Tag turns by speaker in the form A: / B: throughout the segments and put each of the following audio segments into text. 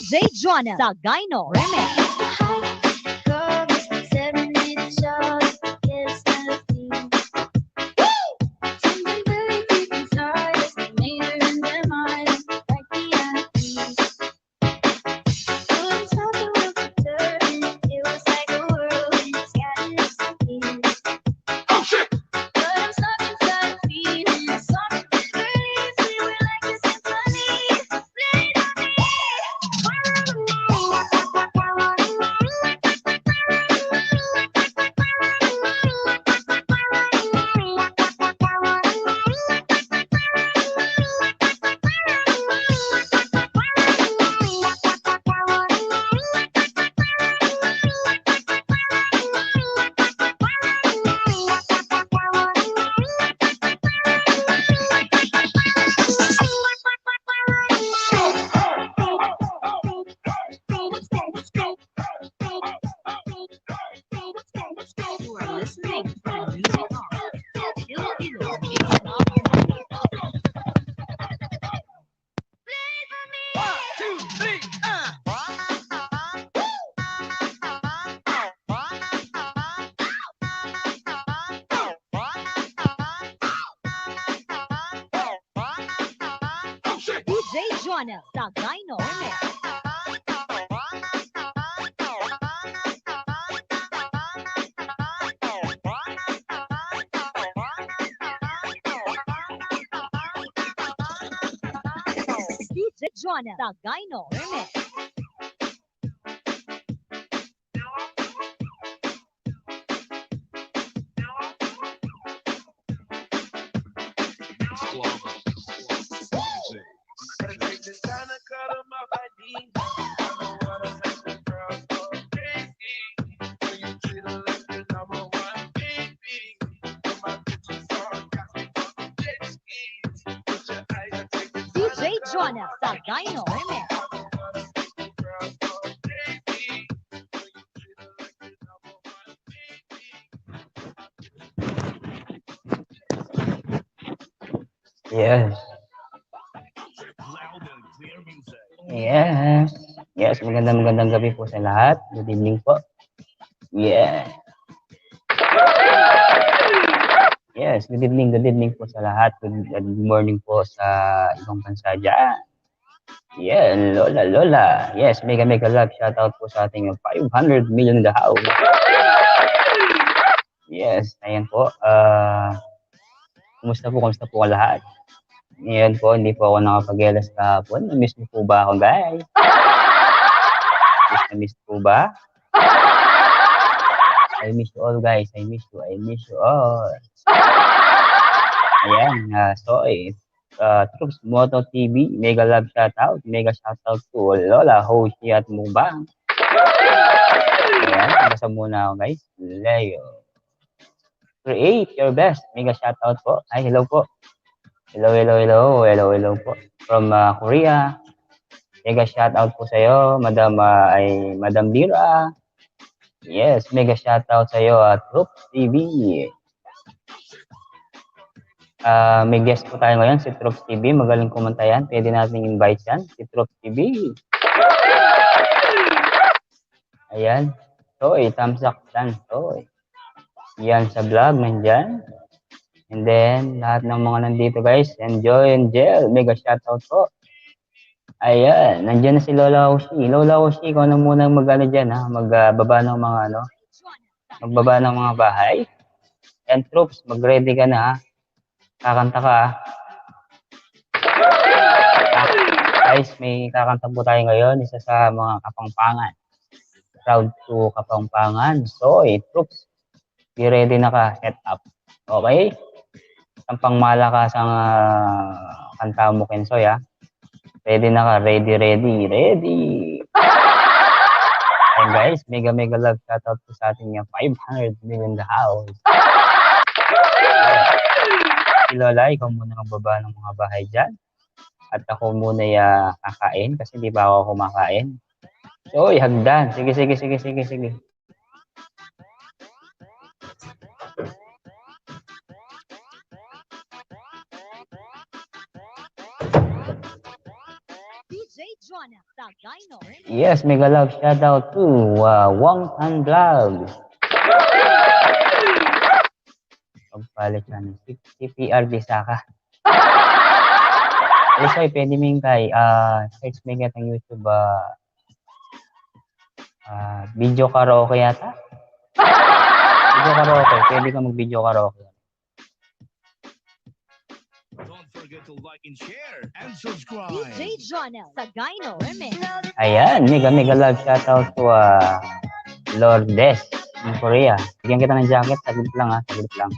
A: DJ Jonah Sagayno Remix. You are listening to Music Hall. Filipino Mix DJ Jonah Sagayno Remix. DJ Jonah Sagayno Remix. DJ Jonah Sagayno Remix.
B: Yes. Yes. Yes, magandang gabi po sa lahat. Good evening po. Yeah. Yes, good evening po sa lahat. Good morning po sa ibang bansa dyan. Yeah, Lola. Yes, mega love. Shoutout po sa ating 500 million in the house. Yes, ayan po. Kumusta po ang lahat? Ngayon po, hindi po ako nakapag-elas kahapon. Na-miss niyo po ba ako, guys? Na-miss po ba? I miss you all, guys. I miss you all. Ayan, Troops Moto TV, mega love shoutout. Mega shoutout to Lola, Hoshi at Mubang. Ayan, basta muna ako, guys. Leo. Create your best. Mega shoutout po. Ay, hello po. Hello po. From Korea. Mega shoutout po sa'yo, Madam Lira. Yes, mega shoutout sa'yo, Troops TV. May guest po tayo ngayon, si Troops TV. Magaling kumanta yan. Pwede natin invite yan, si Troops TV. Ayan. Toy, thumbs up yan. Toy. Yan sa vlog, nandyan. And then, lahat ng mga nandito guys, enjoy and gel. Mega shoutout po. Ayan, nandyan na si Lola Oshi. Lola Oshi, ikaw na muna mag-ano dyan ha. Magbaba ng mga magbaba ng mga bahay. And Troops, mag-ready ka na ha. Kakanta ka ha. Guys, may kakanta po tayo ngayon. Isa sa mga Kapampangan. Proud to Kapampangan. So, Troops, be ready na ka. Set up. Okay? Ang pangmalakas ang kanta mo, Kensoy, ha? Ready na ka. Ready. And guys, mega love shoutout po sa ating 500 million in the house. Si Lola, ikaw muna ang baba ng mga bahay dyan. At ako muna kakain kasi di ba ako kumakain. So, hagdan. Sige.
A: DJ Jonah Sagayno.
B: Yes, mega love shout out to Wong Tan Vlog. Pagpalit yan. CPR Bisaka. Also, pwede ming kay search mo nga ng YouTube video karaoke yata. Video karaoke. Pwede ka mag-video karaoke.
C: Don't forget to like and share and subscribe.
A: DJ Jonah Sagayno Remix.
B: Ayan, mega love shout out to Lourdes in Korea. Bigyan kita ng jacket. Saglit lang saglit lang.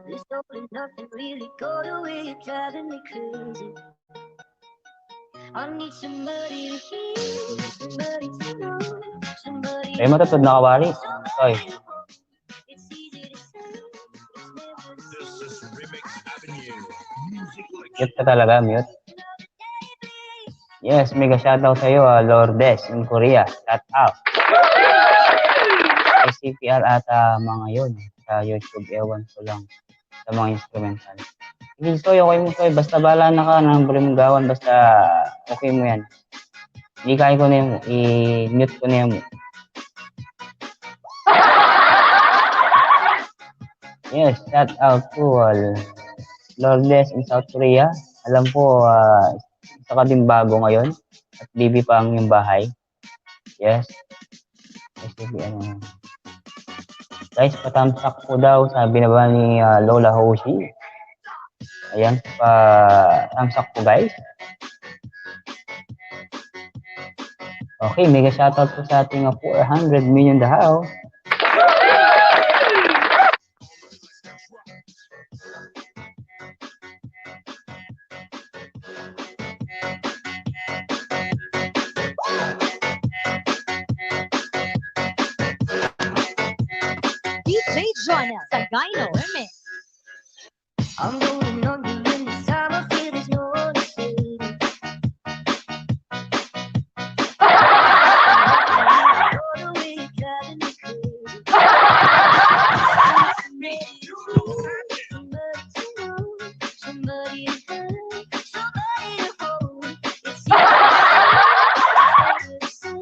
D: There's nothing really go the way you're driving me crazy. I need somebody to hear, somebody to know, somebody.
B: Ay, matutod na kawari. Oy.
D: It's easy to say, it's never the
C: This is Remix Avenue. Music like
B: Mute ka talaga, mute. Yes, mega shoutout sa'yo, Lourdes in Korea. Shout out. Ay CPR ata mga yun sa YouTube. Ewan ko lang sa mga instrumental. Sige, Soy, okay mo, Soy. Basta bala na ka ng gawan. Basta okay mo yan. Hindi kaya ko na yung i-mute ko na yung Yes, shout out to Lourdes in South Korea. Alam po, isa ka din bago ngayon. At BB pa ang yung bahay. Yes. Guys, patamsak po daw, sabi na ba ni Lola Hoshi. Ayan, patamsak po guys. Okay, mega shoutout po sa ating 400 million dahaw.
A: DJ Jonah Sagayno Remix.
D: I'm going on you in this time. I feel there's no one to save me. Go the way you're driving me crazy. Somebody to know, somebody to hurt, somebody to hold. It's easy to say.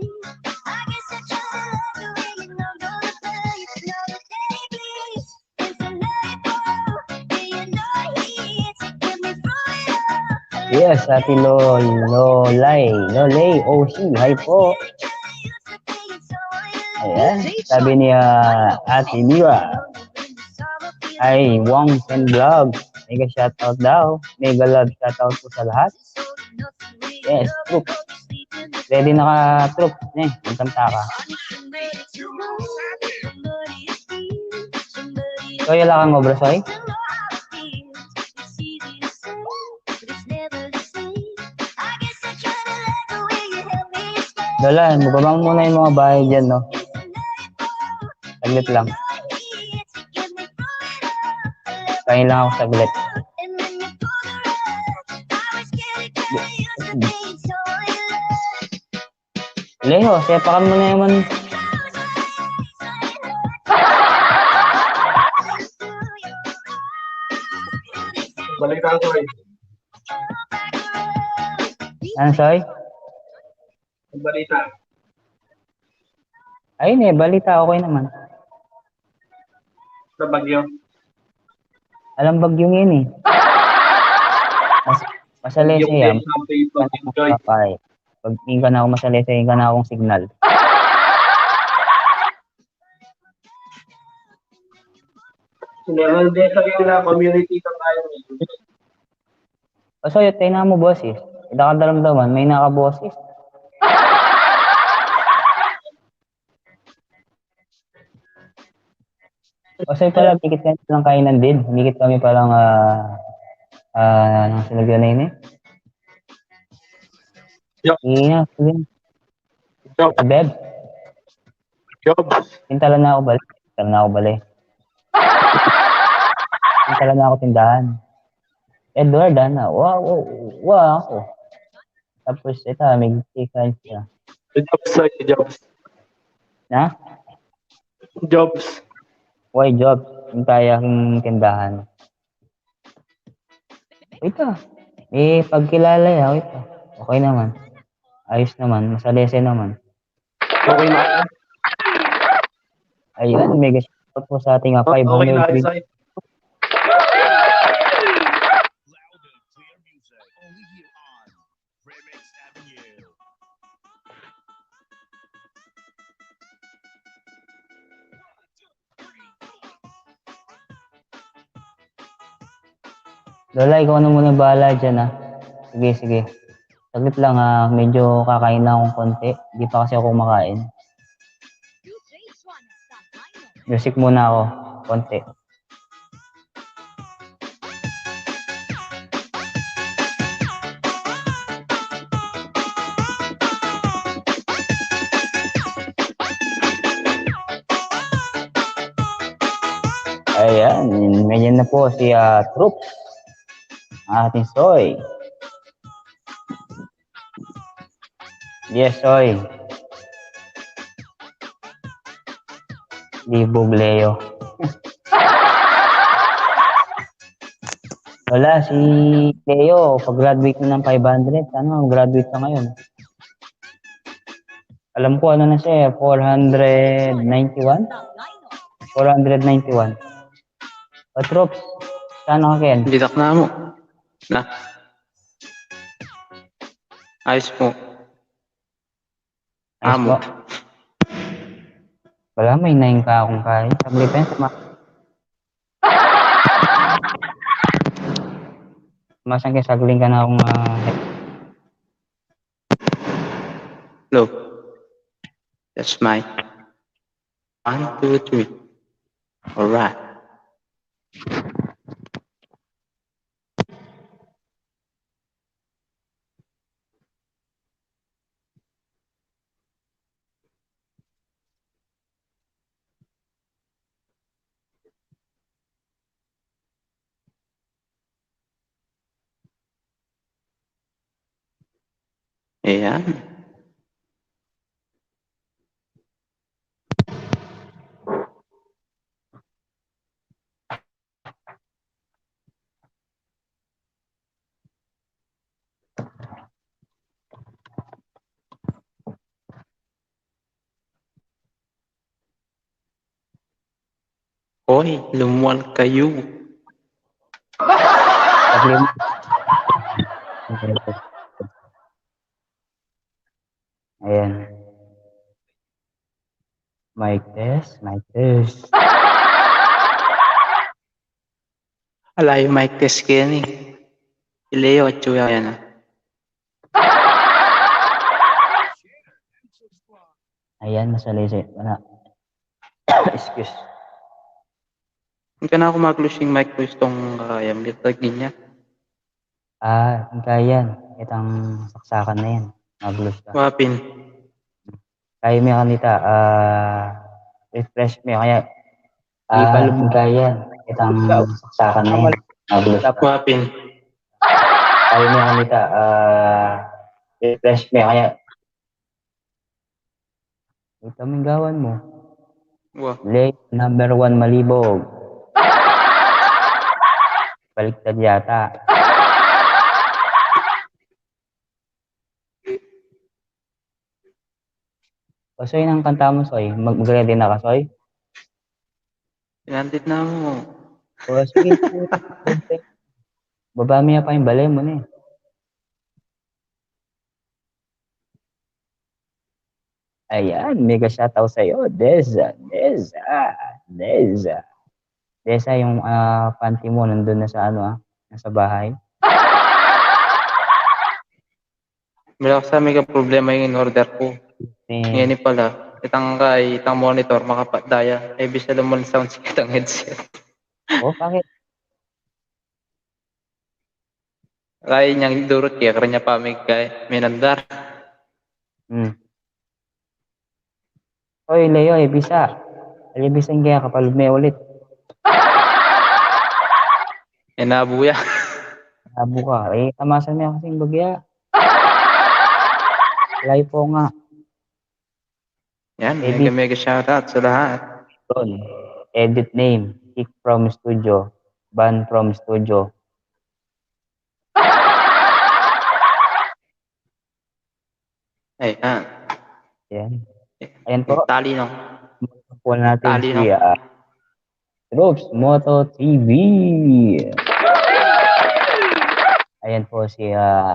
D: I guess I just love the way you know the play. Another day, please. It's another ball. Do you know he's to get me through it all?
B: Yes, Ate Lolay Oshi. Hi po. Ayan, sabi ni Ate Mira. Ay, Wong Ten Vlog. Mega shoutout daw. Mega love shoutout po sa lahat. Yes, troop. Ready na ka, troop. Magkanta ka. Soy, wala kang obra, Soy? Lola, mababang muna yung mga bahay dyan, no? Saglit lang. Kain lang ako saglit. Leo, sepakan mo na naman.
E: Balita ko eh.
B: Ano, Soy?
E: Balita.
B: Ayun balita, okay naman.
E: Sa Bagyo.
B: Alam bagyong yun eh. Masalese yan. Pag tingin ka na ako masalese, tingin ka na akong signal.
E: Meron din sa yung community sa tayo.
B: So, tayo na mo, bosses. Idakadaramdaman, may naka-bosses. Kasi pala, tikit kami lang kainan din. Tikit kami palang, anong sunod yun na yun eh?
E: Job.
B: Ina, sige.
E: Job.
B: Beb,
E: Job.
B: tintalan na ako bali. Tintalan na ako bali. Tintalan na ako tindahan. Edward, wow, wow, wow ako. Tapos, ito, may chicken siya.
E: Jobs sa'yo, jobs.
B: Na?
E: Jobs.
B: Why job? Yung kaya aking tindahan. Ito. Pagkilala yan, ito. Okay naman. Ayos naman. Masalese naman.
E: Okay na.
B: Ayan, mega shoutout po sa ating
E: Okay
B: 500
E: na.
B: views.
C: Loud
E: Sa'yo.
C: and clear music. Only here on Remix Avenue.
B: Lola, ikaw na muna bahala dyan, ha. Sige, sige. Saglit lang, ha. Medyo kakain na akong konti. Hindi pa kasi ako kumakain. Music muna ako. Konti. Ayan, medyan na po si Troops. Ang ating Soy. Yes, Soy. Libog Leo. Wala, si Leo, pag-graduate na ng 500, graduate na ngayon. Alam ko ano na siya, 491? 491. Troops, saan ka Ken?
F: Bitak na mo. Na. Ayos po.
B: Ayos
F: Amo.
B: po. Wala, may 9 ka akong kain. Sabli pa yan, Masang sagling ka na akong
F: Hello. That's my 1, 2, 3. Alright. Ayan. Hoy, lumuwal kayo.
B: sagling. Ayan. Mic test, mic test.
F: Ala yung mic test kaya ni. Ileo at Chuya yan ah.
B: Ayan, masalisi. Wala. Excuse.
F: Hindi ka na ako mag-losing mic ko itong kakayam. Litag niya.
B: Kaya yan. Itang saksakan na yan. Nag-lose ka.
F: Wapin.
B: Kaya mo kanita, refresh mo kaya. Kaya yan. Itang saksakan na yan. Nag-lose ka.
F: Wapin.
B: Kaya mo kanita, refresh mo kaya. Ito ang gawan mo.
F: Wah.
B: Late number 1 malibog. Baliktad yata. O Soy, ng kanta mo, Soy. Mag-ready na ka, Soy?
F: Pinandit na mo.
B: O sige. Baba mo pa yung balay mo na eh. Ayan, mega shoutout sa'yo. Deza. Deza, yung panty mo nandun na sa nasa bahay.
F: Mula sa may problema yung in-order ko. Ngayon pala, Itang monitor, makapatdaya. Ay, bisa naman sound sa kitang headset.
B: Oh, bakit?
F: Kaya niyang durot kaya karanya pa kay minandar.
B: Hmm. Oy, Leo, bisa. Alibisan kaya kapal may ulit.
F: Inabuya.
B: Labo ka. Eh, tamasan niya kasing bagya. Live po nga.
F: Yan,
B: Edit
F: mega shoutout sa lahat.
B: doon. Edit name. Kick from studio. Ban from studio.
F: Ay,
B: Yan. Ayan po.
F: tali no.
B: Po natin
F: Tali,
B: si
F: no?
B: Troops Moto TV. Ayan po si
F: Yeah.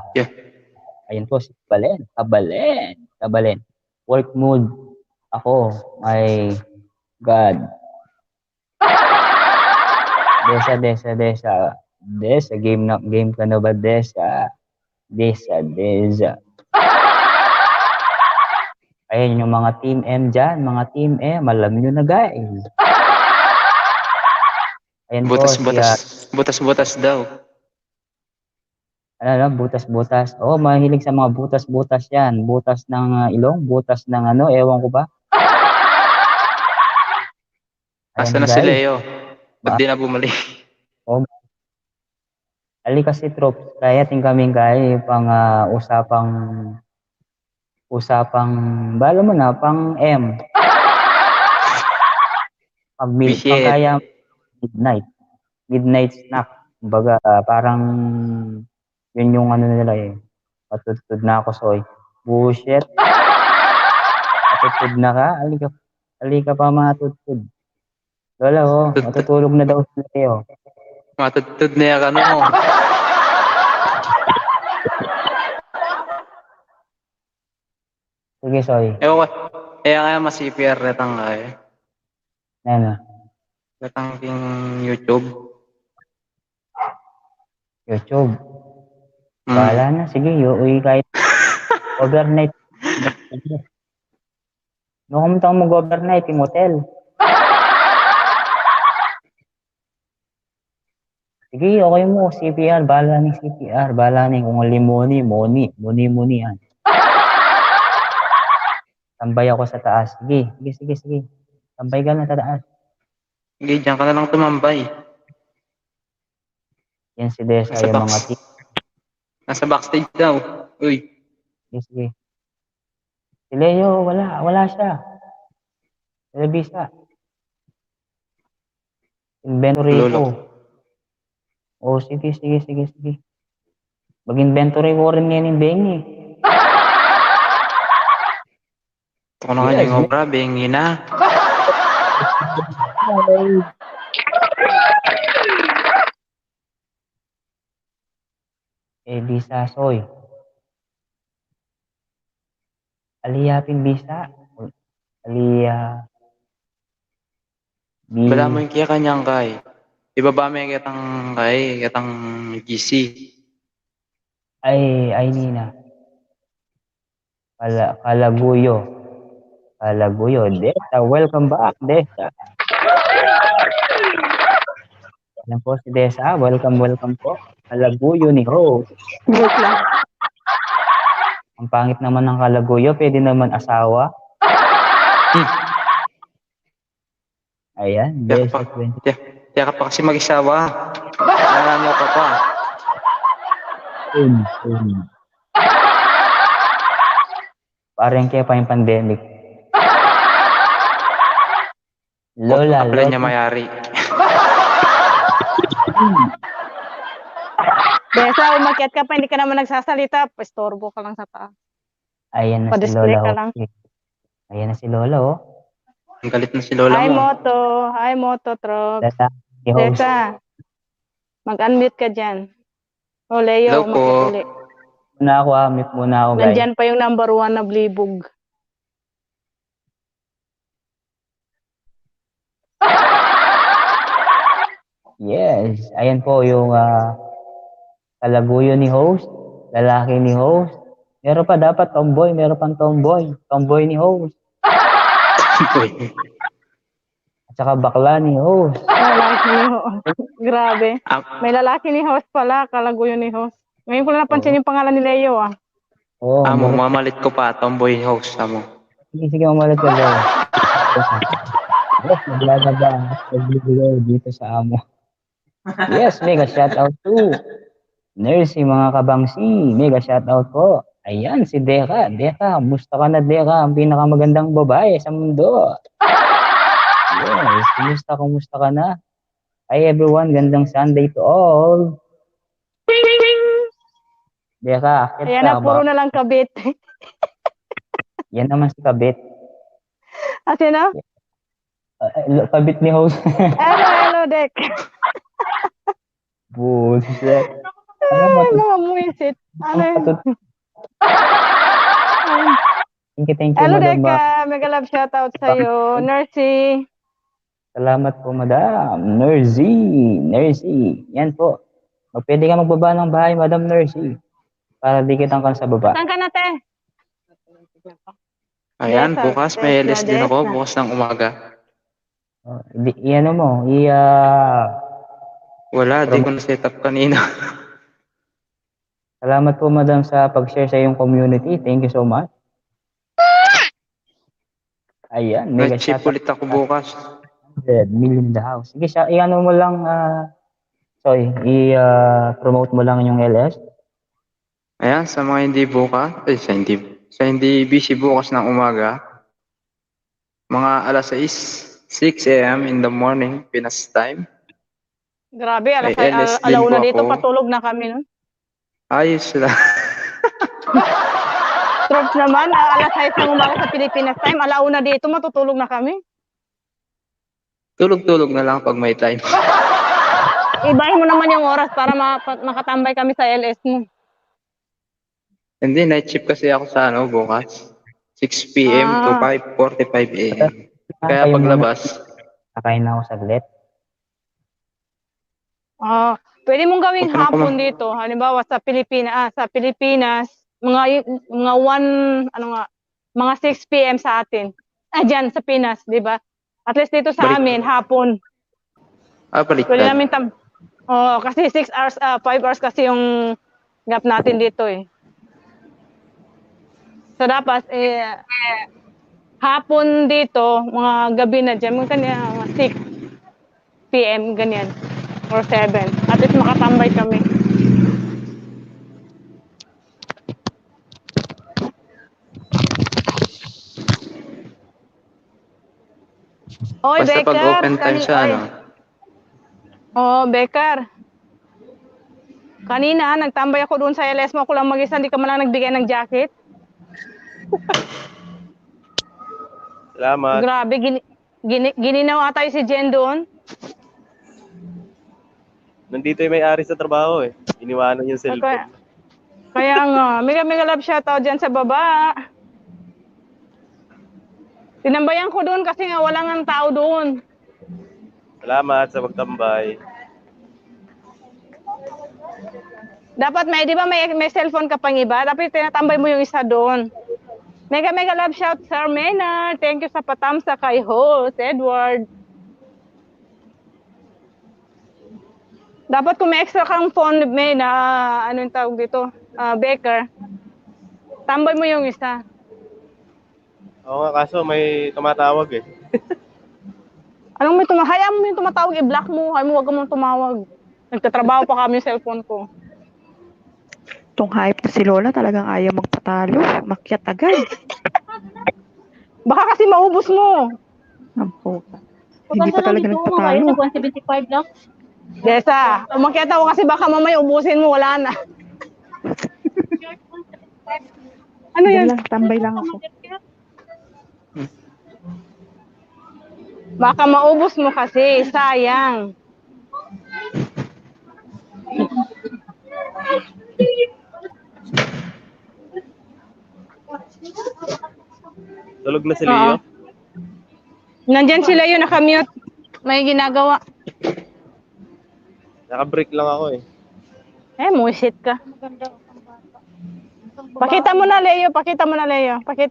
B: ayan po si Kabalen. Work mode ako. My God. Desa game ka na ba Desa? Ayan yung mga team M dyan, mga team M, alam nyo na guys. Ayan po si
F: Butas daw.
B: butas-butas. Oh, mahilig sa mga butas-butas yan. Butas ng ilong, butas ng ano, ewan ko ba.
F: Asa
B: Ayan
F: na si
B: guys.
F: Leo? Ba't di na bumalik?
B: Oh, ali kasi Troops, kaya kaming kaya pang usapang, balo mo na, pang M.
F: Appreciate.
B: Pagkaya midnight snack. Kumbaga, parang yun yung ano nila eh. Patutod na ako, soy. Bullshit. Patutod na ka? Alika pa matutod. Lola, oh. Matutulog na daw sila eh, oh.
F: Matutod na yan ano.
B: Sige, soy.
F: Ewan ko. Kaya mas CPR retang kaya.
B: Ano?
F: Retang king YouTube.
B: YouTube. Bahala na. Sige, uwi kahit overnight. No, kung taong mag-overnight yung hotel. Sige, okay mo. CPR. Bahala ng CPR. Bahala ng kung limoni. Muni yan. Tambay ako sa taas. Sige. Tambay ka na sa taas.
F: Sige, dyan ka na lang tumambay.
B: Yan si Desa,
F: Nasa
B: yung
F: box.
B: mga team.
F: Nasa backstage daw. Uy.
B: Sige. Si Leo, wala siya. Televisa. Inventory
F: Lolo.
B: ko. Oh, sige. Mag-inventory ko rin yan yung Bengi.
F: Ito na kanyang obra, bengi na.
B: Bisa, soy. Aliyapin bisa.
F: Bala mo yung kaya kanyang kay. Ibaba mo yung kitang GC.
B: Ay, Nina. Kalaguyo. Desa, welcome back, Desa. Alam po si Desa, welcome po. Kalaguyo ni Ho.
A: Joke lang.
B: Ang pangit naman ng kalaguyo, pwede naman asawa. Ayan, Desa 20.
F: Kaya ka pa kasi mag-isawa. Marami ka pa.
B: Parang kaya pa yung pandemic. Lola.
F: Apply niya mayari.
A: Desa, umakyat ka pa, hindi ka naman nagsasalita. Pastorbo ka lang sa taas.
B: Ayan na si
A: Pa-display
B: Lola.
A: ka lang.
B: Ayan na si Lola, oh.
F: Ang galit na si Lola
A: Hi,
F: mo.
A: Moto, Trop.
B: Desa, i-host.
A: Desa, mag-unmute ka dyan. O, Leo,
F: Hello po.
A: umakyat uli.
B: Mute muna ako, guys.
A: Nandyan pa yung number 1 na blibog.
B: Yes, ayan po yung kalaguyo ni host, lalaki ni host. Meron pa dapat tomboy, meron pang tomboy ni host. At saka bakla ni host.
G: Lalaki ni host. Grabe.
F: Am-
G: May lalaki ni host pala. Kalago yun ni host. Ngayon ko lang napansin yung pangalan ni Leo ah.
B: Oh,
F: Amo,
B: bakit-
F: mamalit ko pa. Tomboy host, amo.
B: sige, mamalit ka daw. Yes, naglalaba ang pagbibigay dito sa amo. Yes, mega shoutout to Nursey mga kabangsi. Mega shoutout po. Ayan, si Deka. Deka, musta ka na Deka? Ang pinakamagandang babae sa mundo. Yes, kumusta ka na? Hi everyone, gandang Sunday to all. Deka, akit
G: Ayan
B: ka
G: na, puro
B: ba?
G: na lang kabit.
B: Yan naman si Kabit.
G: At yun ah.
B: Kabit ni host.
G: Hello, Dek.
B: Bullshit. Ano
G: Ay,
B: ba?
G: mga muisit. Ano yun?
B: Thank you,
G: Hello,
B: madam.
G: Deka. Mega love shoutout sa'yo. Nursey.
B: Salamat po, madam. Nursey. Yan po. Pwede ka magbaba ng bahay, madam Nursey. Para dikitan ka sa baba.
G: Saan ka na, te?
F: Ayan,
G: Desa,
F: bukas may
G: Desa,
F: LS din ako.
G: Desa.
F: Bukas ng umaga.
B: Iyan mo.
F: Wala, di ko na-set up kanina.
B: Salamat po, madam, sa pag-share sa iyong community. Thank you so much. Ayan. Mega
F: Nag-chip
B: shoutout.
F: ulit ako bukas.
B: 100 million in the house. Sige, i-ano mo lang, i-promote mo lang yung LS.
F: Ayan, sa mga hindi bukas, sa hindi busy bukas ng umaga, mga alas 6 a.m. in the morning, Pinas time.
G: Grabe,
F: May LS din
G: alauna
F: po
G: dito,
F: ako.
G: patulog na kami. No?
F: Ayos lang.
G: Troops naman, alas 6 ng umaga sa Pilipinas time, alauna dito, matutulog na kami.
F: Tulog-tulog na lang pag may time.
G: Ibahin mo naman yung oras para makatambay kami sa LS mo.
F: Hindi, night shift kasi ako sa bukas. 6 p.m. to 5:45 a.m. Kaya paglabas,
B: Kakain na ako saglit.
G: Pwede mong gawing
F: Huwag ka na
G: hapon dito. Halimbawa sa Pilipinas, mga 6 p.m. sa atin. Diyan sa Pinas, 'di ba? At least dito sa amin hapon. Pwede
F: baliktad.
G: namin kasi 6 hours, 5 hours kasi yung gap natin dito eh. So dapat hapon dito, mga gabi na dyan, mga 6 p.m. ganyan or 7. At least makatambay kami. Oy,
F: Basta pag
G: Becker.
F: open time sa
G: Becker. Kanina, nagtambay ako doon sa LS mo. Ako lang mag-isa, hindi ka man lang nagbigay ng jacket.
E: Salamat.
G: Grabe, gininaw ata si Jen doon.
E: Nandito yung may-ari sa trabaho eh. Iniwanan yung cellphone.
G: Kaya nga, mega love shoutout dyan sa baba. Tinambayan ko doon kasi nga wala nga tao doon.
E: Salamat sa pagtambay.
G: Dapat di ba may cellphone ka pang iba? Dapat tinatambay mo yung isa doon. Mega love shout, Sir Maynard. Thank you sa patamsa kay host, Edward. Dapat kung may extra kang phone, may ano yung tawag dito, Becker, tambay mo yung isa.
E: Oo nga, kaso may tumatawag eh.
G: Anong may hayaan mo yung tumatawag, i-block mo, hayaan mo, wag mo tumawag. Nagtatrabaho pa kami yung cellphone ko.
A: Itong hype na si Lola talagang ayaw magpatalo. Makyat agad.
G: Baka kasi maubos mo.
A: Ampo. Hindi pa talaga nagpatalo.
H: 175 lang.
G: Desa, umakyat ako kasi baka mamaya ubusin mo, wala na. Ano
A: Yan
G: yan?
A: lang, tambay lang ako.
G: Baka maubos mo kasi, sayang.
E: Tulog na si Leo.
G: Nandyan sila yun, nakamute. May ginagawa.
E: Naka-break lang ako eh.
G: Muisit ka. Pakita mo na, Leo. Pakita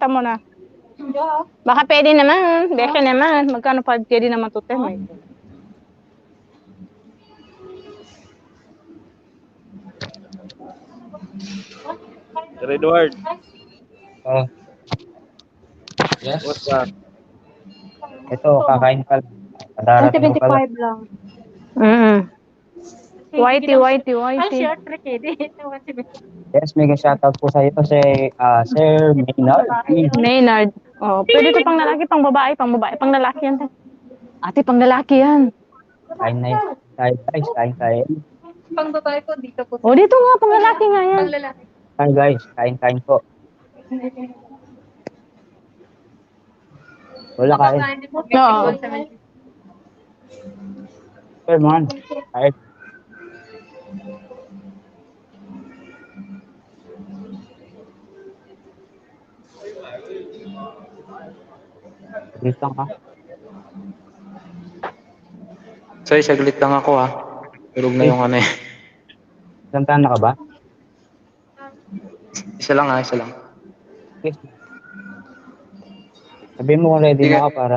G: mo na. Baka pwede naman. Beka naman. Magkano pa pwede naman to, Tem?
E: Sir Edward,
B: Oh, yes.
E: what's up?
B: Ito, kakain pa lang. Kadarating ko pala.
A: lang.
G: Whitey.
A: short trick eh.
B: Yes, mega shoutout po sa iyo si Sir Maynard.
G: Maynard. Oh, pwede to pang lalaki, pang babae, pang lalaki yan. Tem. Ate, pang lalaki yan.
B: Kain na yun. Kain.
A: Pang babae po, dito po.
G: Oh, dito nga, pang lalaki nga yan.
A: Pang lalaki.
B: Kain guys, kain po. Wala kain.
A: Hindi po,
G: Oo.
A: 51, 70.
B: Sir man, kain. Dito ka.
F: Saglit lang ako ha. Tulog na yung ano eh.
B: Ilang taon na ka ba?
F: Isa lang.
B: Yes. Sabihin mo kung ready
F: Sige.
B: na ka para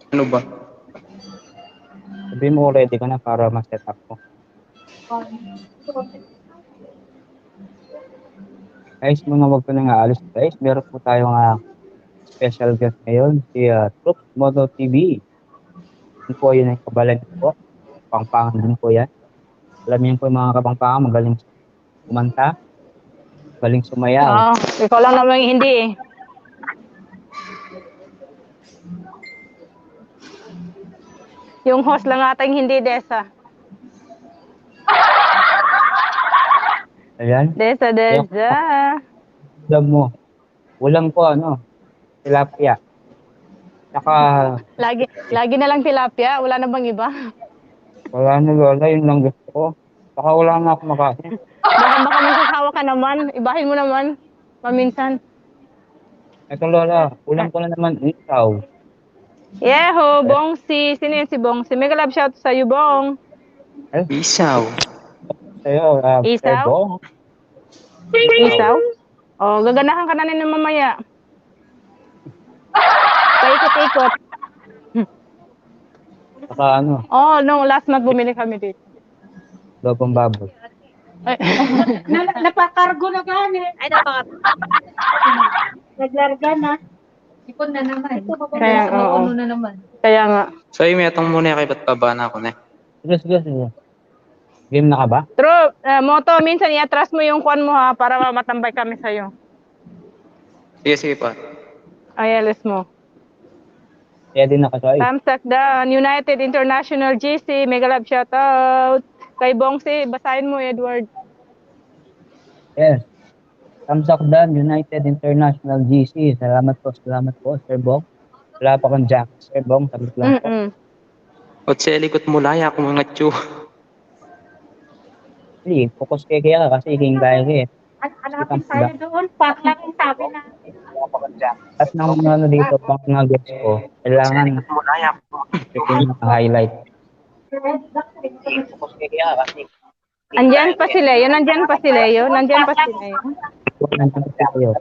F: Ano ba?
B: sabihin mo kung ready ka na para ma-set up ko. Guys, muna wag ko nang aalis guys. Meron po tayong special guest ngayon, si Trup Moto TV. Yun po yun ang kabalan po. Pangpangan din po yan. Alam niyo po yung mga kapangpangan, magaling kumanta, magaling sumayaw.
G: Oo, ikaw lang naman yung hindi eh. Yung host lang ata yung hindi, Desa.
B: Ayan,
G: Desa.
B: alam mo, ulang po tilapia. Saka,
G: Lagi na lang tilapia, wala na bang iba?
B: wala na lola, yun lang gusto ko. Saka wala na ako makain.
G: Baka magsasawa ka naman, ibahin mo naman, paminsan.
B: Ito lola, ulang ko na naman ikaw.
G: Yeho, Bongsi. Sino yun si Bongsi? Mega love shout sa iyo, Bong.
F: Isaw.
B: Sa'yo,
G: Isaw?
B: Bong.
G: Isaw? Oh, gaganahan ka na rin mamaya. Paikot-ikot.
B: Saka
G: Oh, nung last month bumili kami dito.
B: lobong baboy.
G: Ay,
A: Napakargo na gani. Ay, naglarga na. Ipon na naman.
G: Kaya, oo.
A: Ano na naman.
G: Kaya nga.
F: So, may atong muna kay ba't baba na ako na eh.
B: Sige. Game na ka ba?
G: True. Moto, minsan i-atras mo yung kwan mo ha, para matambay kami sa'yo.
F: Sige pa.
G: Ay, alis mo.
B: Kaya din nakasay.
G: Thumbs down. United International GC. Mega love shoutout. Kay Bongsi, basahin mo, Edward.
B: Yes. Thumbs up down, United International GC. Salamat po, Sir Bong. Wala pa kang jack, Sir Bong. Sabi lang po.
F: At sa likot mo laya kung mga tsu.
B: Actually, focus kaya ka kasi king kaya ka eh.
A: Hanapin tayo doon. Pak lang yung sabi na.
B: At nang mga dito, pang mga guests ko, kailangan ito yung highlight. Focus kaya ka kasi
G: Andyan pa si Leo. Nandyan pa si Leo.
B: nandito kayo. Yan, pasok sa'yo.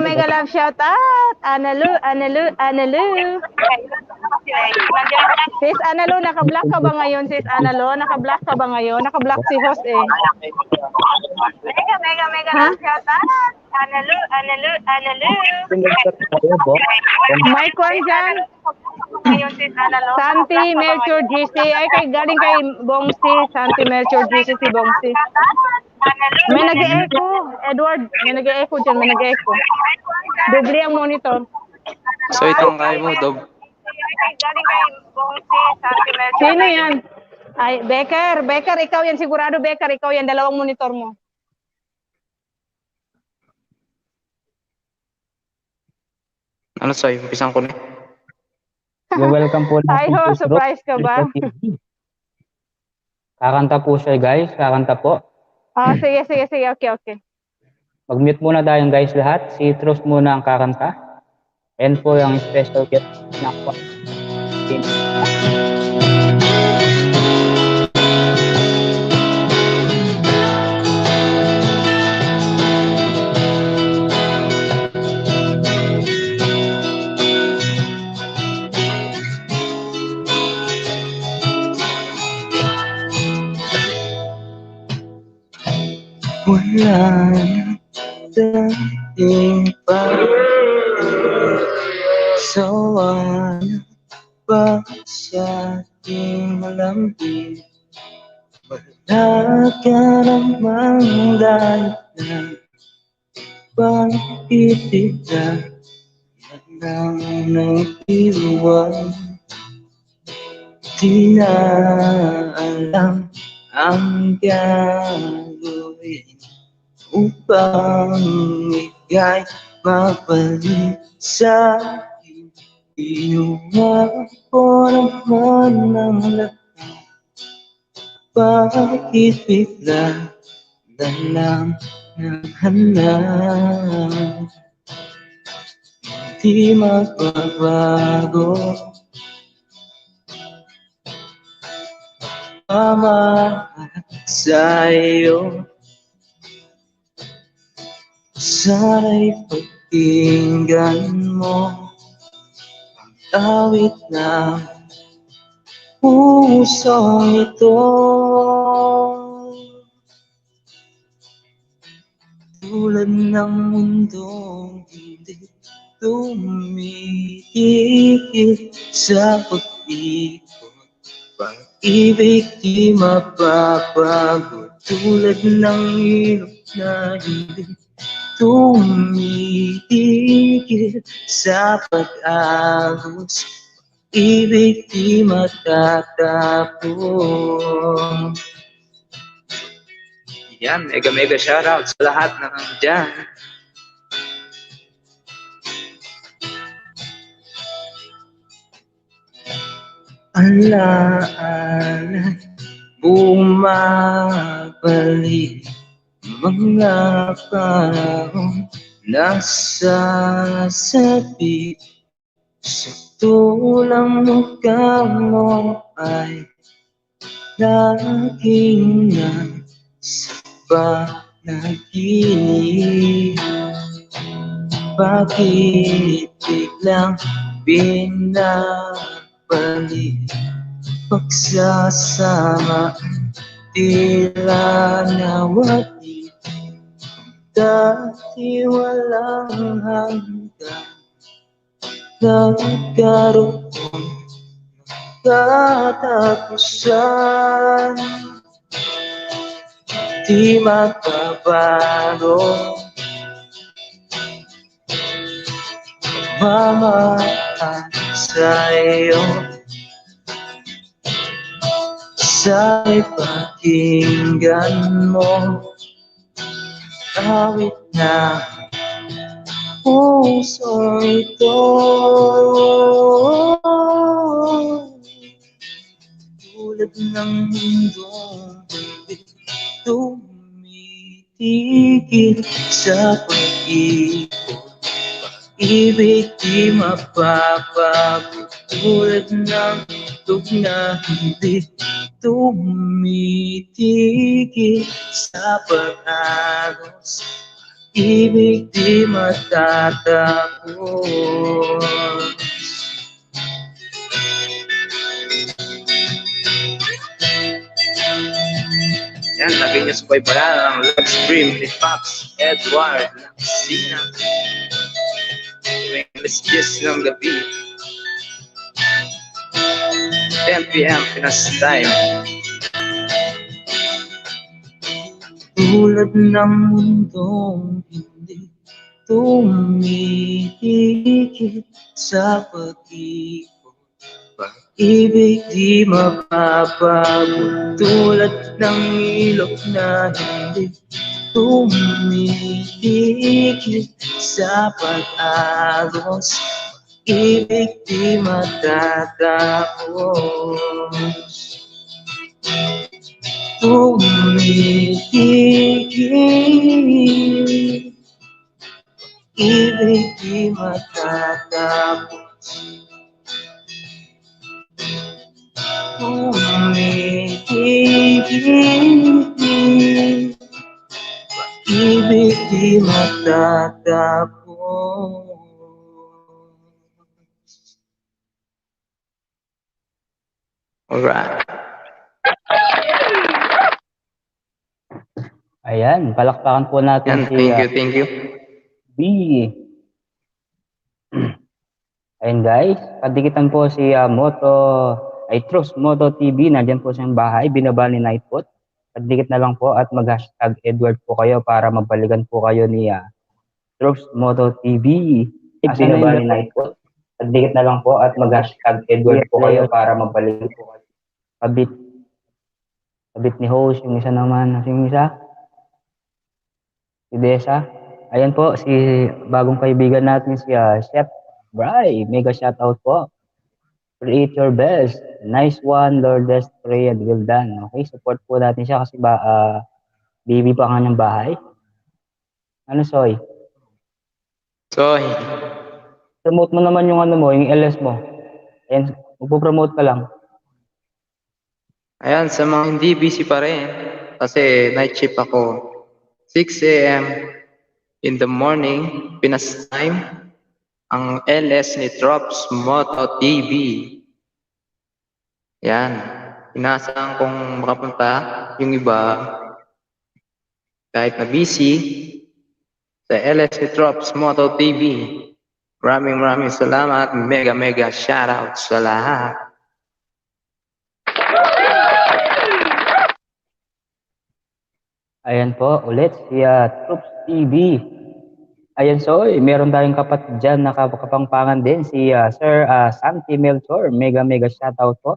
G: Mega love shoutout. Analu. Sis Analu, naka-block ka ba ngayon? Naka-block si host eh. Mega love shoutout. Analu. May kwan dyan. Santi Melchor GC. Ay, galing kay Bongsi. Santi Melchor GC si Bongsi. May nag-e-echo. Edward, may nag-e-echo dyan. Doble ang monitor.
F: So, itong kaya mo, Dob.
G: Sino yan? Ay, Becker, ikaw yan. Sigurado, Becker, ikaw yan. Dalawang monitor mo.
F: Ano sa'yo? Umpisan ko na.
B: Welcome po.
G: Ay ho, surprise ka ba?
B: Kakanta po siya guys, kakanta po.
G: Ah, sige. Okay.
B: Mag-mute muna tayo guys lahat. Si Trus muna ang kakanta. And po yung special guest na po.
F: dating pag-sawa pa sa ating malambing. Wala ka namang dahilan, bakit bigla lang nag-iwan? Di na alam ang gagawin upang ika'y mabalik sa akin. Ginawa ko naman ang lahat, bakit bigla na lang naghanap? Di magbabago, mamahal sa'yo. Sana'y pakinggan mo ang awit ng pusong ito. Tulad ng mundong hindi tumitigil sa pag-ikot, pag-ibig di mapapago. Tulad ng ilog na hindi tumitigil sa pag-agos, pag-ibig di matatapos. Yan, mega shoutout sa lahat na nandyan. Alaala'y bumabalik, mga panahon nasasabi. Sa tulang mukha mo ay laging nasa panaginip. Bakit biglang binabalik pagsasama, tila nawagi dati walang hanggan. Nagkaroon katapusan, di magbabago, mamahal sa'yo. Sa'y pakinggan mo awit na puso ito. Tulad ng mundong hindi tumitigil sa pag-ikot, pag-ibig di mapapago. Tulad ng tug na hindi tumitigil sa pag-agos, ibig di matatapos. Yan, lagay niyo sa pala ng live stream ni Pops Edward Laksina tuwing alas 10 ng gabi, 10 p.m. Pinas time. Tulad ng mundong hindi tumitigil sa pag-ikot, pag-ibig di mapapago. Tulad ng ilog na hindi tumitigil sa pag-agos, pag-ibig di matatapos. Tumitigil, ibig di matatapos. Tumitigil, ibig di matatapos. Alright.
B: Ayan, palakpakan po natin
F: Yan,
B: si
F: thank you.
B: B. Ayan guys, padikitan po si Trust Moto TV, nandyan po sa bahay, binaba ni Nightbot. Padikit na lang po at mag-hashtag Edward po kayo para mabalikan po kayo ni Trust Moto TV. Binaba ni Nightbot. Padikit na lang po at mag-hashtag Edward po kayo para mabalikan po kayo. Kabit ni host, yung isa naman, yung isa? Si Desa. Ayan po, si bagong kaibigan natin si Chef Bry. Mega shoutout po. Create your best. Nice one, Lourdes Reyes. Well done. Okay, support po natin siya kasi baby pa kanyang bahay. Ano, Soy?
F: Soy.
B: Promote mo naman yung yung LS mo. Ayan, magpo-promote ka lang.
F: Ayan, sa mga hindi busy pa rin, kasi night shift ako, 6 a.m. in the morning, Pinas time, ang LS ni Drops Moto TV. Yan, inaasahan kong makapunta, yung iba, kahit na busy, sa LS ni Drops Moto TV. Maraming salamat, mega shoutout sa lahat.
B: Ayan po, ulit si Troops TV. Ayan, Soy, meron tayong kapatid dyan na kapangpangan din, si Sir Santi Melchor. Mega shoutout po.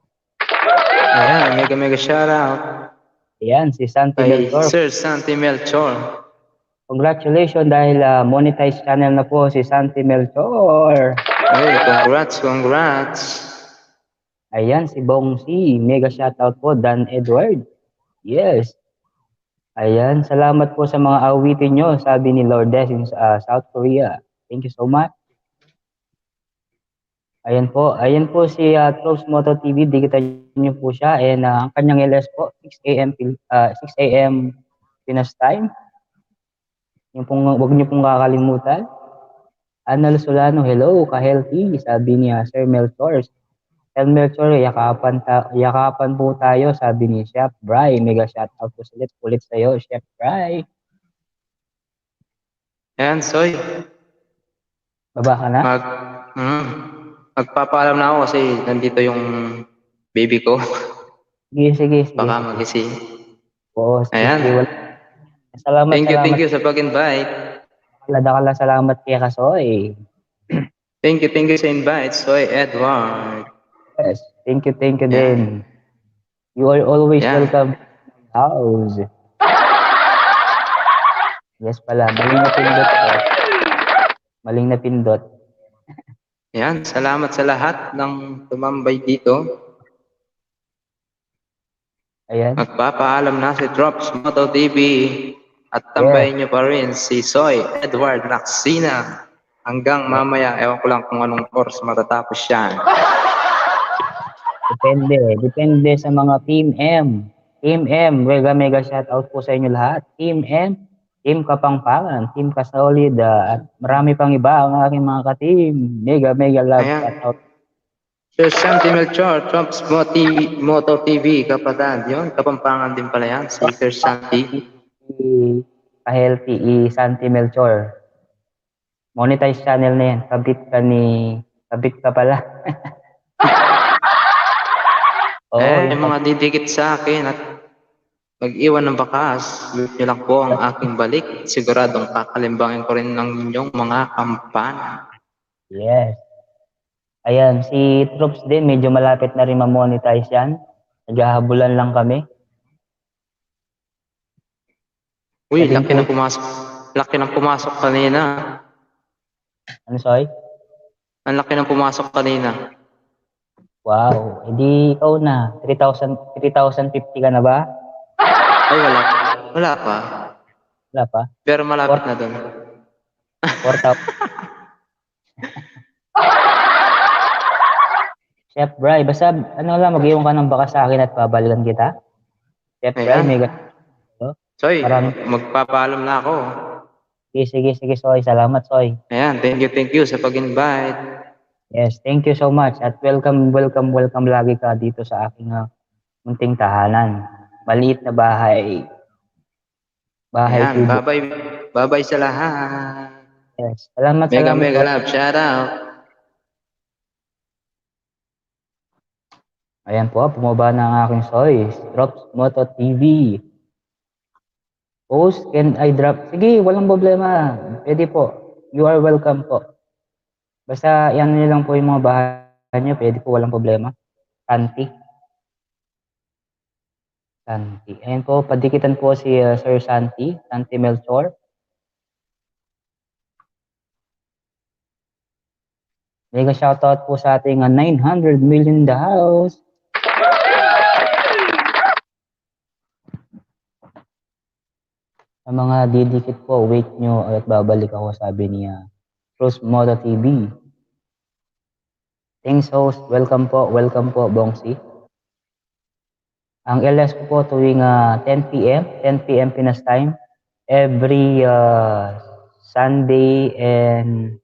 F: Ayan, mega shoutout.
B: Ayan, si Santi
F: Kay
B: Melchor.
F: Sir Santi Melchor.
B: Congratulations dahil monetized channel na po si Santi Melchor.
F: Hey, congrats.
B: Ayan, si Bong C. Mega shoutout po, Dan Edward. Yes. Ayan, salamat po sa mga awitin nyo, sabi ni Lourdes in South Korea. Thank you so much. Ayan po si Trust Moto TV, dikitan nyo po siya. And ang kanyang LS po, 6 a.m. Pinas time. Yung pong, huwag nyo pong kakalimutan. Anal Solano, hello, ka-healthy, sabi niya, Sir Melchor. Sir Melchor, yakapan po tayo, sabi ni Chef Bry. Mega shoutout po ulit sa'yo, Chef Bry.
F: Ayan, Soy.
B: Baba ka na?
F: Magpapaalam na ako kasi nandito yung baby ko.
B: Sige.
F: Baka magising.
B: Oo, sige.
F: Ayan.
B: Salamat.
F: Thank you sa pag-invite.
B: Dakala salamat kay Kasoy.
F: Thank you sa invite, Soy Edward.
B: Yes, thank you din. You are always welcome to my house. Yes pala, maling na pindot.
F: Yan, salamat sa lahat ng tumambay dito.
B: Ayan.
F: Magpapaalam na si Drops Moto TV at tambayin niyo pa rin si Soy Edward Laksina hanggang mamaya. Ewan ko lang kung anong course matatapos yan.
B: Depende sa mga Team M. Team M, mega shoutout po sa inyo lahat. Team M, Team Kapangpangan, Team Kasolid, at marami pang iba ang aking mga ka-team. Mega love shoutout.
F: Sir Santi Melchor, Drops Moto TV, kapatid. Yun, Kapampangan din pala yan, si Sir Santi.
B: Ka-healthy, Santi Melchor. Monetize channel na yan. Kabit ka pala.
F: Yung mga didikit sa akin at mag-iwan ng bakas, loot nyo lang po ang aking balik. Siguradong kakalimbangin ko rin ng inyong mga kampana.
B: Yes. Ayan, si Troops din, medyo malapit na rin ma-monetize yan. Naghahabulan lang kami.
F: Uy, laki ng pumasok kanina.
B: Ano, Soy?
F: Ang laki ng pumasok kanina.
B: Wow, edi ikaw na. 3,050 ka na ba?
F: Ay, wala pa.
B: Wala pa?
F: Pero malapit na doon.
B: 4,000. Chef Bry, basta mag-iwan ka ng baka sa akin at babalikan kita. Chef Bry, mega.
F: Soy, magpapaalam na ako.
B: Sige, Soy. Salamat, Soy.
F: Ayan, thank you sa pag-invite.
B: Yes, thank you so much. At welcome lagi ka dito sa aking munting tahanan. Maliit na bahay. Bahay
F: Ayan,
B: Kubo.
F: bye-bye. Bye-bye sa lahat.
B: Yes. Salamat,
F: Mega
B: salamat
F: mega
B: po.
F: love, shout out.
B: Ayan po, bumaba na ang aking soy. Drops Moto TV. Post, can I drop? Sige, walang problema. Pwede po. You are welcome po. Basta yan nyo lang po yung mga bahay nyo. Pwede po, walang problema. Santi. Santi. Ayan po, padikitan po si Sir Santi. Santi Melchor. Mega shoutout po sa ating 900 million in the house. Sa mga didikit po, wait nyo at babalik ako, sabi niya. Cruz Moto TV. Thanks host, welcome po, Bongsi. Ang LS ko po tuwing 10 p.m. Pinas time, every Sunday and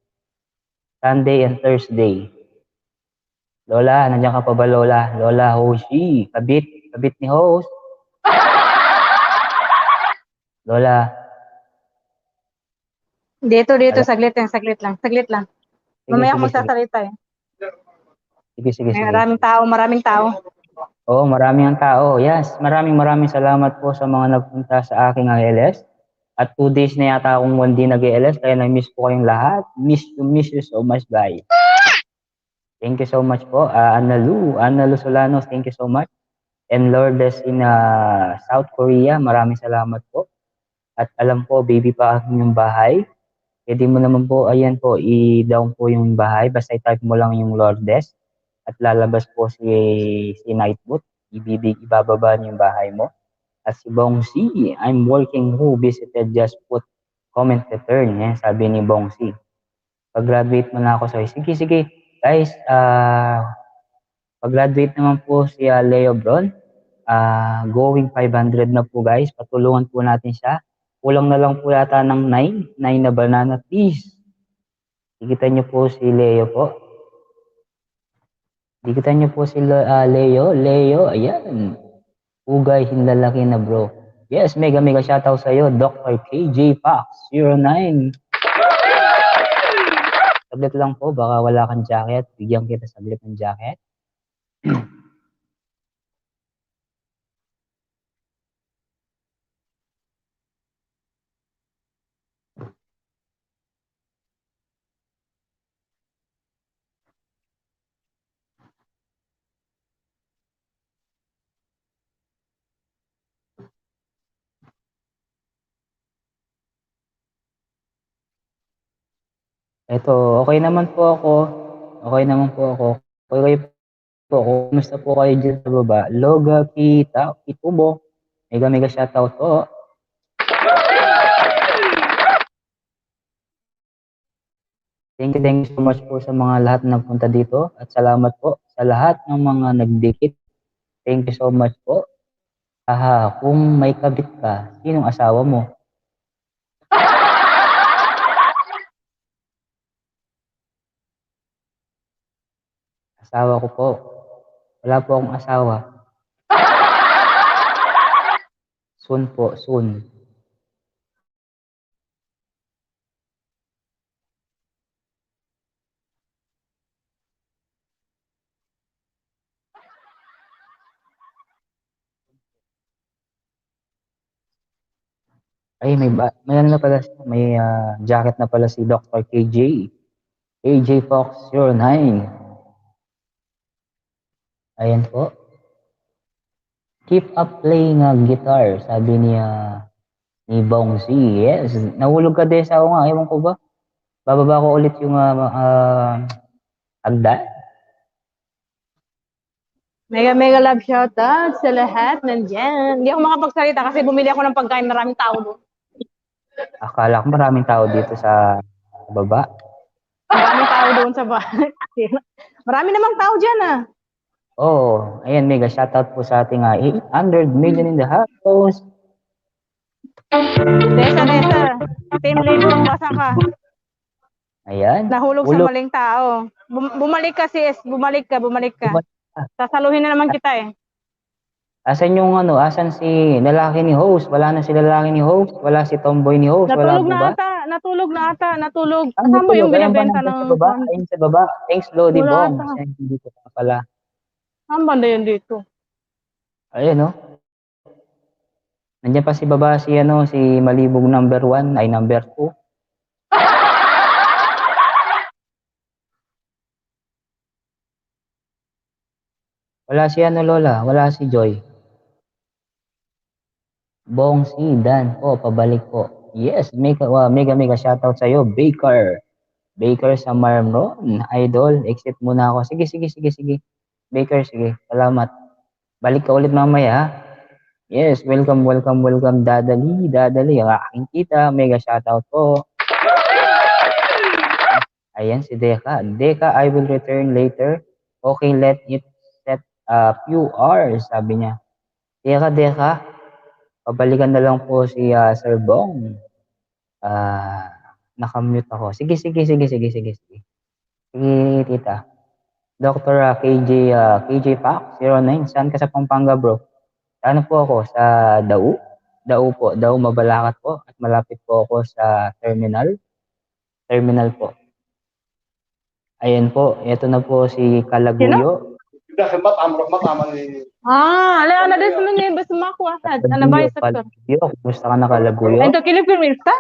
B: Thursday. Lola, nandiyan ka pa ba Lola? Lola Hoshi, kabit ni host. Lola.
G: Dito,
B: Ala-
G: saglit lang. Saglit lang. Mamaya ako magsasalita eh.
B: Sige.
G: Maraming tao.
B: Oo, maraming ang tao. Yes, maraming salamat po sa mga nagpunta sa aking LS. At 2 days na yata akong hindi nag-LS, kaya na-miss po kayong lahat. Miss you so much, guys. Thank you so much po. Anna Lu Solano, thank you so much. And Lourdes in South Korea, maraming salamat po. At alam po, baby pa ang inyong bahay. Pwede mo naman po, ayan po, i-down po yung bahay. Basta i-type mo lang yung Lourdes. At lalabas po si Nightboot. Ibababa niyo yung bahay mo. At si Bongsi, I'm working who visited, just put comment return. Yan, sabi ni Bongsi. Pag-graduate mo na ako, so sige. Guys, pag-graduate naman po si Leo Bron. Going 500 na po guys. Patulungan po natin siya. Kulang na lang po yata ng 9 na banana, please. Dikitan niyo po si Leo po. Dikitan niyo po si Leo, ayan. Ugay, hinlalaki na bro. Yes, mega shoutout sa'yo, Dr. KJ Fox 09. Saglit lang po, baka wala kang jacket. Bigyan kita saglit ng jacket. Ito, okay naman po ako. Okay po ako. Kumusta po kayo dyan sa baba? Loga kita, Itubo. Mega shoutout po. Thank you so much po sa mga lahat na nagpunta dito. At salamat po sa lahat ng mga nagdikit. Thank you so much po. Kung may kabit ka, sinong asawa mo? Asawa ko po. Wala po akong asawa. Soon po, soon. Ay, may ano na pala, may jacket na pala si Dr. KJ. KJ Fox 09. Ayan po. Keep up playing guitar, sabi ni Bongsi. Yes, nahulog ka din sa ako nga, ewan ko ba? Bababa ko ulit yung hagdan.
G: Mega love shoutout sa lahat nandyan. Hindi ako makapagsalita kasi bumili ako ng pagkain, maraming tao doon.
B: Akala ko maraming tao dito sa baba.
G: Maraming tao doon sa bahay. Marami namang tao dyan
B: Oh, ayan, mega shoutout po sa ating 800 million in the house.
G: Tesa, team lead mo, basa ka.
B: Ayan.
G: Nahulog sa maling tao. Bumalik ka sis, bumalik ka. Sasaluhin na naman kita eh.
B: Asan yung ano, asan si lalaki ni host? Wala na si lalaki ni host? Wala si tomboy ni host? Wala
G: Natulog
B: po
G: na
B: ba?
G: ata, natulog na ata, natulog.
B: Ano
G: Saan ba
B: tulog?
G: yung
B: Ayan ba
G: binabenta
B: nandun sa
G: ng
B: baba? Ayun sa baba. Thanks, Lodi
G: Wala
B: Bong.
G: ata.
B: Send dito ka pala.
G: Saan ba na yun dito?
B: Ayun, no? Nandiyan pa si baba si ano, si Malibog number 1 ay number 2. Wala si ano, Lola. Wala si Joy. Bong si Dan po, pabalik po. Yes, mega shoutout sa'yo, Baker. Baker sa Marmron, idol. Exit muna ako. Sige. Baker, sige. Salamat. Balik ka ulit mamaya, ha? Yes, welcome, Dadali. Ang aking tita, mega shoutout po. Ayan si Deka. Deka, I will return later. Okay, let it set a few hours, sabi niya. Deka, pabalikan na lang po si Sir Bong. Nakamute ako. Sige. Sige, tita. Dr. KJ Pak, 09. Saan ka sa Pampanga, bro? Ano po ako? Sa Dau? Dau po. Dau Mabalacat po. At malapit po ako sa terminal. Terminal po. Ayan po. Ito na po si Kalaguyo.
G: Ala na din sa mga basta makuha sa ano ba yung sektor?
B: Kalaguyo. Kumusta ka na, Kalaguyo?
G: Ito kilipirmista?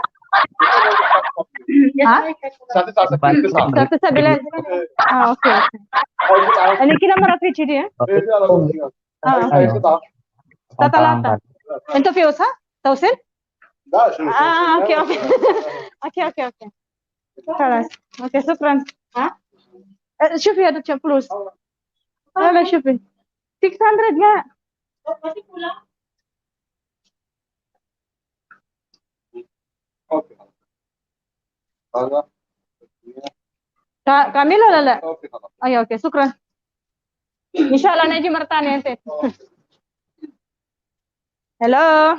G: Ha? Sakto sa bilan. Okay. Ano kinamarapit siya? Tatalata. Ito fuse ha? 1,000? Okay. Okay. خلاص. Okay, شكرا. ها؟ شوفي هذا فلوس. لا شوفي. 600 nga. كاملة ولا لا؟ أي أوكي شكرا. إن شاء الله نجي مرة ثانية أنت. Hello.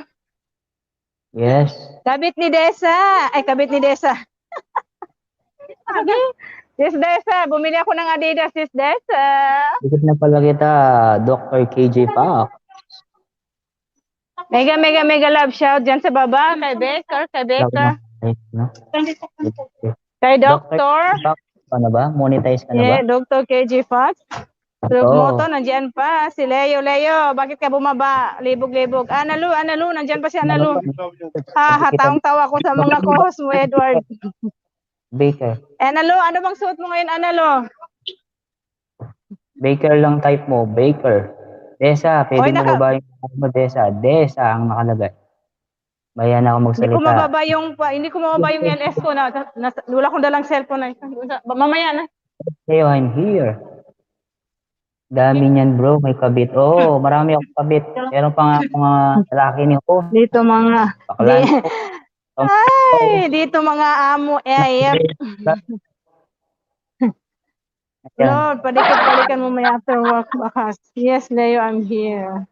B: Yes.
G: Kabit ni Desa. Sis Desa, bumili ako ng Adidas, Sis Desa.
B: Dikit na pala kita, Dr. KJ Pak.
G: Mega love shout dyan sa baba. Kay Baker.
B: No?
G: Kay Doctor.
B: Ano ba? Monetize ka na ba?
G: Yeah, Dr. KJ Fox. Moto, nandiyan pa. Si Leo, bakit ka bumaba? Libog. Analu, nandiyan pa si Analu. Taong-tawa ko sa mga co-host mo, Edward.
B: Baker.
G: Analu, ano bang suot mo ngayon, Analu?
B: Baker lang type mo, Baker. Desa, pwede
G: Oy,
B: mo ba yung mo, Desa? Desa ang nakalagay. Bayan ako magsalita.
G: Hindi ko mababa yung LS ko na wala akong dalang cellphone na. Mamaya na.
B: Hey, I'm here. Dami niyan, bro. May kabit. Oh, marami akong kabit. Meron pa nga mga lalaki ni ko.
G: Dito mga
B: Baklan.
G: dito mga amo. Lord, balikan mo may after work bakas. Yes, Leo, I'm here.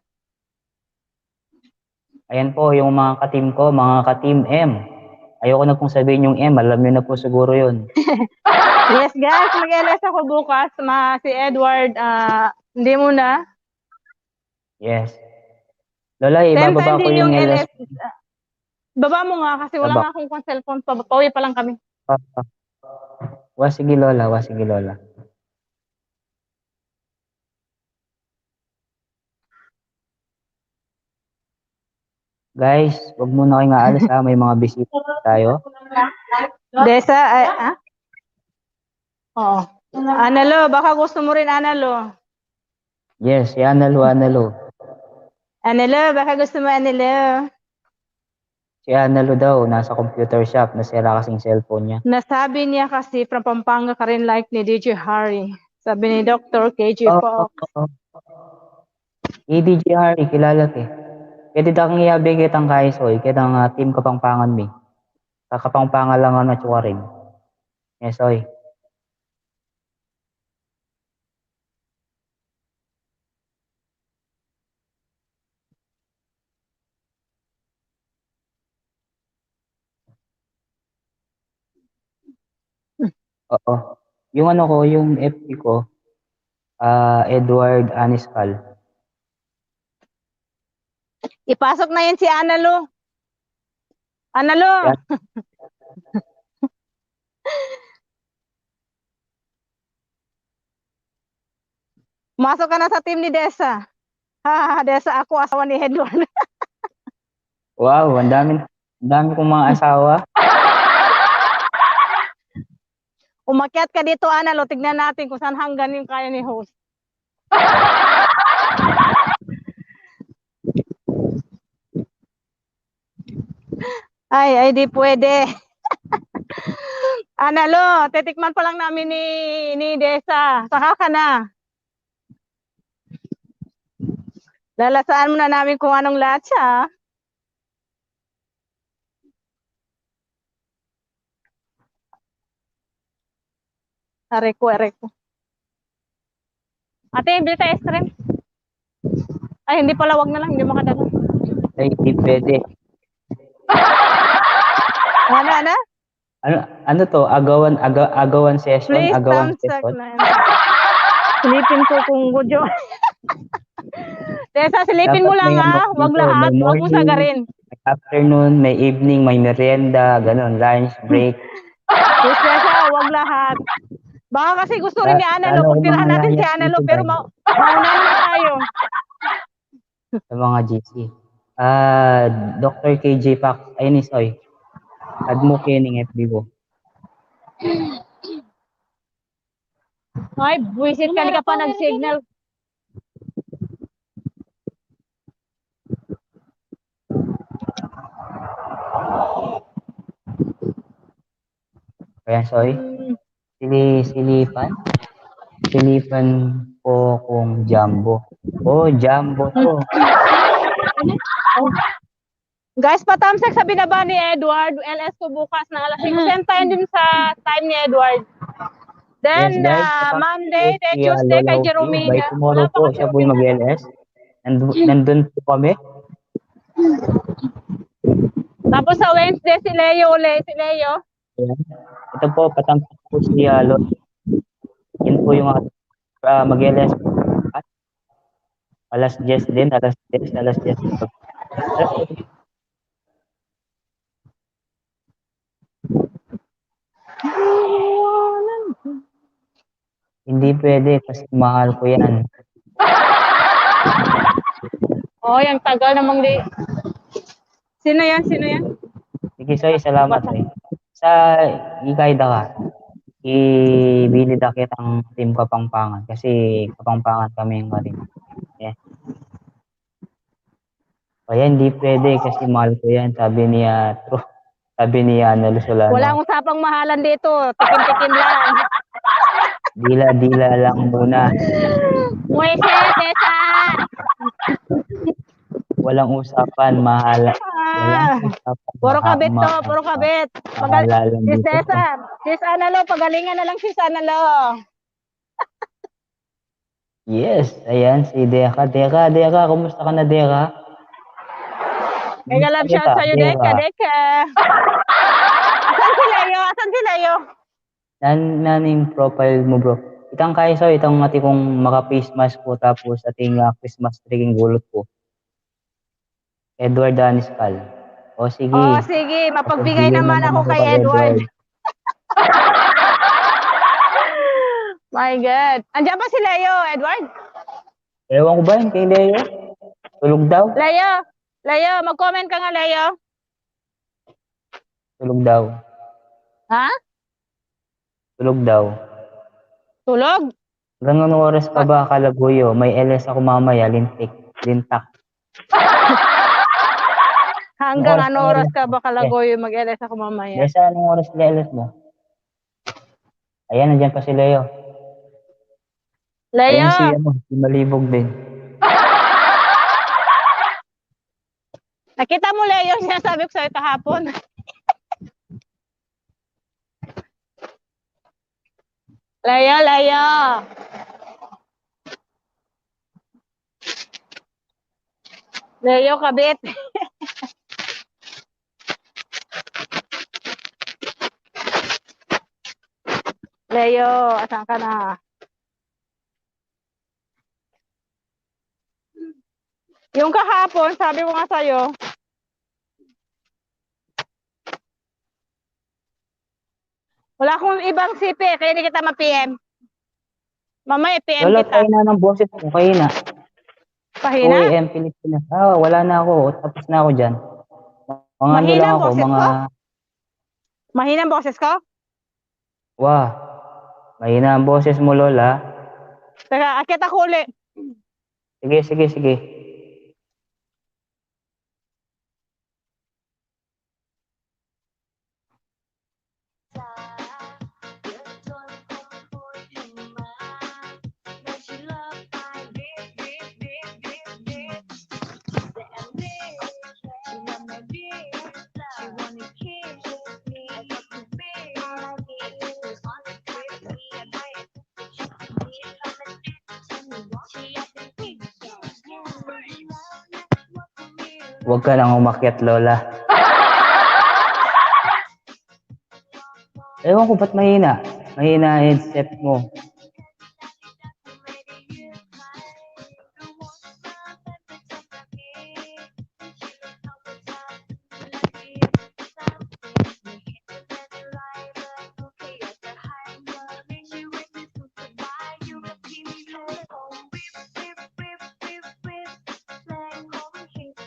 B: Ayan po yung mga ka-team ko, mga ka-team M. Ayoko na pong sabihin yung M, alam niyo na po siguro yun.
G: Yes, guys, mag-LS ako bukas. Si Edward, hindi mo na.
B: Yes. Lola, ibababa ko yung LS.
G: Baba mo nga kasi wala nga akong cellphone. Pauwi pa lang kami.
B: Sige, Lola. Guys, wag muna kayong aalis ha. May mga bisita tayo.
G: Desa, Oo. Analo, baka gusto mo rin Analo.
B: Yes, si Analo.
G: Analo, baka gusto mo Analo.
B: Si Analo daw, nasa computer shop. Nasira kasing cellphone niya.
G: Nasabi niya kasi from Pampanga ka rin like ni DJ Harry. Sabi ni Dr. KJ Fox.
B: DJ Harry, kilala ke. Pwede kang iabig kitang kaisoy, kitang team Kapampangan mi. Kakapangpangan lang ang natsuwarin. Yes, oy. Oo. Yung ano ko, yung FB ko, Edward Aniscal.
G: Ipasok na yan si Analo. Analo.
B: Yan.
G: Masok ka na sa team ni Desa. Ha, Desa, ako asawa ni Edward.
B: Wow, ang dami kong mga asawa.
G: Umakyat ka dito, Analo. Tignan natin kung saan hanggan yung kaya ni host. Ay, di pwede. Analo, titikman pa lang namin ni Desa. Saka ka na. Lalasaan mo na namin kung anong latsa. Aray ko. Ate, bili tayo ice cream. Ay, hindi pala, wag na lang, hindi makadala.
B: Ay, hindi pwede.
G: Ano?
B: Ano to? Agawan session?
G: Please,
B: Agawan
G: thumbs up
B: session?
G: na. Silipin ko kung gudyo. Tessa, silipin mo
B: Dapat
G: lang
B: may ano,
G: ha. Wag
B: dito,
G: lahat.
B: may
G: Wag mo
B: morning,
G: sagarin.
B: may afternoon, may evening, may merienda, ganun, lunch, break.
G: Yes, Tessa, wag lahat. Baka kasi gusto rin ni Analo.
B: Ano,
G: Pagtirahan natin si
B: manghalayas
G: Analo,
B: dito,
G: pero
B: guys,
G: maunahan na tayo.
B: sa mga GC. Dr. KJ Pax, ayun is oy. Add mo kining FB ko.
G: Ay, buwisit ka, hindi ka pa nag-signal.
B: Kaya soy, silipan po kung jumbo. Oh, jumbo to.
G: Guys, patamsak sa binaba ni Edward. LS ko bukas na alas 5. Same time din sa time ni Edward. Then,
B: Yes, guys.
G: Monday, then
B: Si
G: Tuesday kay
B: Lola Uki. By
G: Jeromina.
B: tomorrow
G: Wala pa
B: po,
G: kasi
B: siya po yung
G: Romina.
B: mag-LS. Nandun po kami.
G: Tapos sa Wednesday, si Leo ulit. Si Leo.
B: Ayan. Ito po, patampak po si Lola. Yan po yung mag-LS. At alas 10 din, alas 10. Hindi pwede kasi mahal ko yan.
G: Oh, yung tagal namang di. Sino yan?
B: Sige, Soy, salamat, Soy. Sa ikayda ka, ibili da kitang team Kapampangan kasi Kapampangan kami yung karim. Yeah. Kaya hindi pwede kasi mahal ko yan, sabi niya Lusolano.
G: Walang usapang mahalan dito. Tikim-tikim lang.
B: Dila lang muna.
G: Moises, Tessa!
B: Walang usapan, mahala. Walang usapan.
G: Puro kabit to, puro kabit.
B: Mahala lang
G: Sis
B: dito.
G: Tessa, sis Analo, pagalingan na lang sis Analo.
B: Yes, ayan, si Deka. Deka, kumusta ka na, Deka?
G: Mega love shout sa'yo, Deka. Asan si Leo?
B: Naning profile mo, bro. Itang kaya so, itang mati kong maka-face mask ko tapos ating Christmas tree king gulot ko. Edward Daniscal. O sige.
G: Oh, sige. Mapagbigay naman ako kay Edward. My God. Andiyan pa si Leo, Edward?
B: Ewan ko ba yun kay Leo? Tulog daw?
G: Leo, mag-comment ka nga, Leo.
B: Tulog daw.
G: Ha?
B: Tulog daw.
G: Tulog?
B: Ganun oras ka ba, Kalaguyo? May LS ako mamaya, lintak.
G: Hanggang
B: Oras
G: ano
B: ka
G: oras
B: LS
G: ka ba Kalagoy mag-LS ako mamaya?
B: Desa, anong oras na LS mo? Ayan, nandiyan pa si Leo.
G: Leo,
B: Ayan si Malibog din.
G: nakita mo Leo, sinasabi ko sa'yo kahapon. Leo. Leo, kabit. Leo, asan ka na? Yung kahapon, sabi ko nga sa'yo, wala akong ibang sipi, kaya hindi kita ma-PM. Mamaya, PM
B: Lola,
G: kita.
B: tayo na ng boses ko. Kayo na.
G: Pahina?
B: 2 AM Pilipinas. Wala na ako. Tapos na ako dyan. Mga ano
G: Mahina
B: lang
G: ang
B: ako,
G: boses
B: mga...
G: ko? Mahina ang boses ko?
B: Wah, mahina ang boses mo, Lola.
G: Teka, akit ako uli.
B: Sige. Huwag ka lang umakyat, Lola. Ewan ko ba't mahina. Mahina ang headset mo.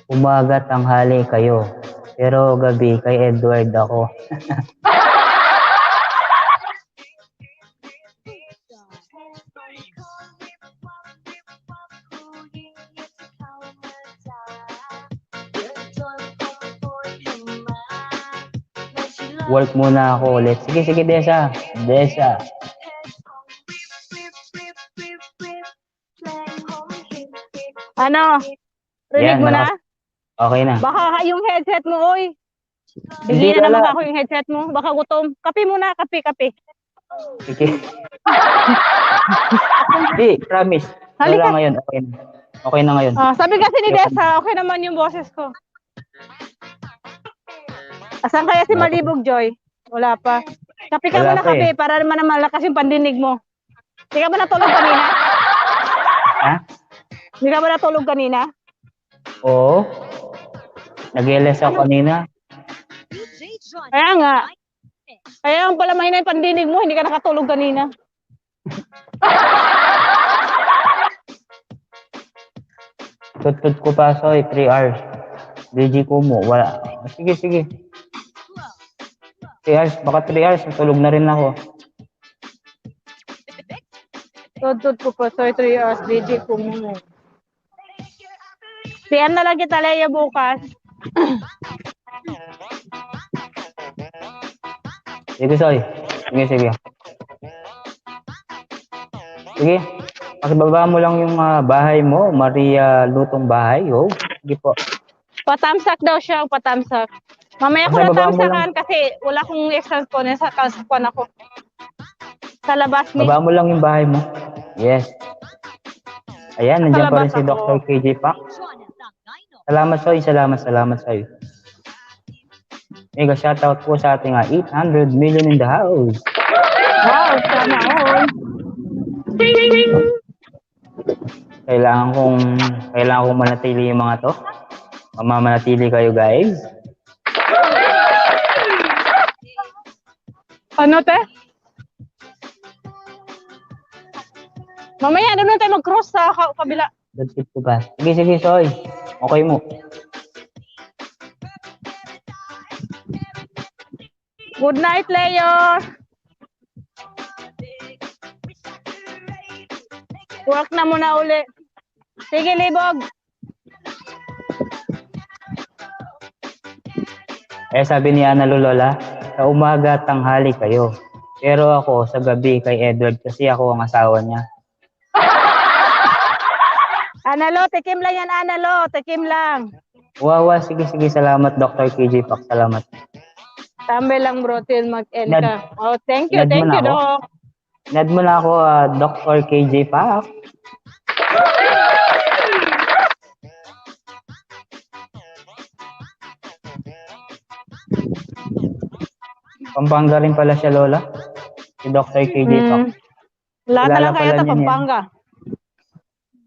B: Umaga tanghali kayo. Pero gabi kay Edward ako. Work muna ako ulit. Sige, Desa.
G: Ano? Rinig
B: Yan,
G: mo na?
B: Okay na.
G: Baka yung headset mo, oy.
B: Hindi,
G: Bigyan na naman
B: Lola.
G: ako yung headset mo. Baka gutom. Kape muna, kape.
B: Sige. Hindi, promise.
G: Halika.
B: Lola ngayon, okay na. Okay na ngayon.
G: Sabi kasi ni Desa, okay naman yung boses ko. Asan kaya si Malibog, Joy? Wala pa. Kape ka
B: Wala
G: muna,
B: pa eh.
G: kape, para naman malakas yung pandinig mo. Hindi ka ba natulog kanina?
B: Ha?
G: Hindi ka ba natulog kanina?
B: Oo. Nag-LS ako kanina.
A: DJ John.
G: Kaya nga. Kaya ang pala mahina yung pandinig mo, hindi ka nakatulog kanina.
B: Tut ko pa, Soy. 3 hours. BG ko mo. Wala. Sige. 3 hours. Baka 3 hours. Tulog na rin ako.
G: Tudod ko po, so 3 hours, DJ ko mo. Siyan na lang kita, Leia, bukas.
B: Sige, Soy. Sige. Sige. Pakibaba mo lang yung bahay mo. Maria Lutong Bahay. Oh. Sige po.
G: Patamsak daw siya, patamsak. Mamaya ko
B: Basta baba mo
G: natamsakan kasi wala akong extra phone sa kaskuan ako. Sa labas ni.
B: Baba mo lang yung bahay mo. Yes. Ayan, nandiyan pa rin si
G: Palabas ako.
B: Dr. KJ Pak. Salamat, Soy. Salamat sa'yo. Mega shoutout po sa ating 800 million in the house.
G: Wow, sana all.
B: Kailangan kong manatili yung mga to. Mamamanatili kayo, guys.
G: Ano, te? Mamaya, doon tayo mag-cross sa kabila.
B: That's it ko ba? Sige, Soy. Okay mo.
G: Good night, Leo. Work na muna uli. Sige, Libog.
B: Sabi ni Ana Lola, sa umaga tanghali kayo. Pero ako sa gabi kay Edward kasi ako ang asawa niya.
G: Analo, tikim lang yan, Analo. Tikim lang.
B: Wawa, sige. Salamat, Dr. KJ Pak. Salamat.
G: Tambay lang, bro, till mag-end
B: Nad-
G: ka. Oh, thank you,
B: nad mo na ako.
G: Doc.
B: Nad mo na ako, Dr. KJ Pak. Pampanga rin pala siya, Lola. Si Dr. KJ Pak.
G: Lahat na
B: Kilala
G: lang kaya
B: pala
G: ta
B: niya niya.
G: Pampanga.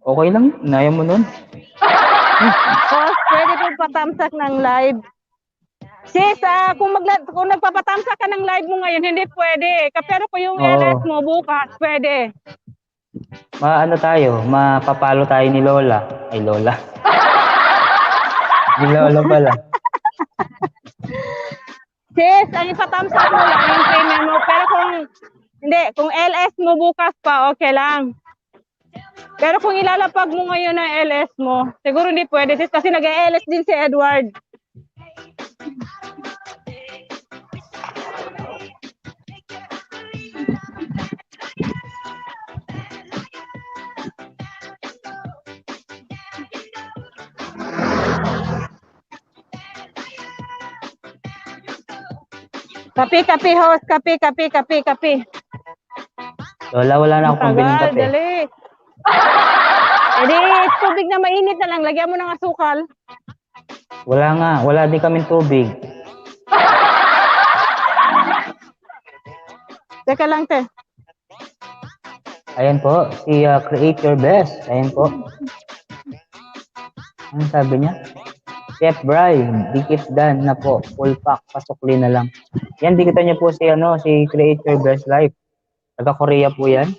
B: Okay lang, naya mo nun.
G: Host, pwede po patamsak ng live. Sis, kung nagpapatamsak ka ng live mo ngayon, hindi pwede. Pero kung yung
B: Oo.
G: LS mo bukas, pwede.
B: Maano tayo, mapapalo tayo ni Lola. Ay, Lola. Ni Lola pala.
G: Sis, ang ipatamsak mo lang yung premium mo. Pero kung LS mo bukas pa, okay lang. Pero kung ilalapag mo ngayon ng LS mo, siguro hindi pwede, sis, kasi nag-LS din si Edward. Kape, host. Kape.
B: Lola, wala na akong pambiling
G: Tagal,
B: kape.
G: dali. Edi, tubig na mainit na lang. Lagyan mo ng asukal.
B: Wala nga, wala din kaming tubig.
G: Teka lang, te.
B: Ayan po, si Create Your Best. Ayan po. Ano sabi niya? Chef Bry, dikit dan na po. Full pack, pasukli na lang. Yan, dikitan niya po si Create Your Best Life. Taga-Korea po yan.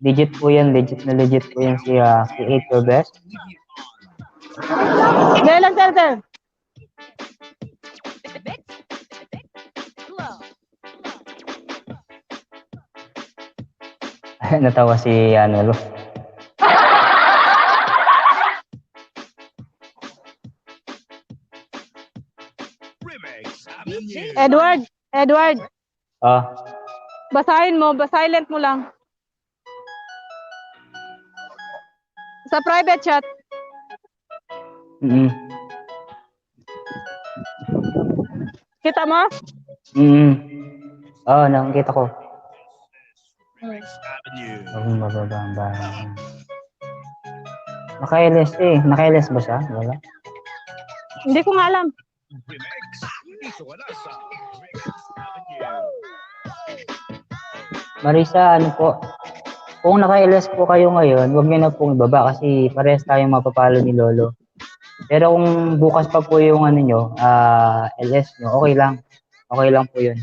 B: Legit po yan si Create Your Best.
G: Dali lang, te.
B: Natawa si Lo.
C: Remix Avenue.
G: Edward,
B: Ah,
G: basahin mo, silent mo lang. Sa private chat.
B: mm
G: Kita mo?
B: nakikita ko.
C: Remix Avenue.
B: Mababamba. Naka-LS Naka-LS ba siya? Wala.
G: Hindi ko nga alam.
C: Remix. Dito ka na sa Remix Avenue.
B: Marisa, ano po? Kung naka-LS po kayo ngayon, huwag niyo na pong ibaba kasi parehas tayong mapapalo ni Lolo. Pero kung bukas pa po yung LS nyo, okay lang. Okay lang po yun.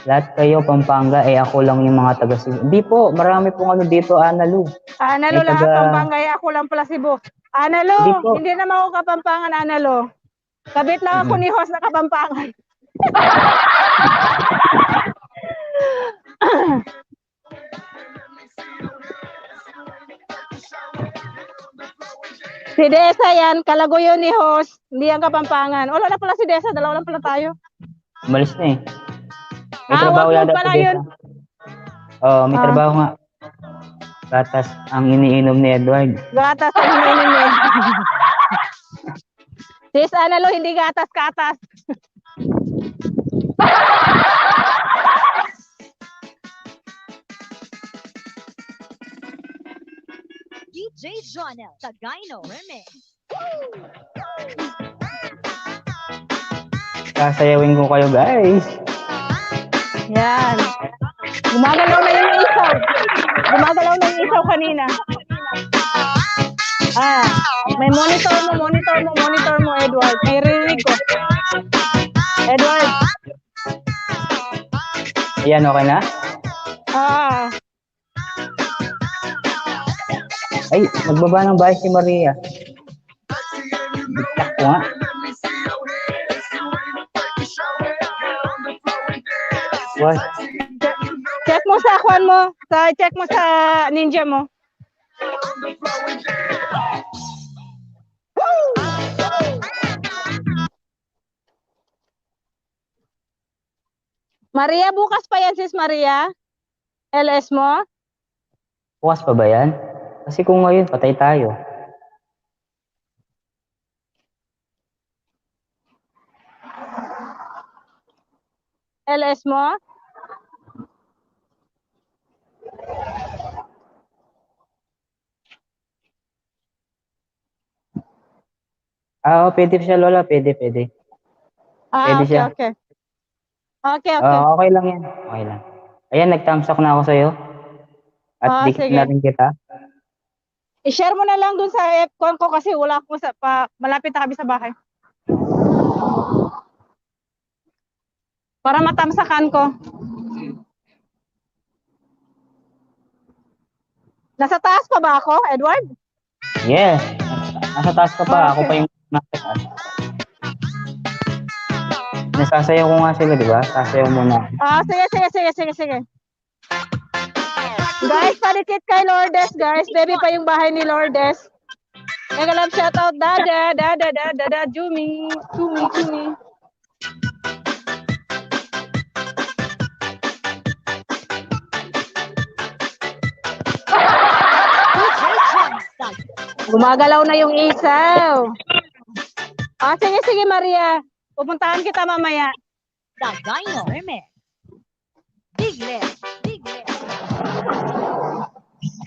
B: Lahat kayo Pampanga, ako lang yung mga taga Cebu. Hindi po, marami pong dito, Analu.
G: Analo
B: May
G: lahat,
B: taga-
G: Pampanga. Ako lang pala Cebu. Analo,
B: Hindi po.
G: hindi naman ako Kapampangan, Analo. Kabit lang ako ni host na Kapampangan. Si Desa yan, kalago yun ni host. Hindi yan Kapampangan. Wala na pala si Desa, dalawa lang pala tayo.
B: Umalis na eh. May
G: Ah,
B: trabaho
G: wag mo
B: yata
G: pala
B: si
G: yun.
B: Desa. Oo, may
G: Ah.
B: trabaho nga. Gatas ang iniinom ni Edward.
G: Gatas ang hinihiling niya. Sis Analo, hindi gatas, katas.
A: DJ Jonel Tagaino Remix.
B: Sasayawin ko kayo, guys.
G: Yan. Gumagalaw na yung isaw. Gumagalaw na yung isaw kanina. May monitor mo, Edward. May rinig ko. Edward.
B: Ayan, okay na? Ay, nagbaba ng bahay si Maria. Bitak ko nga. What?
G: Check mo sa kwan mo. Check mo sa ninja mo. Maria, bukas pa yan, sis Maria? LS mo?
B: Bukas pa ba yan? Kasi kung ngayon, patay tayo.
G: LS mo?
B: Pwede siya, Lola. Pwede. Pwede
G: Okay,
B: siya.
G: okay. Okay.
B: Okay lang yan. Okay lang. Ayan, nag-thumbs up na ako sa'yo. At dikit
G: sige.
B: na rin kita.
G: I-share mo na lang dun sa F-con ko kasi wala akong malapit na kami sa bahay. Para matamsakan ko. Nasa taas pa ba ako, Edward?
B: Yes. Nasa taas ka pa. Ako
G: Okay.
B: pa yung nasa taas. Nasasayaw ko nga sila, di ba? Sasayaw muna.
G: Sige. Guys, palikit kay Lourdes, guys. Baby pa yung bahay ni Lourdes. Mega love shoutout, Dada, Jumi. Gumagalaw na yung isaw. Sige, Maria. Pupuntahan kita mamaya.
A: The Dino Remix. Biglet.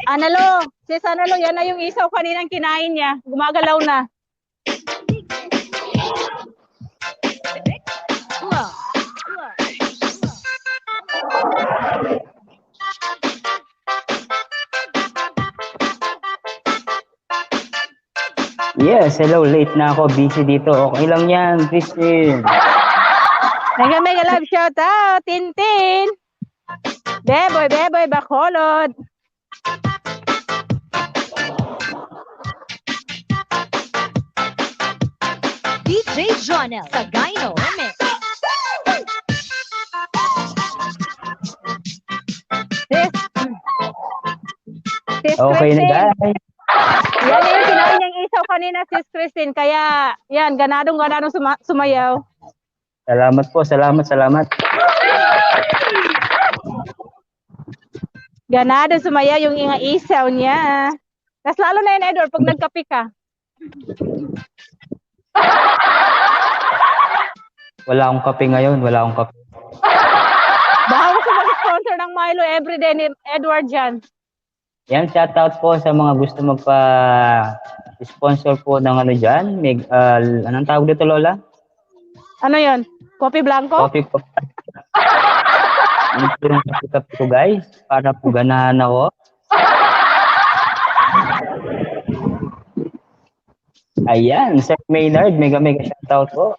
G: Analo, sis Analo, yan na yung isaw kaninang kinain niya. Gumagalaw na.
B: Yes, hello. Late na ako. Busy dito. Okay lang yan, Christine.
G: Mega love shoutout, Tintin. Beboy, Bacolod.
A: DJ Jonel. The Dino Remix.
G: Sis
B: Okay na,
G: Christine.
B: guys.
G: Yan yung kinain niyang isaw kanina, sis Christine. Kaya, yan, ganadong sumayaw.
B: Salamat po. Salamat.
G: Ganadong sumayaw yung isaw niya. Tapos lalo na yun, Edward, pag nagkape ka.
B: Wala akong kape ngayon.
G: Baka gusto mag-sponsor ng Milo everyday ni Edward dyan.
B: Yan, shoutout po sa mga gusto magpa-sponsor po ng ano dyan. Anong tawag dito, Lola?
G: Ano yun? Kopi Blanco?
B: Coffee po. Ano po yung kape ko, guys? Para po ganahan ako. Ayan, Sir Maynard, mega shoutout po.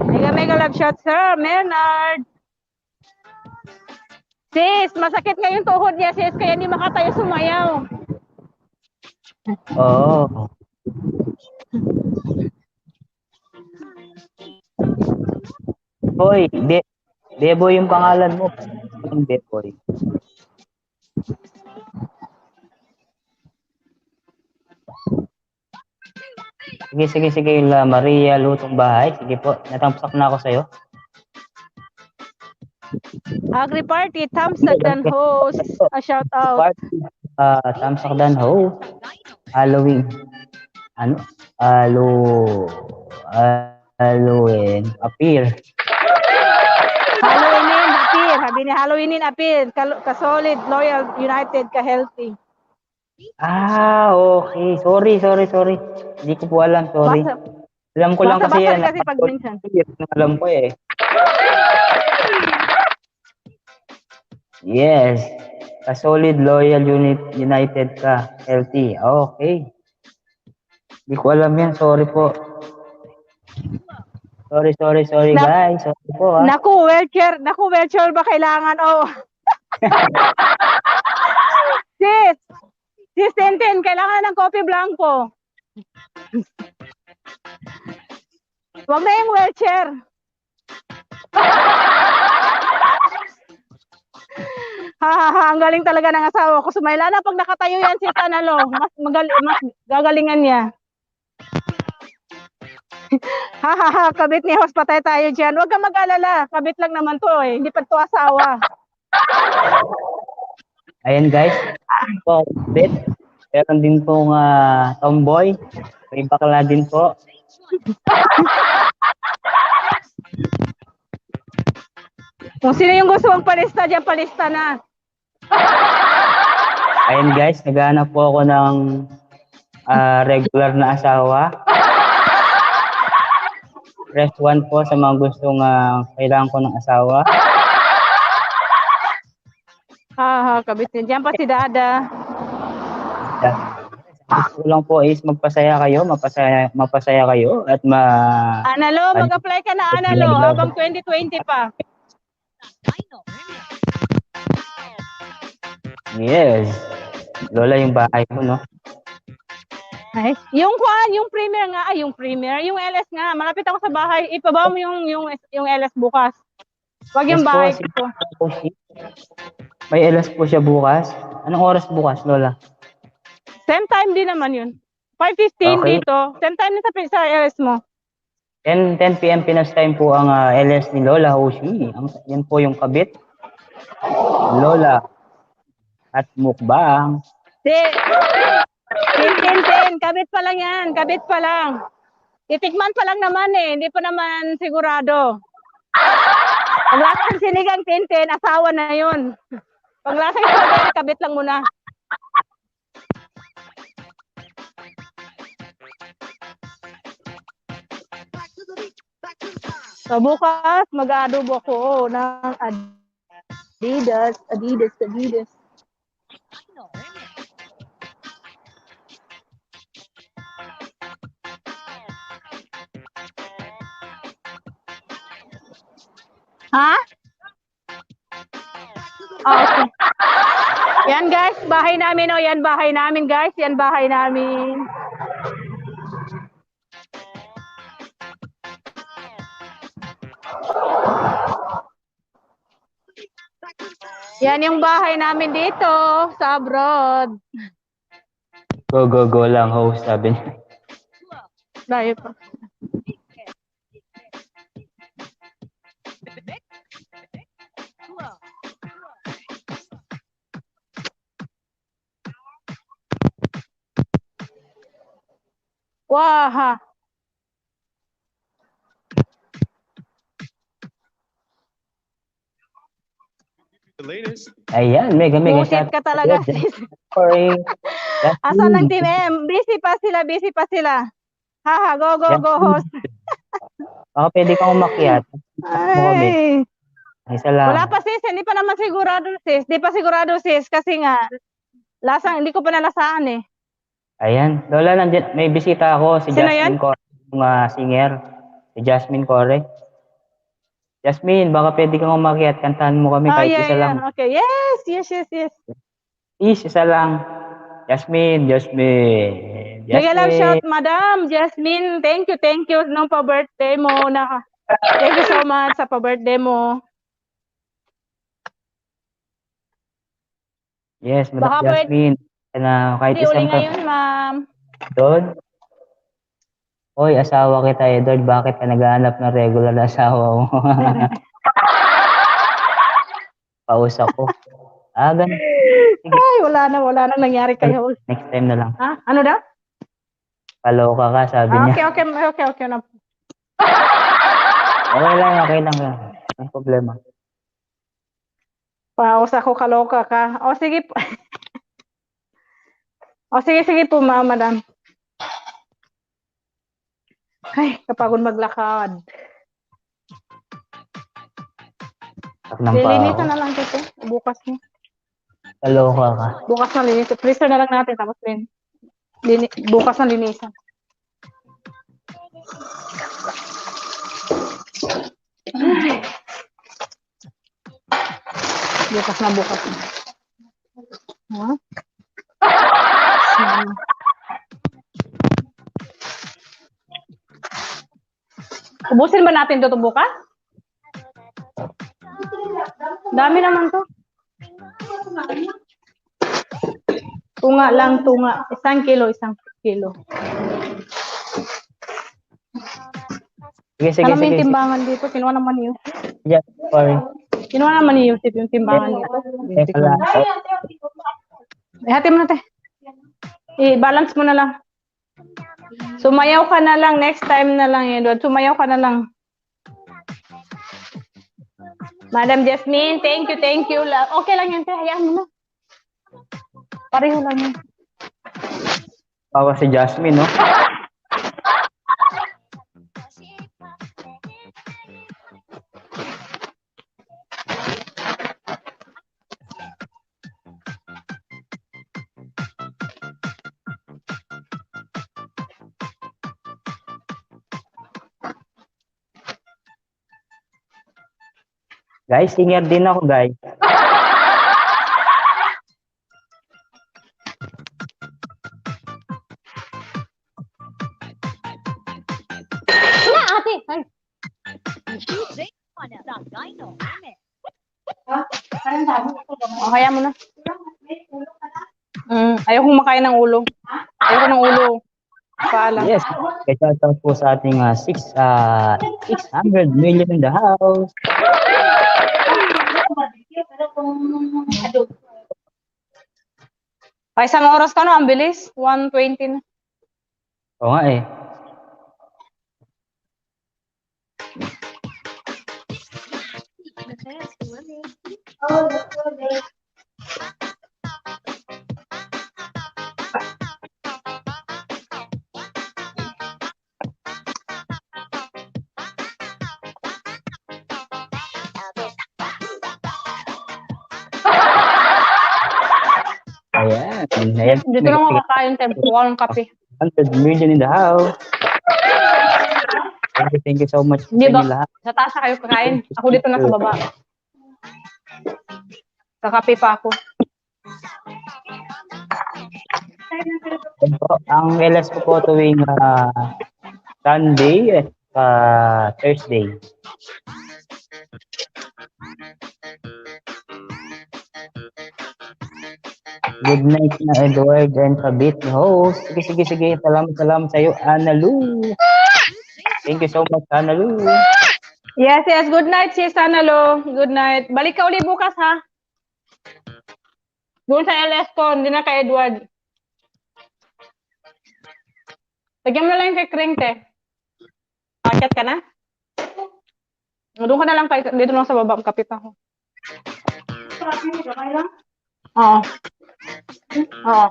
G: Mega love shot, Sir Bernard. Sis, masakit nga yung tuhod niya, sis, kaya hindi makatayo sumayaw.
B: Oo. Hoy, Deboy yung pangalan mo. Yung Deboy. Sige, La Maria, Lutong Bahay. Sige po, natamsak na ako sa'yo.
G: Agri Party, Tamsagdan host. A shout out.
B: Party, tamsakdan ho. Halloween. Ano? Halloween. Appear.
G: Halloweenin, appear. Sabi ni Halloweenin, appear. Ka-solid, loyal, united, ka-healthy.
B: Okay. Sorry. Hindi ko po alam, sorry. Alam ko lang kasi
G: Basa-basa
B: yan.
G: kasi pag minsan.
B: Alam ko eh. Yes. Ka-solid, loyal, united ka, healthy. Okay. Hindi ko alam yan. Sorry po. Sorry guys. Sorry po ha.
G: Naku, wheelchair ba kailangan? Oh. Sis Tintin, kailangan ng Coffee Blanco. Wag na yung wheelchair. Ang galing talaga ng asawa ko. Sumayla na pag nakatayo yan si Tanalo. Mas gagalingan niya. Kabit ni host, patay tayo dyan. Huwag kang mag-alala. Kabit lang naman to eh. Hindi pa to asawa.
B: Ayan guys. Po, bit. Meron din pong tomboy. May bakla din po.
G: Kung sino yung gusto mong palista dyan, palista na.
B: Ayan guys, naghahanap po ako ng regular na asawa. Press 1 po sa mga gustong kailangan ko ng asawa.
G: kabit niya. Diyan pa si Dada.
B: Gusto ko lang po is mapasaya kayo at
G: Analo, mag-apply ka na, Analo, habang 2020 pa.
B: Yes. Lola, yung bahay mo, no?
G: Nice. Yung premier nga, yung premier, yung LS nga, malapit ako sa bahay. Ipababa mo yung LS bukas. Wag yung
B: Yes po,
G: bahay
B: si
G: ko.
B: May LS po siya bukas. Anong oras bukas, Lola?
G: Same time din naman yun. 5:15
B: Okay.
G: dito. Same time din sa LS mo.
B: 10 p.m. Pinas time po ang LS ni Lola Hoshi. Yan po yung kabit. Lola. At mukbang.
G: Tin, kabit pa lang yan. Kabit pa lang. Titikman pa lang naman eh. Hindi pa naman sigurado. Paglasang sinigang Tintin, asawa na yun. Paglasang sinigang, kabit lang muna. So bukas, mag-adobo ako ng Adidas. Ha? Okay. Yan guys, bahay namin oh. Yan bahay namin guys. Yan bahay namin. Yan yung bahay namin dito sa abroad.
B: Go lang, host, sabi niya.
G: Layo pa. Wah.
C: The latest.
B: Ayan, mega
G: Busit
B: shout
G: ka talaga, sis.
B: Sorry.
G: Asan ang team M? Busy pa sila. Haha, go, host.
B: Baka pwede kang umakyat.
G: Ay.
B: Isa lang.
G: Wala pa sis, hindi pa naman sigurado sis. Hindi pa sigurado sis kasi nga lasang hindi ko pa nalasaan eh.
B: Ayan, Lola, may bisita ako, si
G: Sino
B: Jasmine
G: yan?
B: Corre, yung singer. Si Jasmine Corre. Jasmine, baka pwede kang umakyat, kantahan mo kami kahit isa lang.
G: Okay, yes.
B: Please, isa lang. Jasmine.
G: Bigyan lang shout, Madam Jasmine. Thank you nung pa-birthday mo. Thank you so much sa pa-birthday mo.
B: Yes, Madam
G: Baka
B: Jasmine. Na kahit
G: Hindi uli
B: isang
G: ngayon, ma'am.
B: Edward? Hoy, asawa kita, Edward. Bakit ka naghahanap ng regular na asawa mo? Paus ako. Ganun.
G: Ay, wala na nangyari kayo.
B: Next time na lang.
G: Ha? Ano daw?
B: Paloka ka, sabi niya.
G: Okay. Na.
B: Okay lang. May problema.
G: Paus ako, kaloka ka. O, sige po. Sige po, ma'am, madam. Ay, kapagod maglakad. Lilinisan na lang ito. Bukas mo.
B: Kaloka ka.
G: Bukas na linisan. Freezer na lang natin. Tapos bukas na linisan. Bukas na. Ha? Ubusin ba natin ito bukas? Dami naman to. Tunga. 1 kilo.
B: Sige.
G: Alam mo yung timbangan dito? Kinuha naman ni Yusuf.
B: Yeah, sorry.
G: Kinuha naman ni Yusuf yung timbangan dito. Hati mo natin. I-balance mo na lang. Sumayaw ka na lang. Next time na lang, Edward. Sumayaw ka na lang. Madam Jasmine, thank you. Okay lang yan, hayaan mo na. Pareho lang yan.
B: Pawa si Jasmine, no? Guys, singer din ako, guys.
G: Na, ate! Ay.
A: DJ Joanna, the Dino Remix.
G: O, kaya mo na. Ayokong makain ng ulo. Ayoko ng ulo. Paalam.
B: Yes. Kaya shoutout po sa ating 600 million in the house.
G: Ay, isang oras ka no, ang bilis. 1:20 na.
B: Oo nga eh.
A: The fans remix.
B: Ayan. Ayan.
G: Dito na makakain tayo. Walang kape.
B: 100 million in the house. Thank you so much.
G: Hindi
B: sa
G: ba?
B: inyo lahat.
G: Sa taas na kayo kakain. Ako dito na sa baba. Kakape pa ako.
B: Yan po, ang LS ko po tuwing Sunday at Thursday. Good night na Edward and Kabit, host. Sige. Salamat sa iyo, Ana Lu. Thank you so much, Ana Lu.
G: Yes. Good night, sis Analo. Good night. Balik ka uli bukas, ha? Doon sa LS ko, hindi na kay Edward. Lagyan mo na lang yung kay Krente. Paket ka na? Doon ka na lang kay, dito lang sa baba, kapit ako. Oo. Oo.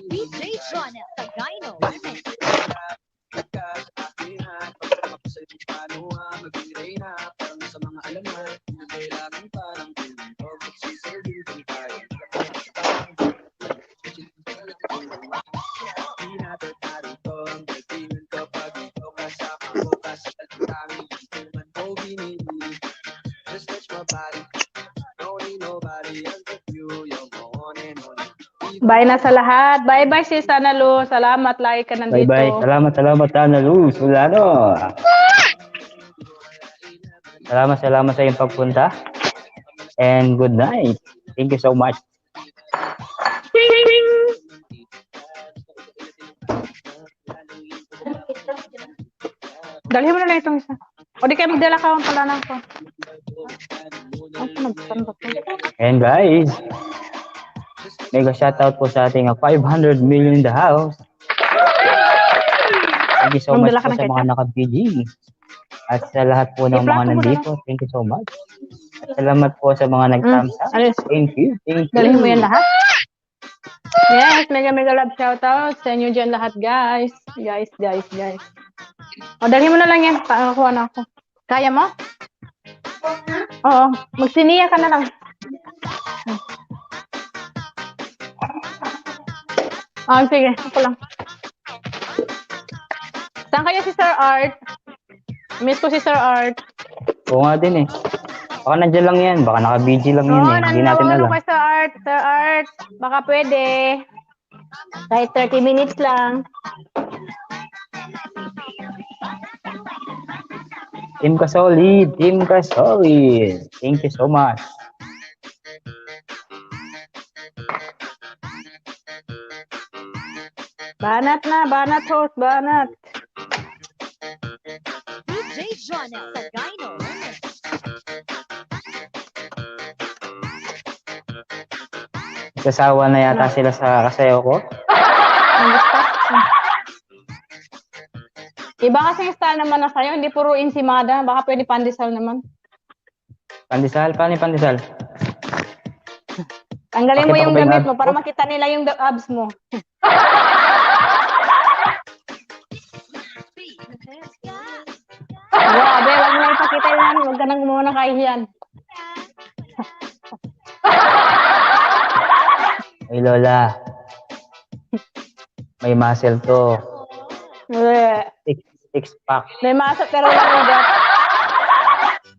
A: DJ Joanna, the Dino Remix.
G: Bye na sa lahat. Bye-bye, sis Analo. Salamat, like ka nandito.
B: Bye-bye. Salamat, Ana Lu. Sulano. Salamat sa iyong pagpunta. And good night. Thank you so much.
G: Dalhin mo na lang itong isa. O di kayo magdala ka pala na ako.
B: And guys, mega shoutout po sa ating 500 million in the house. Thank you so much
G: Magdala ka
B: po
G: ng
B: sa mga
G: ketchup?
B: naka-PG. At sa lahat po ng mga
G: I-plato mo na
B: nandito, thank you so much. At salamat po sa mga nag-thumbs up.
G: Alis.
B: Thank you.
G: Dalhin mo yan lahat. Yes, mega love shoutout sa inyo dyan lahat, guys. Guys. O, dalhin mo na lang yan. Pakakuha na ako. Kaya mo? Oo. Magsiniya ka na lang. Sige. Ako lang. Saan kayo si Sir Art? Miss ko si Sir Art.
B: Oo nga din eh. Baka nandiyan lang yan. Baka naka-BG lang yan eh. Hindi natin alam.
G: kay Sir Art. Sir Art, baka pwede. Kahit 30 minutes lang.
B: Team Kasolid. Thank you so much.
G: Banat host, banat.
A: DJ Joanna, the Dino Remix.
B: Sasawa na yata sila sa kasayaw ko.
G: Iba kasi yung style naman na sa'yo, hindi puro insimada. Baka pwede pandesal naman.
B: Pandesal? Paano yung pandesal?
G: Tanggalin mo
B: Pakita ko
G: yung
B: ba yung
G: damit
B: abs
G: mo para
B: ko?
G: makita nila yung abs mo.
A: The fans ka.
G: Grabe, wag mo na ipakita yan. Huwag ka nang muna kahiyan.
B: Ay, Lola. May muscle to. Six pack.
G: May masa pero walang ugat.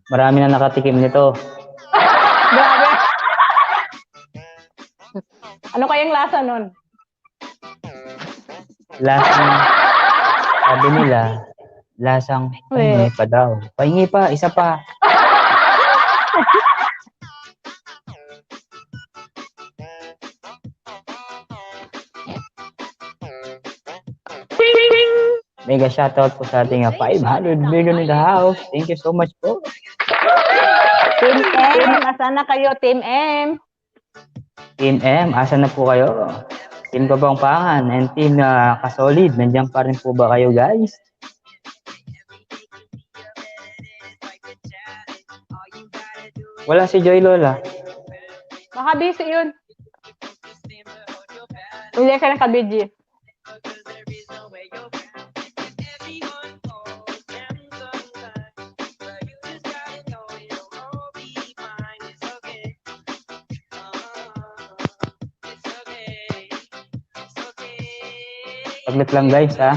B: Marami na nakatikim nito.
G: Grabe. Ano kayang lasa nun?
B: Lasang, sabi nila, lasang pahingi pa daw. Pahingi pa, isa pa. Mega shoutout po sa ating 500 million in the house. Thank you so much po.
G: Team M, asan na kayo, Team M?
B: Team M, asa na po kayo? Team Kabangpangan and Team Kasolid, nandiyan pa rin po ba kayo guys? Wala si Joy Lola.
G: Baka busy yun. Hindi ka nakabidji.
B: Saglit lang guys ha.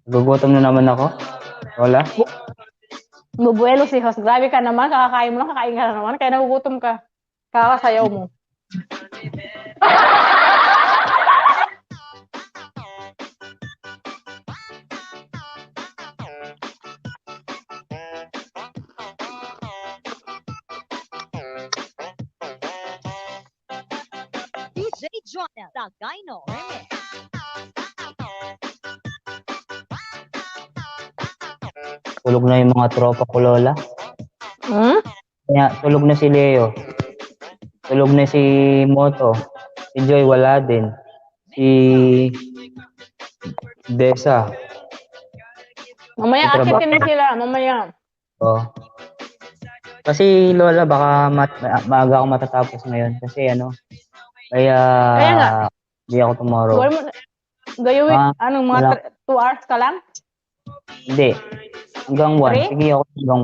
B: Gugutom na naman ako. Wala.
G: Bubuelo si host. Grabe ka naman. Kakakain mo lang. Kakain ka na naman. Kaya nagugutom ka. Kakasayaw mo.
A: DJ Jonah Tagaino Remix.
B: Tulog na yung mga tropa ko Lola.
G: Hmm?
B: Kaya tulog na si Leo. Tulog na si Moto. Si Joy wala din. Si Desa.
G: Mamaya
B: May trabaho.
G: akitin na sila. Mamaya.
B: Oh. Kasi Lola baka maaga ako matatapos ngayon kasi kaya
G: nga.
B: hindi ako tomorrow.
G: Gayawin.
B: Ah,
G: Anong
B: wala.
G: mga 2 hours ka lang?
B: Hindi. Hanggang 1.
G: Three?
B: Sige ako hanggang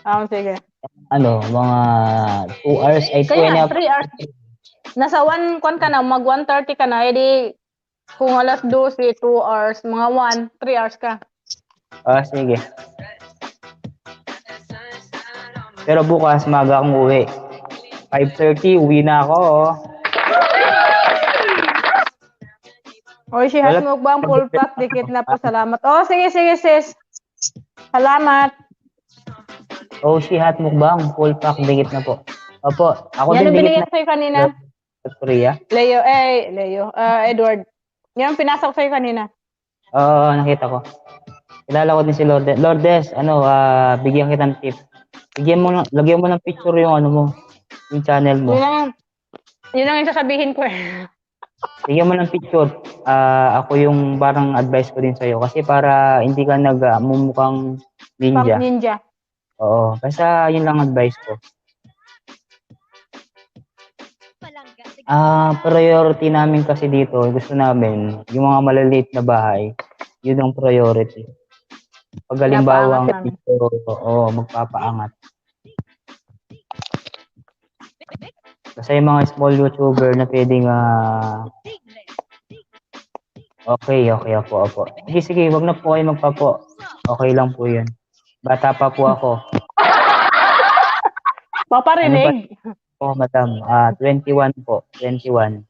B: 1.
G: Sige.
B: Mga 2 hours ay 2
G: Kaya
B: and a
G: nga,
B: half.
G: 3 hours. Nasa 1 ka na, mag 1:30 ka na, edi kung alas 12, 2 hours, mga 3 hours ka.
B: Sige. Pero bukas maga akong uwi. 5:30 uwi na ako.
G: Oy, si
B: Wala-
G: Hasmukbang, full pack, dikit na po, salamat. Oh, sige, sis. Salamat.
B: Si Hat Mukbang, full pack dikit na po. Opo, ako
G: Yan
B: din
G: ang
B: dikit
G: binigay
B: na
G: ko sa'yo kanina.
B: sa Korea.
G: Leo, Edward. Yan ang pinasok sa'yo kanina.
B: Oo, nakita ko. Kilala ko din si Lourdes. Lourdes, bigyan kita ng tip. Lagyan mo ng picture yung yung channel mo.
G: Yun ang yung sasabihin ko eh.
B: Bigyan mo ng picture. Ako yung parang advice ko din sa'yo. Kasi para hindi ka mumukhang
G: Pang
B: ninja.
G: ninja.
B: Oo, kasi yun lang advice ko. Priority namin kasi dito, gusto namin, yung mga maliliit na bahay, yun ang priority. Pag halimbawa,
G: Pinapaangat namin.
B: dito, magpapaangat. Kasi yung mga small YouTuber na pwedeng, okay, opo. Sige, wag na po kayo magpapo. Okay lang po yun. Bata pa po ako.
G: Paparinig.
B: Madam, 21 po, 21.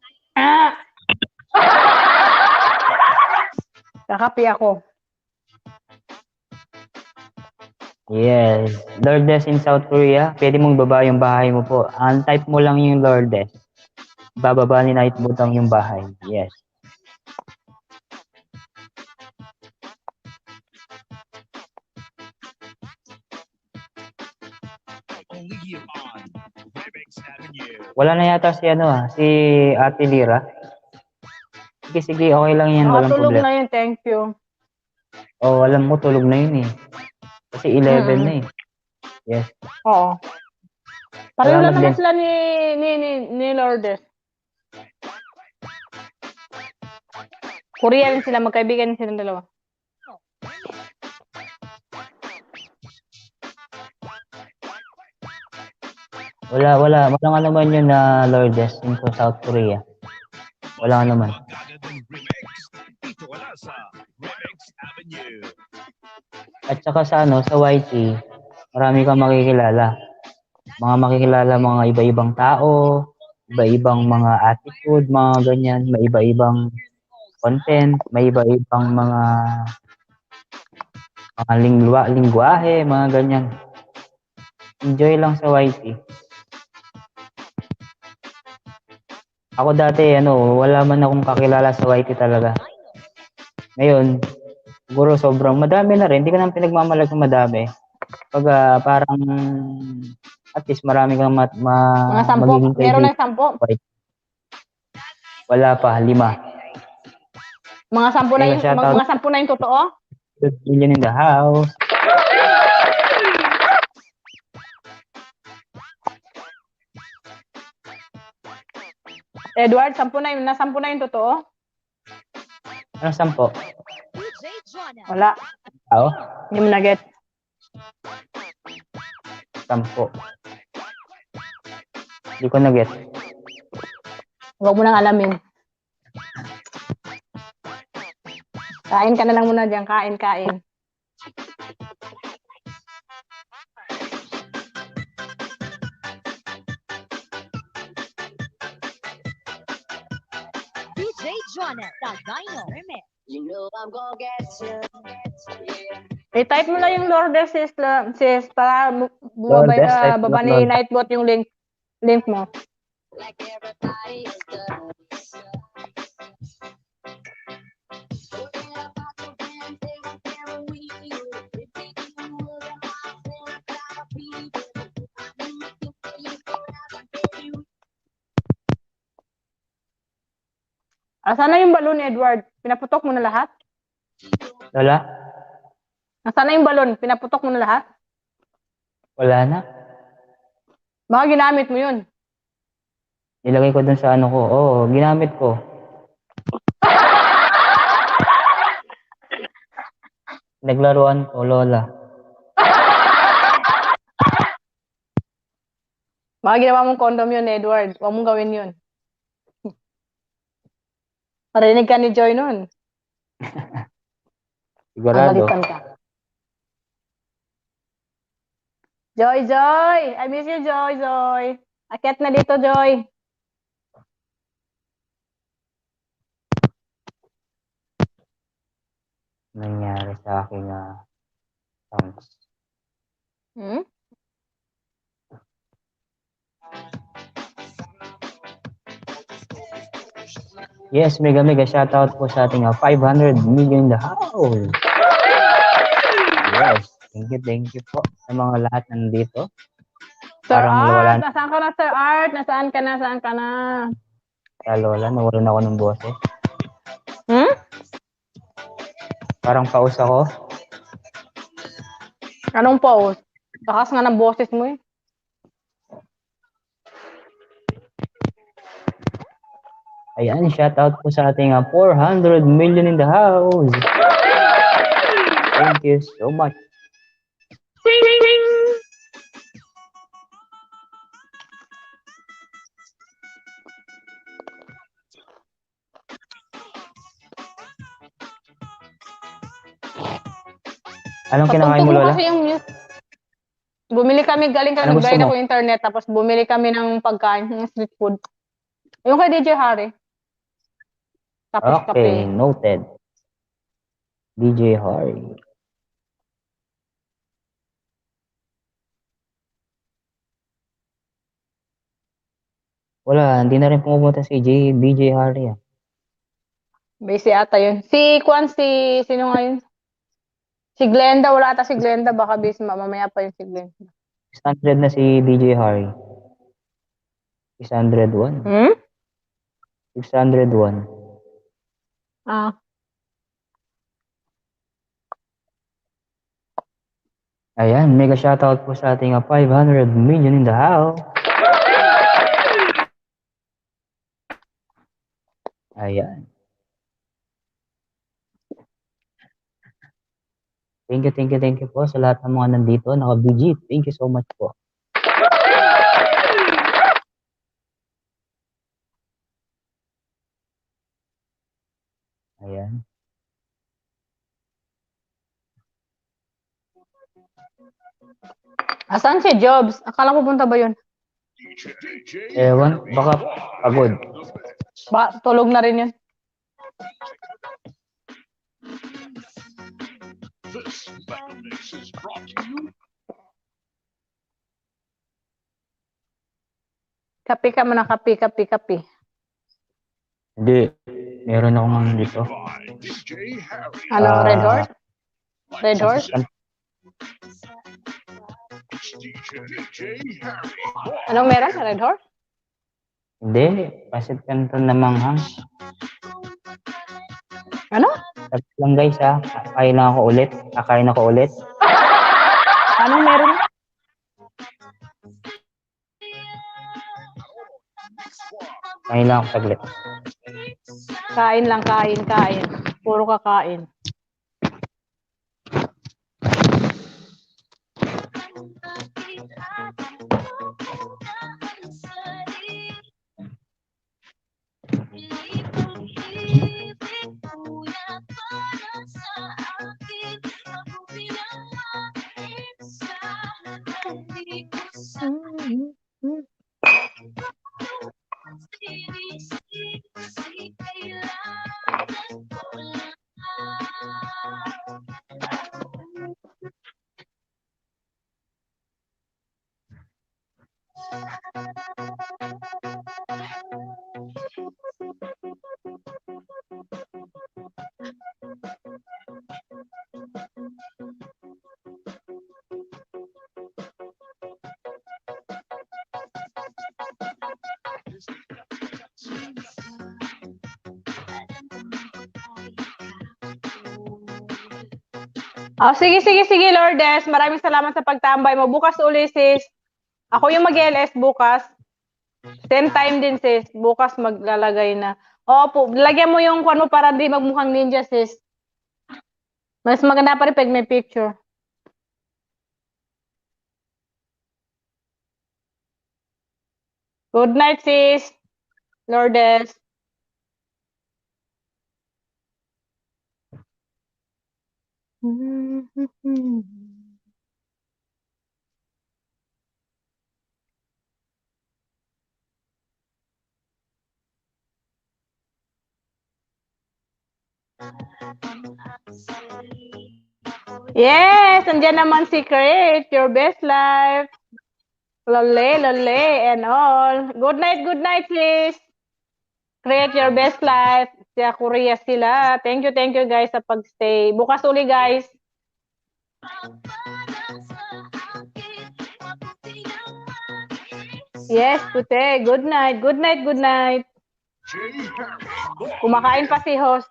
G: Kakapi ako.
B: Yes. Lourdes in South Korea, pwede mong baba yung bahay mo po. Type mo lang yung Lourdes. Bababa ni Night Butang yung bahay. Yes.
C: Only here on Remix Avenue.
B: Wala na yata si Ate Lira. Sige, okay lang yan. Walang
G: Tulog
B: problema.
G: na yun, thank you.
B: Alam mo, tulog na yun eh. Kasi 11 na eh. Yes.
G: Oo. Pareho
B: Salamat
G: lang naman
B: din.
G: sila ni Lourdes. Korean sila, magkaibigan silang dalawa.
B: Wala nga naman yun na Lourdes yun sa South Korea. Wala nga naman.
C: Magagandang remix. Dito wala sa Remix Avenue.
B: At saka sa sa YT, marami kang makikilala. Mga iba-ibang tao, iba-ibang mga attitude, mga ganyan, may iba-ibang content, may iba-ibang mga lingwahe, mga ganyan. Enjoy lang sa YT. Ako dati, wala man akong kakilala sa YT talaga. Ngayon, siguro sobrang madami na rin. Hindi ko naman pinagmamalag ng madami. Pag parang, at least marami kang
G: Mga 10.
B: magiging
G: Meron
B: kaibigan.
G: ng 10.
B: Wala pa, 5.
G: Mga 10 na
B: Mega
G: yung,
B: shoutout.
G: mga 10 na yung totoo.
B: 2 million in the house.
G: Edward, 10 na yung, 10 na yung totoo.
B: Ano 10?
A: DJ Jonah.
G: Wala.
B: Tao?
G: Hindi mo na-get.
B: 10. Hindi ko na-get.
G: Huwag mo nang alamin. Kain ka na lang muna dyan. Kain.
A: DJ Jonah, the Dino Remix.
G: I-type mo lang yung Lourdes sis para
B: Lourdes, type mo
G: baba
B: lang
G: ni
B: Lourdes.
G: Nightbot yung link mo. Asan na yung balon, Edward? Pinaputok mo na lahat?
B: Wala?
G: Nasaan na yung balon? Pinaputok mo na lahat?
B: Wala na.
G: Baka ginamit mo yun.
B: Nilagay ko dun sa ko. Oo, ginamit ko. Naglaruan ko, Lola.
G: Baka ginawa mong condom yun, Edward. Huwag mong gawin yun. Parinig ka ni Joy nun.
B: Sigurado.
G: Pagalitan ka. Joy! I miss you, Joy! Akyat na dito, Joy.
B: Nangyari sa aking songs.
G: Hmm?
B: Yes, mega shoutout po sa ating 500 million in the house. Yes, thank you po sa mga lahat nandito.
G: Sir
B: Parang
G: Art,
B: wala
G: nasaan ka na, Sir Art? Nasaan ka na?
B: sa Lola, nawalan ako ng boses.
G: Hmm?
B: Parang paus ako.
G: Anong pause? Takas nga ng boses mo eh.
B: Ayan, shoutout po sa ating 400 million in the house. Thank you so much. Anong kinakain mo,
G: Pagtugtog
B: Lola?
G: kasi yung music. Bumili kami, galing kami,
B: Ano gusto
G: nagbayad
B: mo?
G: ako internet, tapos bumili kami ng pagkain, ng street food. Yung kay DJ Harry. Tapos
B: Okay,
G: kape.
B: noted. DJ Harry. Wala, hindi na rin pumupunta si DJ Harry.
G: Busy ata yun. Sino nga yun? Si Glenda, wala ata si Glenda, baka busy, mamaya pa yun si Glenda.
B: 600 na si DJ Harry. 601.
G: Hmm?
B: 601.
G: Ah.
B: Ayan, mega shoutout po sa ating 500 million in the house. Ayan. Thank you po sa lahat ng mga nandito. Naka-BG. Thank you so much po.
G: Asan si Jobs? Akala ko punta ba yun?
B: Ewan, baka pagod.
G: Tulog na rin yun.
C: This Metal Mix is brought to you
G: Kape ka muna, kape.
B: Hindi, meron akong ano dito.
C: by DJ Harry.
G: Ano, Red
B: Ah,
G: Horse? Red Horse?
C: DJ Harry.
G: Anong meron sa Red Horse?
B: Hindi, pasit kanton na manghang.
G: Ano?
B: Tapos lang guys ha, kakain na ako ulit.
G: Anong meron?
B: Kain lang ako saglit.
G: Kain lang, kain. Puro kakain. Oh, sige, Lourdes. Maraming salamat sa pagtambay mo. Bukas uli, sis. Ako yung mag-LS bukas. Same time din, sis. Bukas maglalagay na. Oo, lagyan mo yung kung ano para di magmukhang ninja, sis. Mas maganda pa rin pag may picture. Good night, sis. Lourdes. Yes, andyan naman si Create, your best life. Lole, and all. Good night, sis. Create your best life. Sa Korea sila. Thank you guys sa pagstay. Bukas uli, guys. Yes, Pute. Good night. Kumakain pa si host.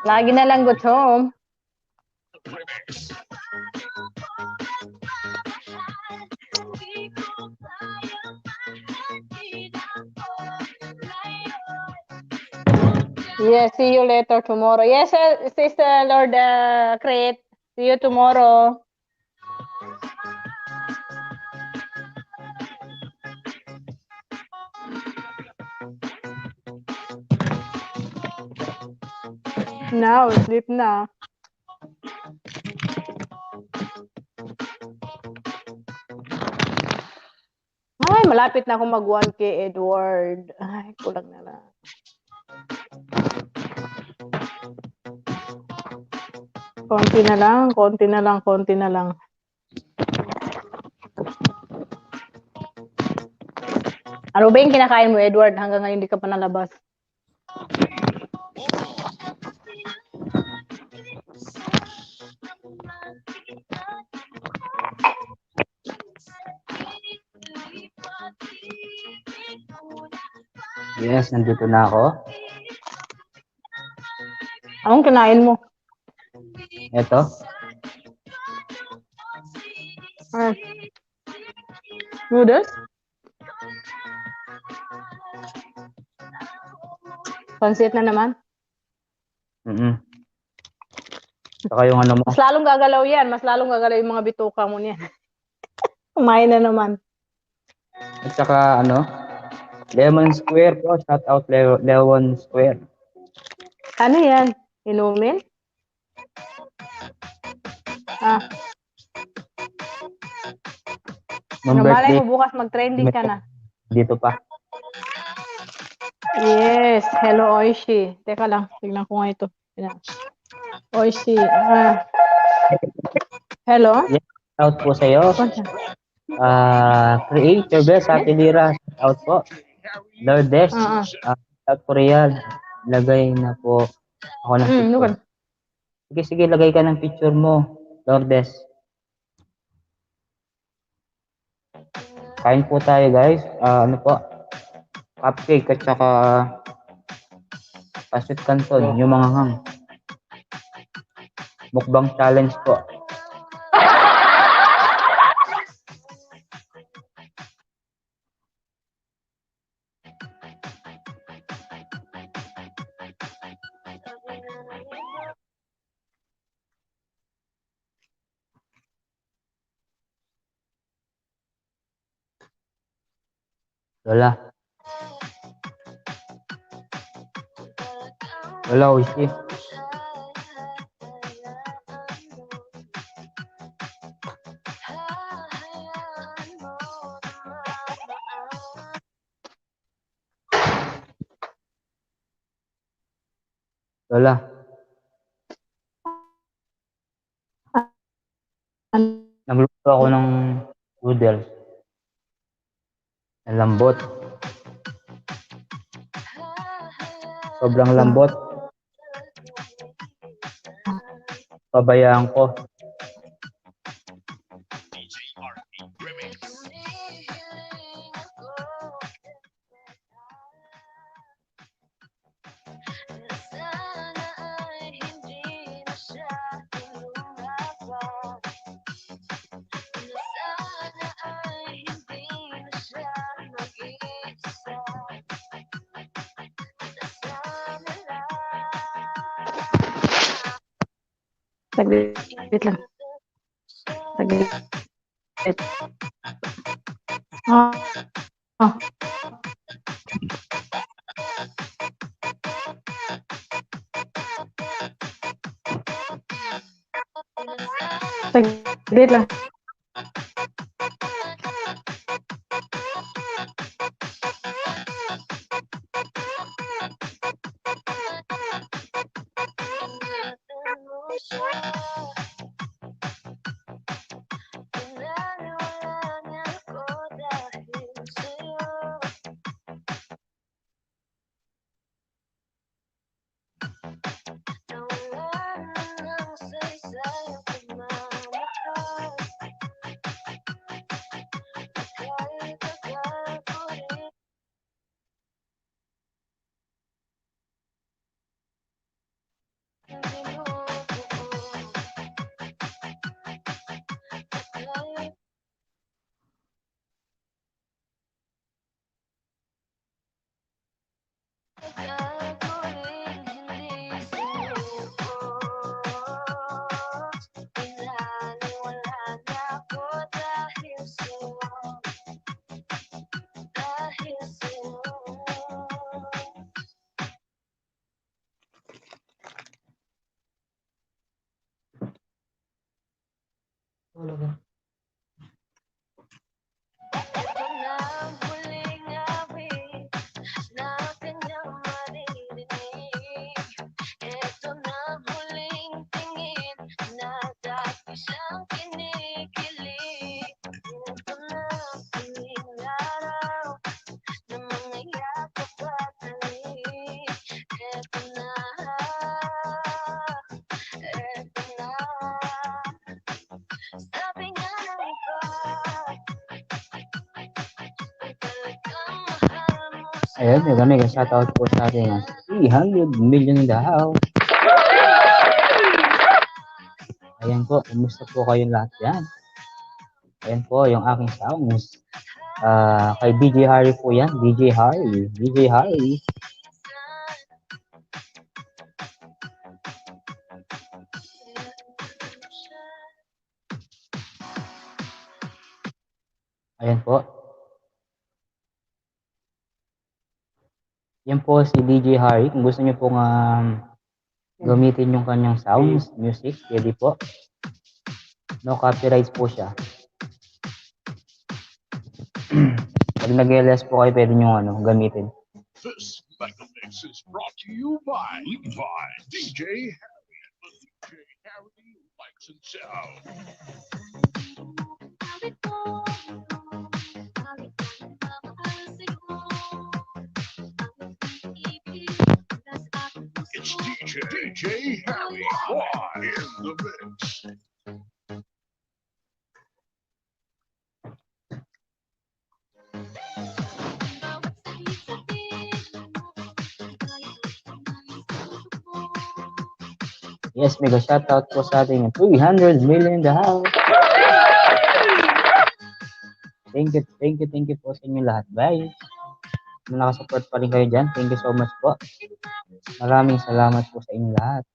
G: Lagi na lang gutom. Yes, see you later tomorrow. Yes, Sister Lord Create. See you tomorrow. Now, sleep na. Ay, malapit na akong mag 1K, Edward. Ay, kulang na lang. Konti na lang. Ano ba yung kinakain mo, Edward? Hanggang ngayon hindi ka pa nalabas.
B: Yes, nandito na ako.
G: Anong kinain mo?
B: Ito.
G: Noodles? Pansit na naman?
B: Saka yung ano mo.
G: Mas lalong gagalaw yan. Mas lalong gagalaw yung mga bituka mo niyan. Kumain na naman.
B: At saka ano, Lemon Square po. Shout out Lemon Square.
G: Ano yan? Inumin? Ah,
B: Nung
G: malay
B: birthday,
G: mo bukas mag-trending ka na.
B: dito pa.
G: Yes, hello Oishi. Teka lang, tignan ko nga ito. Tignan. Oishi. Ah. Hello?
B: Yes, out po sa'yo. Creator Best, Ate Lira, out po. Lourdes,
G: Ah,
B: South Korea, lagay na po ako ng picture.
G: Nukan.
B: Sige, lagay ka ng picture mo, Lourdes. Kain po tayo, guys. Ano po? Cupcake at saka pasit canton, yung mga hang. Mukbang challenge po. Lola. Lola, Oishi. Lola. Nagluto ako ng noodles. Ang lambot. Sobrang lambot. Pabayaan ko.
C: DJ RP Remix.
G: Saglit lang. Saglit. Ah. Ah. Saglit lang.
B: Ayun, yung kami, shoutout po sa ating 300 million in the house. Ayan po, kumusta po kayong lahat yan? Ayan po, yung aking sounds. Kay DJ Harry po yan, DJ Harry. DJ Harry. Ayan po. Yan po si DJ Harry. Kung gusto niyo pong gamitin yung kanyang sounds, music, pwede po. No copyrights po siya. Pag nag-LS po kayo, pwede nyo gamitin.
C: This Mega Mix is brought to you by DJ Harry. DJ Harry Lights and Sound. It's DJ Harry live in the mix.
B: Yes, mega shoutout po sa ating 300 million in the house. Thank you po sa inyo lahat, guys. Kung nakasupport pa rin kayo dyan, thank you so much po. Maraming salamat po sa inyo lahat.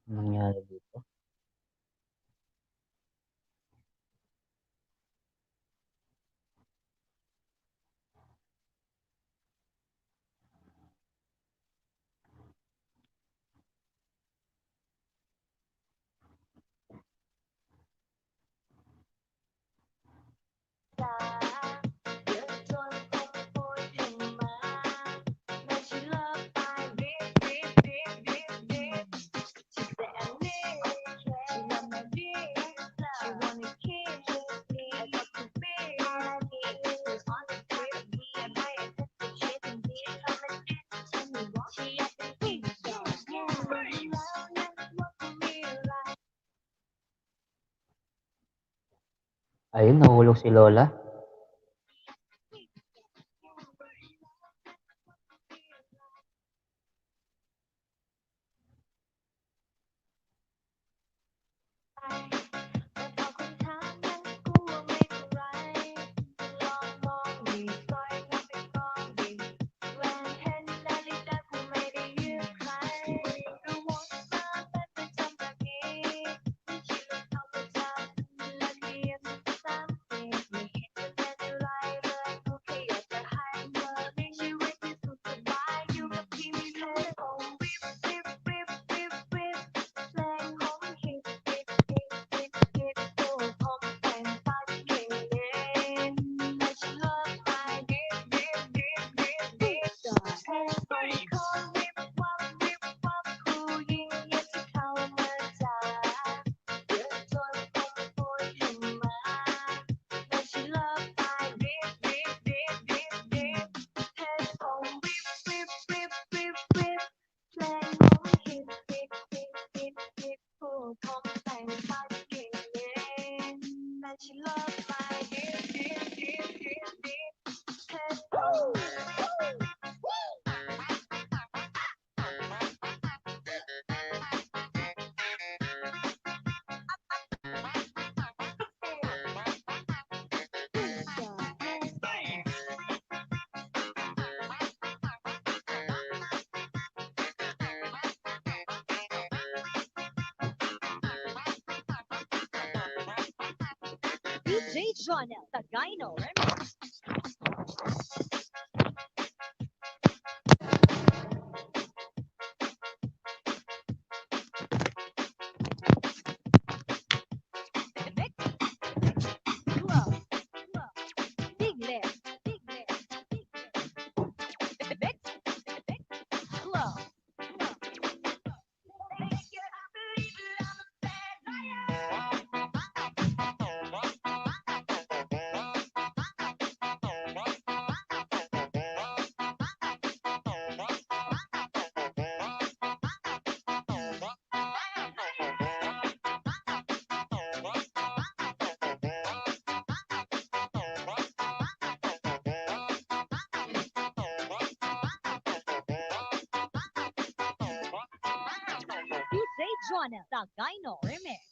B: Anong nangyari dito? Ayun, nahulog si Lola.
A: DJ Jonel Tagaino Remix. Big left, big left, big left. Slow. DJ Jonel Tagaino Remix.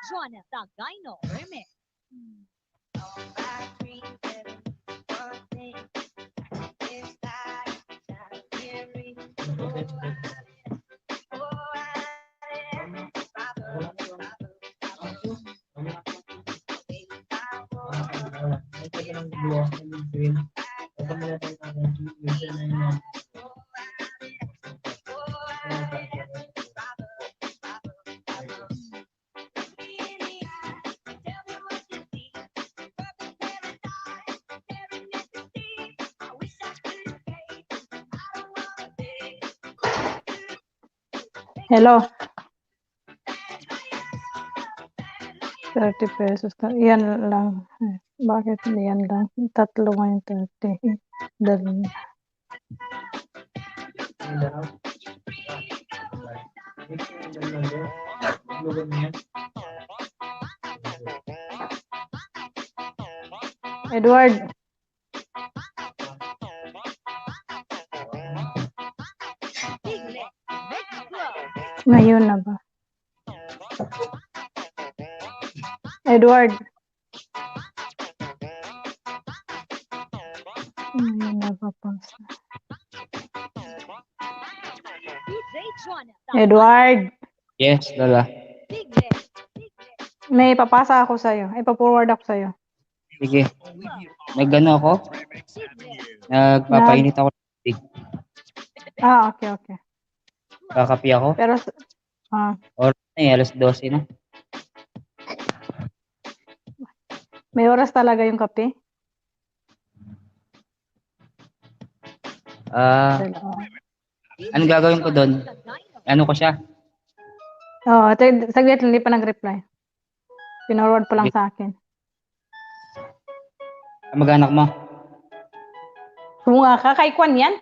A: Joanna Tagaino Remix.
G: Hello. 30 pesos. Yan lang. Bakit yan lang? Tatlo ngayon 30. Dali. Edward.
A: Piglet Mix Club.
G: Ngayon na ba? Edward. Ngayon na ba pa?
A: DJ Joanna
G: Edward.
B: Yes, Lola.
A: Piglet.
G: May papasa ako sa'yo. Ipa-forward ako sa'yo.
B: Sige. Nag-ano ako? Nagpapainit ako.
G: Okay, okay.
B: Kakapi ako.
G: Pero,
B: Oras na eh, alas 12 na.
G: may oras talaga yung kape?
B: Ano gagawin ko doon? Ano ko siya?
G: Saglit, hindi pa nag-reply. Pinorward pa lang sa akin.
B: Mag-anak mo?
G: Kung kay Kwan yan?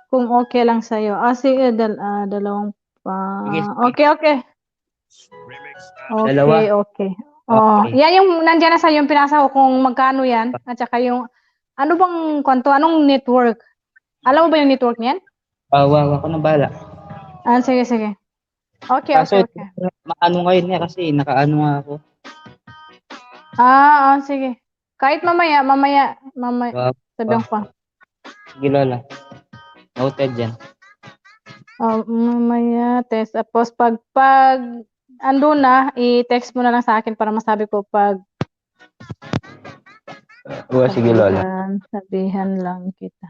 G: Kung okay lang sa'yo. Sige, dalawang pa.
B: Sige.
G: Okay.
B: Dalawa.
G: Okay.
B: Okay.
G: Yan yung nandiyan na sa'yo yung pinasa ko kung magkano yan. At saka yung, ano bang kwanto? Anong network? Alam mo ba yung network niyan?
B: Ako na bala.
G: Sige. Okay.
B: Kaso, maano ngayon nga kasi nakaano nga ako.
G: Sige. Kahit mamaya. Sabihan pa.
B: Sige, Lola. Noted yan.
G: Mamaya, test. Tapos pag andun na, i-text mo na lang sa akin para masabi ko pag
B: Sige, Lola.
G: sabihan lang kita.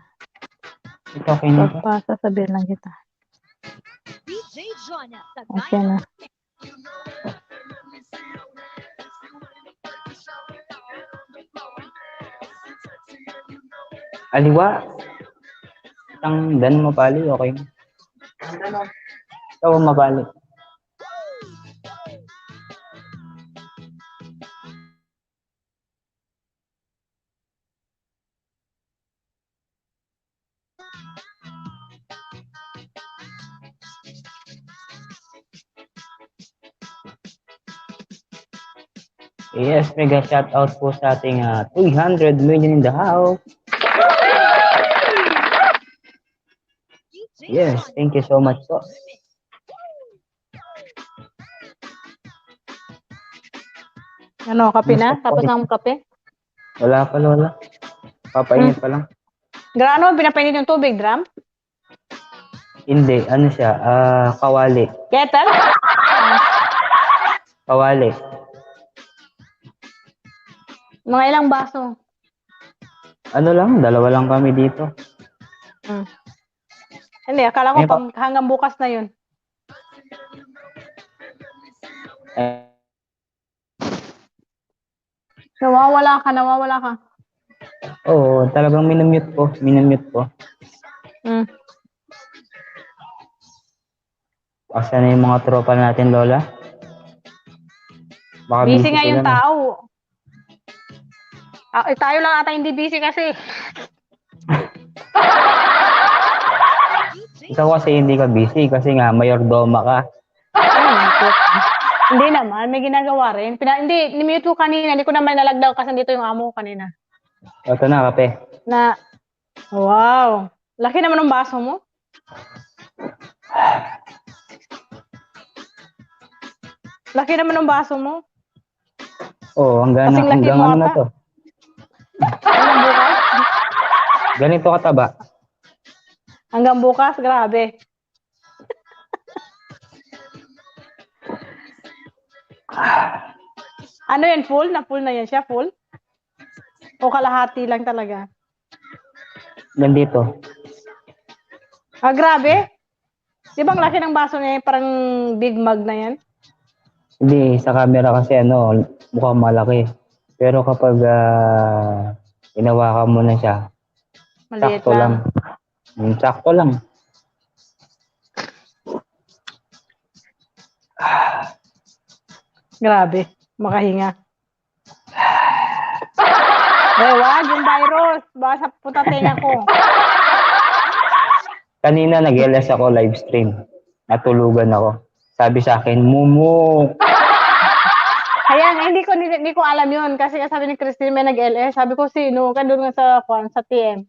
B: Ito, okay na ito.
G: Sabihan lang kita.
A: DJ Joanna
G: Okay na.
B: Aliwa. Isang dan mapali, okay na. Ito, mapali. Yes, mega shout out po sa ating 300 million in the house. Yes, thank you so much po.
G: Ano, kape na? Tapos na ang kape?
B: Wala pa, Lola. Papainit pa lang.
G: Ano, pinapainit yung tubig, drum?
B: Hindi, ano siya, kawali.
G: Kettle?
B: Kawali.
G: Mga ilang baso?
B: Ano lang, dalawa lang kami dito.
G: Hindi, akala ko
B: May
G: hanggang bukas na yun. Nawawala ka.
B: Oo, talagang minumute ko. Asa na yung mga tropa natin, Lola? Baka
G: Busy nga yung
B: sila, no?
G: tao. Tayo lang ata hindi busy kasi.
B: Ikaw kasi hindi ka busy kasi nga mayordoma ka.
G: Hindi naman, may ginagawa rin. Hindi, nimute ko kanina. Hindi ko naman nalagdaw kasi dito yung amo ko kanina.
B: Ito na, kape.
G: Wow. Laki naman ng baso mo. Laki naman ng baso mo.
B: Oo, hanggang,
G: Kasing laki
B: hanggang
G: mo
B: ano na
G: ata.
B: to.
G: Hanggang bukas?
B: Ganito kataba.
G: Hanggang bukas, grabe. Ano yan, full? Na full na yan siya, full? O kalahati lang talaga?
B: Ganito.
G: Ah, grabe. Di ba ang laki ng baso niya, parang big mug na yan?
B: Hindi, sa camera kasi ano, mukhang malaki. Pero kapag inawakan mo na siya,
G: Maliit
B: sakto lang.
G: lang.
B: Sakto lang.
G: Grabe, makahinga. Wag yung virus. Baka sa puta tenga ko.
B: Kanina nag-LS ako live stream. Natulugan ako. Sabi sa akin, Mumu.
G: Ayan, hindi ko alam yun. Kasi sabi ni Christine may nag-LS. Sabi ko, sino? Kaya doon nga sa TM.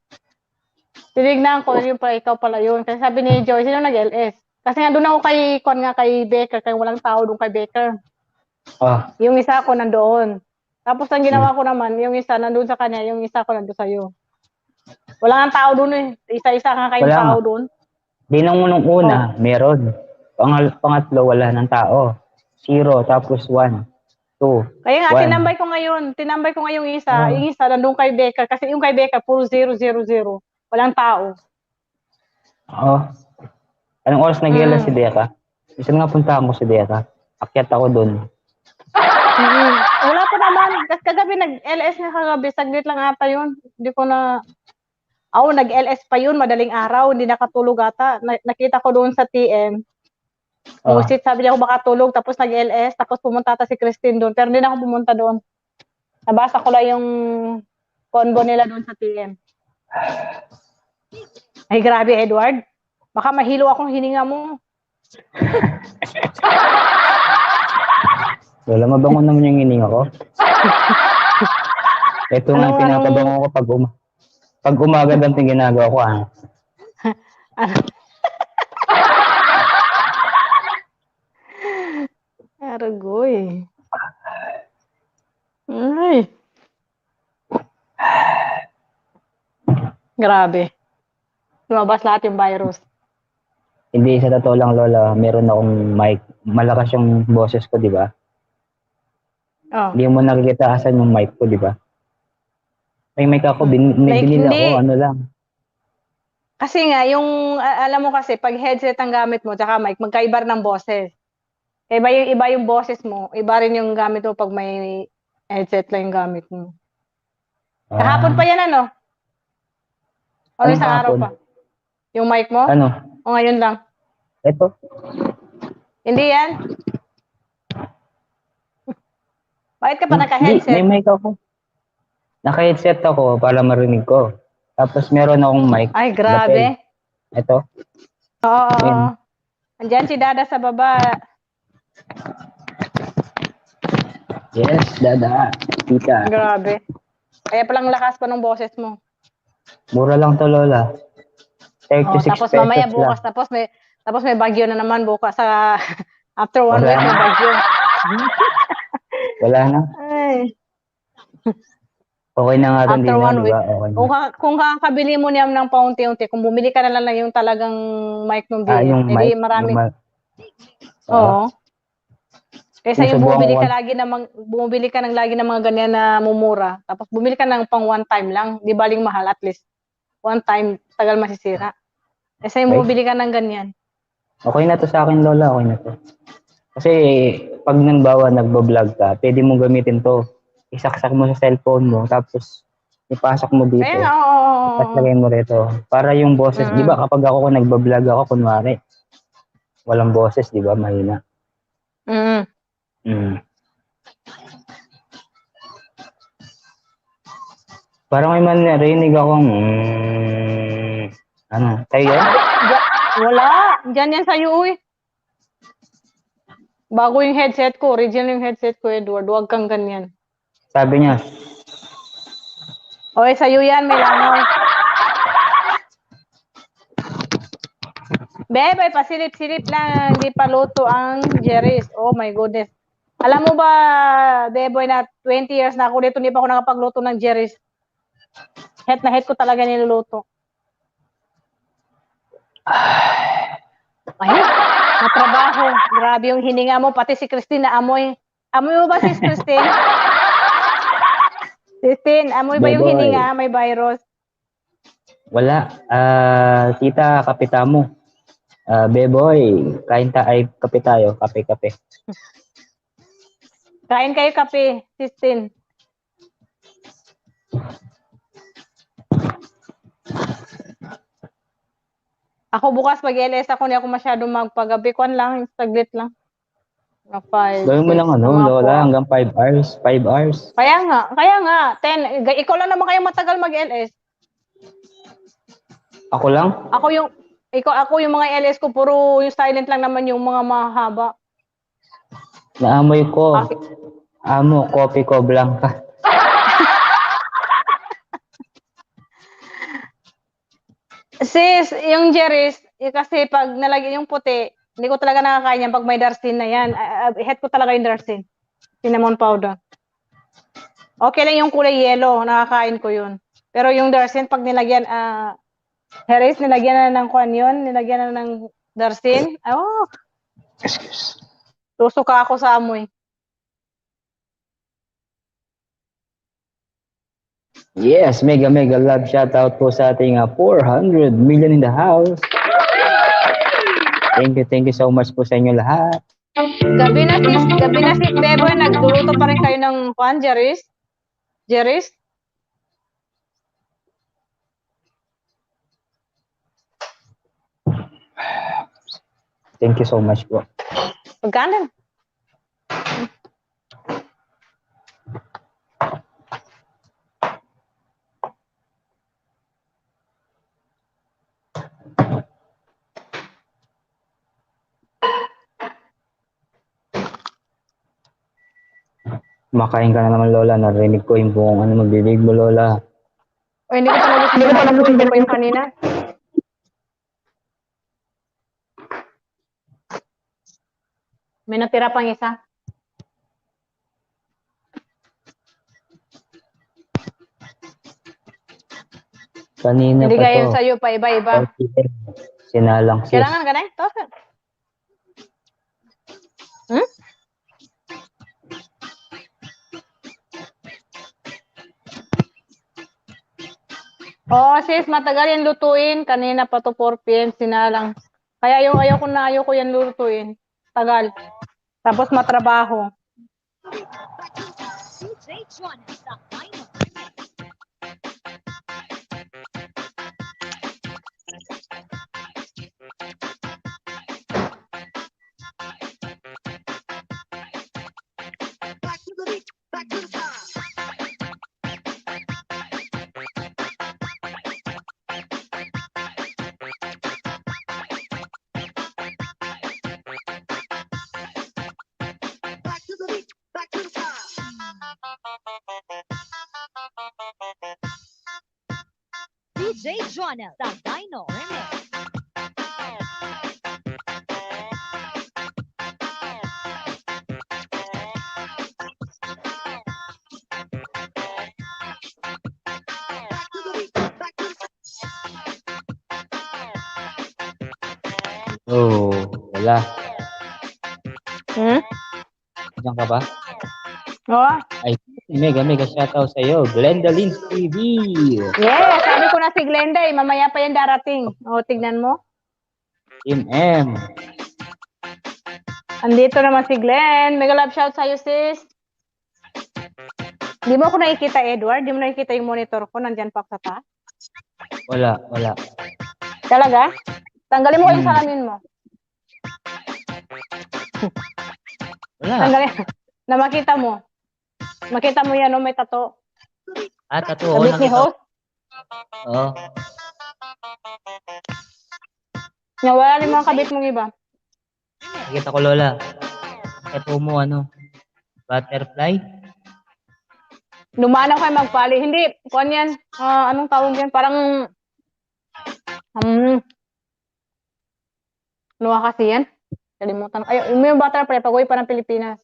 G: Tinignan ko, yung pala, ikaw pala yun. Kasi sabi ni Joy, sino nag-LS? Kasi nga doon ako kay Baker, kaya walang tao doon kay Baker.
B: Ah,
G: Yung isa ko nandoon. Tapos ang ginawa ko naman, yung isa nandun sa kanya, yung isa ko nandun sa'yo. Wala nga tao doon eh. Isa-isa nga kayong
B: Wala
G: tao
B: nga.
G: doon.
B: binang unang una, meron. Pangatlo, wala ng tao. 0, tapos 1, 2,
G: Kaya nga,
B: 1.
G: tinambay ko ngayon yung isa.
B: Oh.
G: Yung isa nandun kay Baker. Kasi yung kay Baker, puro 0, 0, 0. Walang tao.
B: Oo. Anong oras nag-LS si Deka? Isa nga puntahan ko si Deka. Akyat ako doon.
G: Wala pa naman. Kasi kagabi nag-LS na kagabi. Saglit lang ata yun. Hindi ko na... nag-LS pa yun. Madaling araw. Hindi nakatulog ata. Nakita ko doon sa TM. Musit, sabi niya ako baka tulog. Tapos nag-LS. Tapos pumunta ata si Christine doon. Pero hindi na ako pumunta doon. Nabasa ko lang yung convo nila doon sa TM. Ay, grabe, Edward. Baka mahilo akong hininga mo.
B: Wala, mabango naman yung hininga ko. Ito nga
G: Anong-
B: pinapabango ko pag umaga lang yung ginagawa ko.
G: Aragoy. Ay. Grabe. Lumabas lahat yung virus.
B: Hindi, sa totoo lang, Lola, meron akong mic. Malakas yung boses ko, di ba?
G: Oh.
B: Hindi mo nakikita asan yung mic ko, di ba? May mic ako, may
G: Like,
B: binili
G: hindi.
B: ako, ano lang.
G: Kasi nga, alam mo kasi, pag headset ang gamit mo, tsaka mic, magkaiba ng boses. Iba yung boses mo, iba rin yung gamit mo pag may headset lang yung gamit mo. Kahapon pa yan, ano? O
B: Anong
G: isang araw
B: kahapon?
G: pa? Yung mic mo?
B: Ano?
G: O ngayon lang?
B: Ito?
G: Hindi yan? Bakit ka pa
B: Hindi,
G: naka-headset?
B: may mic ako. Naka-headset ako para marinig ko. Tapos meron akong mic.
G: Ay, grabe.
B: lapel. Ito.
G: Oo.
B: Ayun.
G: Andyan si Dada sa baba.
B: Yes, Dada. Tita.
G: Grabe. Kaya palang lakas pa ng boses mo.
B: Mura lang to, Lola. 36
G: Tapos
B: pesos
G: mamaya
B: lang.
G: bukas, tapos may bagyo na naman bukas sa after 1
B: Wala
G: week
B: na.
G: may bagyo.
B: Wala na.
G: Ay.
B: Okay na nga rin
G: After
B: din na,
G: 1
B: di
G: week.
B: ba? Okay na.
G: Kung kakabili mo niya ng paunti-unti, kung bumili ka na lang yung talagang mic ng BM,
B: Yung
G: edi
B: mic.
G: marami.
B: Yung mic.
G: Oo. Kaysa yung
B: Sinusubukan
G: bumibili ka ng lagi ng mga ganyan na mumura. Tapos bumili ka ng pang one time lang, di baling mahal at least. One time, tagal masisira. Kaysa yung
B: Okay.
G: bumibili ka ng ganyan.
B: Okay na to sa akin, Lola. Okay na to. Kasi pag nagbablog ka, pwede mong gamitin to. Isaksak mo sa cellphone mo, tapos ipasok mo dito.
G: Kaya nga, oo.
B: Tapos lagay mo rito. Para yung boses, di ba kapag ako nagbablog ako, kunwari, walang boses, di ba? Mahina. Parang may man narinig akong, ano, tayo yun?
G: Wala. Diyan yan sa'yo, uy. Bago yung headset ko, original yung headset ko, Edward. Huwag kang ganyan.
B: Sabi niya,
G: Okay, sa'yo yan, may langaw. Bebe, pasilip-silip lang. Hindi pa luto ang Jerry's. Oh my goodness. Alam mo ba, Deboy, na 20 years na ako dito, hindi pa ako nakapagluto ng Jerry's. Het na het ko talaga niluluto. Ay, natrabaho. Grabe yung hininga mo. Pati si Christine na amoy. Amoy mo ba sis Christine? Christine, amoy ba yung
B: Beboy.
G: hininga? May virus.
B: Wala. Tita, kape mo. Beboy, kain ay kape tayo. Kape.
G: Kain kayo kape, Christine. Ako bukas pag-LS ako, hindi ako masyadong magpagabi. Kuan lang, saglit lang.
B: Gawin mo lang Lola, hanggang 5 hours. 5 hours.
G: Kaya nga. 10. Ikaw lang naman kayo matagal mag-LS.
B: Ako lang?
G: Ako yung mga LS ko, puro yung silent lang naman yung mga mahaba.
B: Naamoy ko.
G: Okay.
B: Amo, kopi ko, blanca.
G: Sis, yung Jerry's, kasi pag nalagyan yung puti, hindi ko talaga nakakain yan pag may darsin na yan. Het ko talaga yung darsin. Cinnamon powder. Okay lang yung kulay yellow, nakakain ko yun. Pero yung darsin, pag nilagyan, Jerry's, nilagyan na ng kuan yun, nilagyan na ng darsin. Oh,
B: Excuse.
G: susuka ako sa amoy.
B: Yes, mega love shoutout po sa ating 400 million in the house. Thank you so much po sa inyo lahat.
G: Gabi na sis Beboy, nagluluto pa rin kayo ng kuan, Jerry's? Jerry's?
B: Thank you so much po.
G: Pagkanan.
B: Makain ka na naman, Lola. Narinig ko yung buong magbibig mo, Lola.
G: O, hindi ko talaga hindi pa yung kanina. May natira pang isa.
B: Kanina
G: Hindi
B: pa
G: gaya
B: to.
G: sa'yo, pa iba-iba.
B: Sinalang sis.
G: Kailangan ka na eh? Tos. Hmm? Oo, sis, matagal yan lutuin. Kanina pa to 4 p.m. sinalang. Kaya yung ayaw ko yan lutuin. Tagal. Tapos matrabaho.
A: DJ John sa final. DJ Jonel, the Dino Remix.
B: Oh, wala.
G: Hmm?
B: Diyan ka ba?
G: Oo.
B: Ay, mega shoutout sa iyo, Glenda Lynch TV.
G: Yes, sabi ko na si Glenda eh. Mamaya pa yan darating. O, tignan mo.
B: Team M.
G: Andito naman si Glenn. Mega love shout sa'yo, sis. Di mo ako nakikita, Edward? Di mo nakikita yung monitor ko? Nandyan pa ako sa taas?
B: Wala.
G: Talaga? Tanggalin mo yung salamin mo.
B: Wala.
G: Tanggalin. Na makita mo. Makita mo yan, no? May tato.
B: Tato.
G: Sabit ni host.
B: Oo.
G: Nawala yung mga kabit mong iba.
B: Nakita ko, Lola. Tato mo, butterfly?
G: Lumanaw kayo magpali. Hindi, kuan yan. Anong tawag yan? Parang, ano kasi yan? Kalimutan. Ay, yung butterfly, pag-uwi pa ng Pilipinas.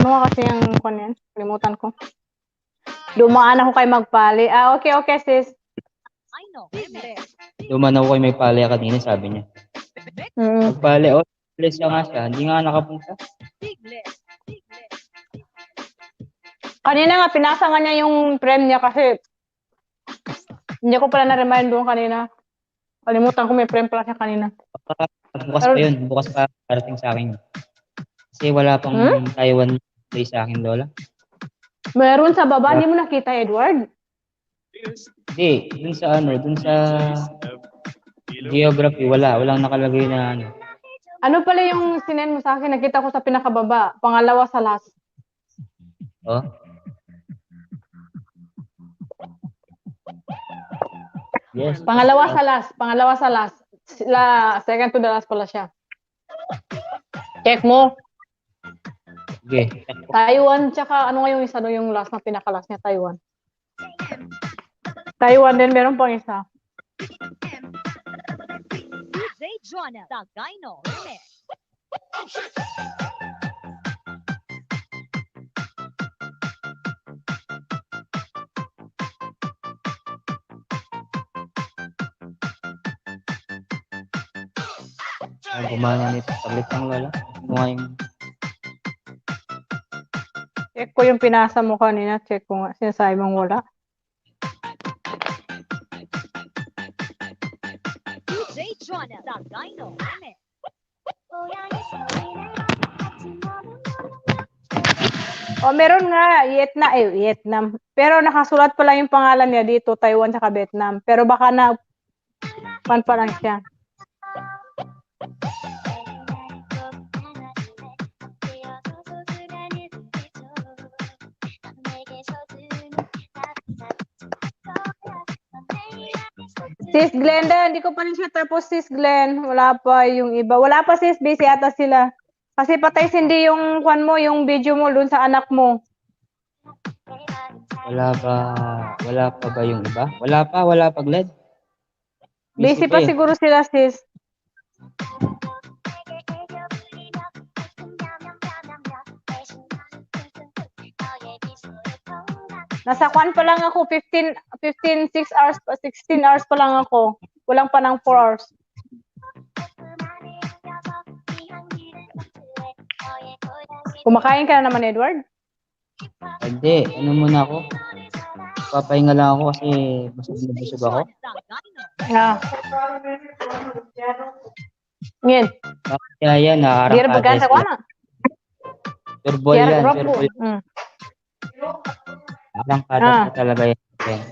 G: Ano nga kasi yung kwan yan? Kalimutan ko. Dumaan ako kay magpali. Okay, sis.
A: I know. Remix.
B: Dumanaw ko may pala kanina, sabi niya.
G: Mm.
B: Magpali, alis siya nga siya. Hindi nga nakapunta.
A: Big list. Big list.
G: Kanina nga, pinasa nga niya yung frame niya kasi hindi ko pala na-remind doon kanina. Kalimutan ko may frame pala siya kanina.
B: Bukas pa yun. Bukas pa parating sa akin. Kasi wala pang Taiwan Day sa akin, Lola.
G: Meron sa baba, hindi mo nakita, Edward?
B: Hindi, dun sa geography, walang nakalagay na ano.
G: Ano pala yung sinend mo sa akin? Nakita ko sa pinakababa. Pangalawa sa last.
B: Oh. Yes.
G: Pangalawa sa last. Second to the last pala siya. Check mo.
B: Okay.
G: Taiwan, tsaka ano nga yung isa yung last na pinaka-last niya, Taiwan. Taiwan din, meron pang isa.
A: DJ Jonah. The Gyno. Remix.
B: Ang gumana nito. Tablet ng Lola. Gumawa yung
G: Check ko yung pinasa mo kanina. Check ko nga. Sinasabi mong wala.
A: DJ Jonah. The Gyno. Remix.
G: Meron nga. Vietnam. Pero nakasulat pa lang yung pangalan niya dito. Taiwan tsaka Vietnam. Pero baka na pan pa lang siya. Sis Glenda, hindi ko pa rin siya tapos, Sis Glenn. Wala pa yung iba. Wala pa, Sis. Busy ata sila. Kasi patay sindi yung kwan mo, yung video mo dun sa anak mo.
B: wala pa ba yung iba? Wala pa, Gled.
G: Busy pa
B: eh.
G: siguro sila, Sis. Nasa kwan pa lang ako, 16 hours pa lang ako. Walang pa ng 4 hours. Kumakain ka na naman, Edward?
B: Hindi, ano muna ako? Papahinga lang ako kasi busog ako.
G: Ah. Ngayon,
B: Kaya yan,
G: biar bagan sa kwan.
B: Turbol yan, turbol. Arangkada talaga yan.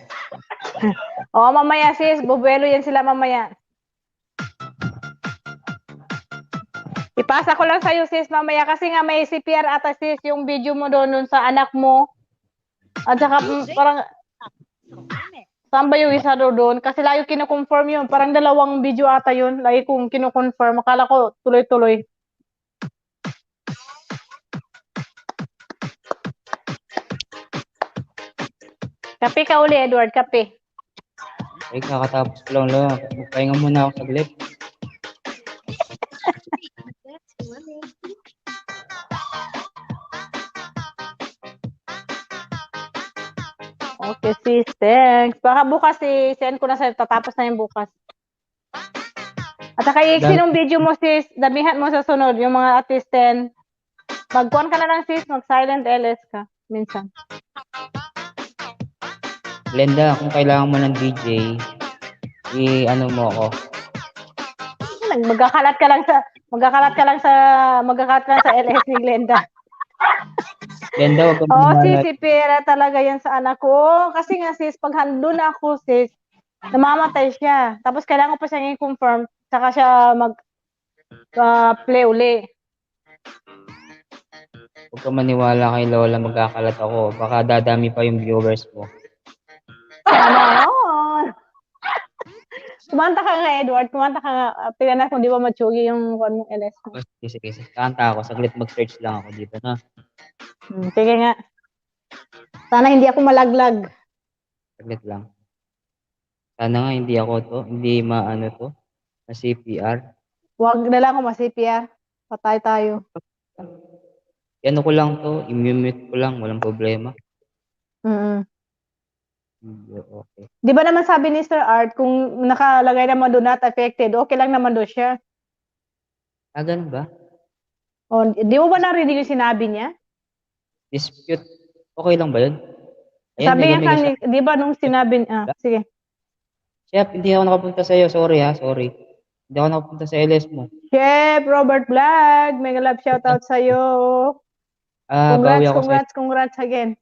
G: Mamaya, sis. Bubuelo yan sila mamaya. Ipasa ko lang sa'yo, sis, mamaya. Kasi nga may CPR ata, sis, yung video mo doon sa anak mo. At saka parang, saan ba yung isa doon? Kasi lagi kino-confirm yun. Parang 2 video ata yun. Lagi kong kino-confirm. Akala ko tuloy-tuloy. Kape ka uli, Edward. Kape.
B: Ay, kakatapos ko lang. Magpahinga muna ako saglit.
G: Okay, sis. Thanks. Baka bukas send ko na sa'yo. Tatapos na yung bukas. At saka i-exit yung video mo, sis. Damihan mo sa sunod. Yung mga at least 10. Mag-on ka na lang, sis. Mag-silent LS ka. Minsan.
B: Glenda, kung kailangan mo ng DJ, i-ano mo ako.
G: Magkakalat ka lang sa LS ni Glenda.
B: Glenda, wag kang
G: sis, si pera talaga yan sa anak ko. Kasi nga, sis, pag handun ako, sis, namamatay siya. Tapos kailangan ko pa siya i-confirm, saka siya mag-play uli.
B: Huwag kang maniwala kay Lola, magkakalat ako. Baka dadami pa yung viewers mo.
G: Kumanta ka nga, Edward. Kumanta ka nga. Tingnan kung di ba matsugi yung LS mo.
B: Sige. Kanta ako. Saglit mag-search lang ako dito, na.
G: Sige nga. Sana hindi ako malaglag.
B: Saglit lang. Sana nga hindi ako to. Hindi maano to. Na CPR.
G: Huwag na lang ako ma-CPR. Patay tayo.
B: ano ko lang to, i-mute ko lang, walang problema.
G: Mm.
B: Okay.
G: Di ba naman sabi ni Sir Art, kung nakalagay naman doon not affected, okay lang naman doon siya.
B: Ganun ba?
G: O, di mo ba narinig yung sinabi niya?
B: Dispute. Okay lang ba yun? Ayan,
G: Sabi nga
B: mega
G: kang, di ba nung sinabi, sige.
B: Chef, hindi ako nakapunta sa'yo. Sorry ha, sorry. Hindi ako nakapunta sa LS mo.
G: Chef Robert Vlog, mega love shoutout sa'yo.
B: Bawi ako sa'yo.
G: Congrats again.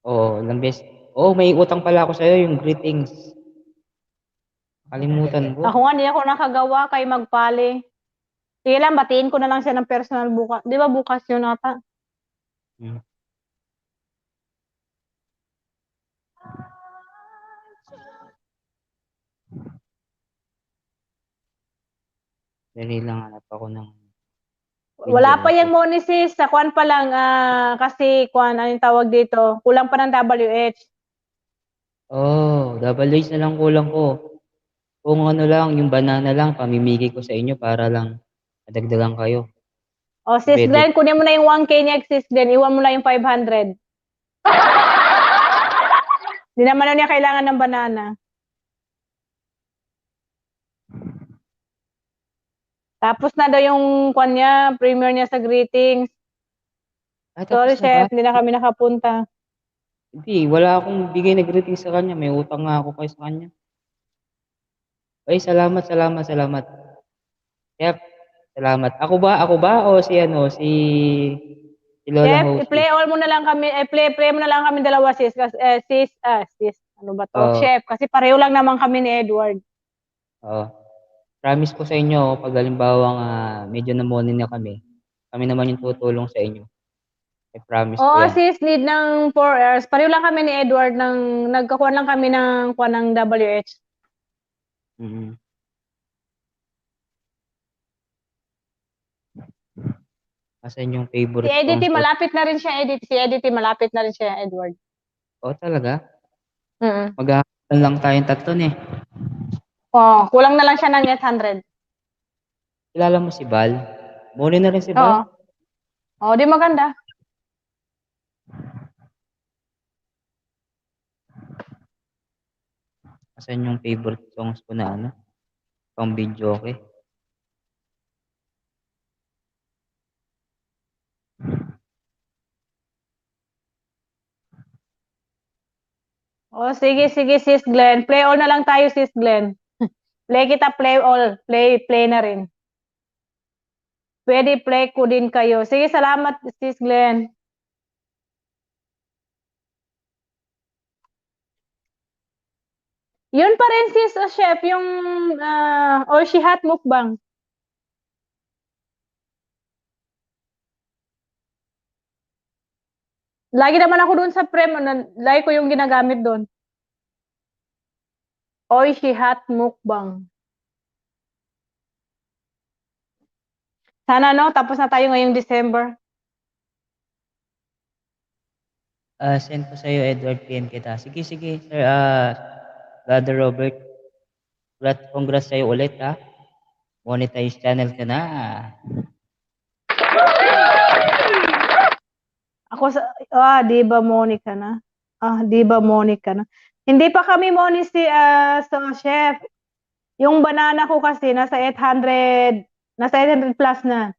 B: Oo, ilang beses. Oo, may utang pala ako sa'yo, yung greetings. Kalimutan ko.
G: Ako nga, hindi ako nakagawa kay magpali. Sige lang, batiin ko na lang siya ng personal bukas. Di ba bukas yun ata?
B: Hmm. Dali lang, hanap ako ng video.
G: Wala pa yung Monisis. Sa Kwan pa lang, kasi Kwan, anong tawag dito? Kulang pa ng WH.
B: WH na lang kulang ko. Kung ano lang, yung banana lang, pamimigay ko sa inyo para lang madagdagan kayo.
G: O, Sis
B: Pwede.
G: Glenn, kunin mo na yung 1K niya, Sis Glenn. Iwan mo na yung 500. Hindi naman na niya kailangan ng banana. Tapos na daw yung Kwan niya, premiere niya sa greetings. Sorry,
B: Tapos na ba?
G: Chef, hindi na kami nakapunta.
B: Hindi, wala akong bigay na greeting sa kanya. May utang nga ako kayo sa kanya. Ay, salamat. Chef, salamat. Ako ba o si Lola
G: Chef,
B: Jose?
G: i-play all mo na lang kami, play mo na lang kami dalawa, sis. Sis, ano ba to?
B: Oo.
G: Chef, kasi pareho lang naman kami ni Edward.
B: Promise ko sa inyo, pag halimbawa medyo namoni na kami naman yung tutulong sa inyo. I promise ko
G: Oo,
B: yan.
G: sis, need ng 4 hours. Pareho lang kami ni Edward nagkakuha lang kami ng kuha ng WH.
B: Mm-hmm. Asan yung favorite
G: Si Edith,
B: songs?
G: malapit na rin siya, Edith. Si Edith, malapit na rin siya, Edward.
B: Talaga?
G: Mm.
B: Mag-aaral lang tayong tatlo eh.
G: Kulang na lang siya ng 800.
B: Kilala mo si Bal? Muli na rin si Bal?
G: Oo. Di maganda.
B: Asan yung favorite songs ko na pang video, okay?
G: Sige, Sis Glenn. Play all na lang tayo, Sis Glenn. Play kita, play all. Play na rin. Pwede play ko din kayo. Sige, salamat, Sis Glenn. Yun pa rin, sis, chef, yung Oshihat mukbang. Lagi naman ako doon sa prem, lagi ko yung ginagamit doon. Oshihat mukbang. Sana tapos na tayo ngayong December.
B: Send ko sa'yo, Edward, PM kita. Sige, sir. Brother Robert, congrats sa'yo ulit, ha? Monetize channel ka na.
G: Ako di ba Monica na? Di ba Monica na? Hindi pa kami so chef. Yung banana ko kasi nasa 800 plus na.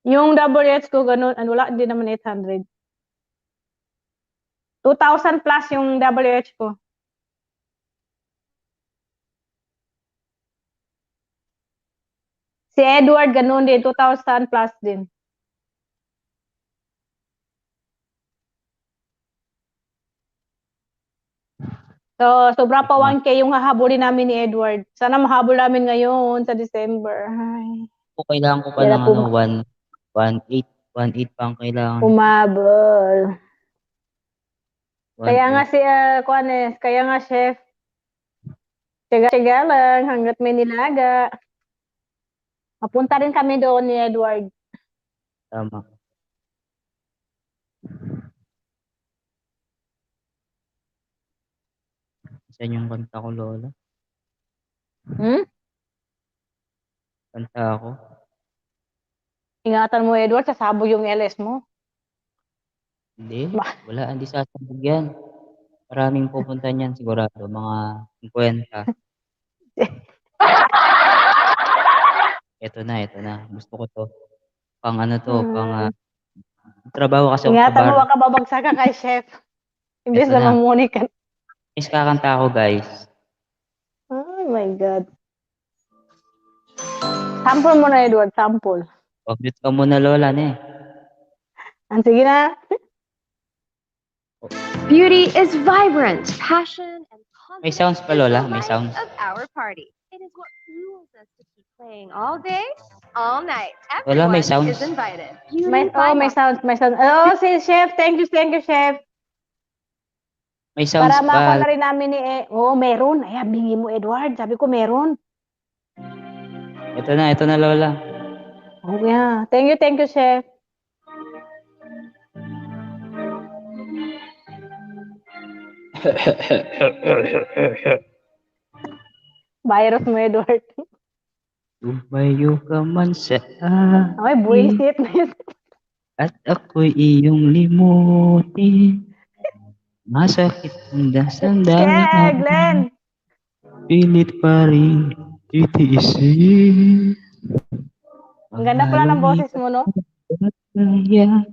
G: Yung WH ko ganun, wala hindi naman 800. 2,000 plus yung WH ko. Si Edward ganun din, 2,000 plus din. So, sobra pa 1K yung hahabulin namin ni Edward. Sana mahabol namin ngayon sa December. Ay.
B: Kailangan ko pa ng 1.8 pang kailangan.
G: Umabol.
B: 1.8.
G: Kaya nga kaya nga chef. Tiga lang hanggat may nilaga. Mapunta rin kami doon ni Edward.
B: Tama. Saan yung kanta ko, Lola? Kanta ako?
G: Ingatan mo, Edward, sasabog yung LS mo.
B: Hindi, wala, hindi sasabog yan. Maraming pupunta niyan sigurado, mga 50. Ito na. Gusto ko to. Pang ano to, pang trabaho kasi ako sa
G: Ingatan mo,
B: bar.
G: baka babagsak ka kay chef. Imbes
B: Ito
G: na
B: na.
G: mamuni ka.
B: Is kakanta ako, guys.
G: Oh my God. Sample mo na, Edward, sample.
B: Pag-mute ka muna, Lola, ne.
G: Sige na.
A: Beauty is vibrant, passion, and
B: May
A: confidence
B: sounds pa,
A: is
B: Lola.
A: the
B: May
A: life
B: sounds.
A: of our party. It is what fuels us to keep playing all day, all night.
B: Wala, may
A: Everyone
B: sounds.
A: is invited.
G: May sounds, may sounds. Oh, si chef. Thank you, chef.
B: May sounds
G: Para makuha
B: pa.
G: na rin namin ni meron. Ay, bingi mo, Edward. Sabi ko, meron.
B: Ito na, Lola.
G: Oh, yeah. Thank you, chef. Virus mo, Edward.
B: Tumayo ka man sa
G: Ay,
B: akin,
G: buwisit.
B: at ako'y iyong limutin. Masakit ang
G: Yeah, Glenn.
B: pilit pa rin titiisin.
G: Ang ganda pala ng boses mo, no?
B: Kaya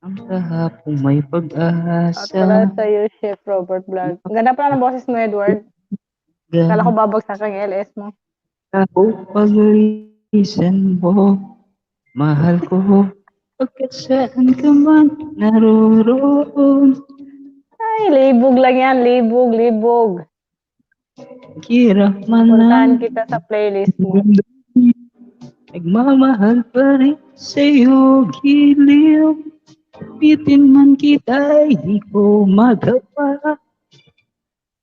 B: ang kahapong may
G: At
B: pag-asa.
G: pala sa'yo, Chef Robert Vlog. Ang ganda pala ng boses mo, Edward. Kala ko babagsak ang LS mo.
B: Ako pag-alisan mo, mahal ko, pagkat saan ka man naroroon.
G: Ay, libog lang yan. Libog.
B: Hirap man
G: Puntahan
B: lang,
G: kita sa playlist mo.
B: nagmamahal pa rin sa'yo, giliw. Pitin man kita, hindi ko magawa.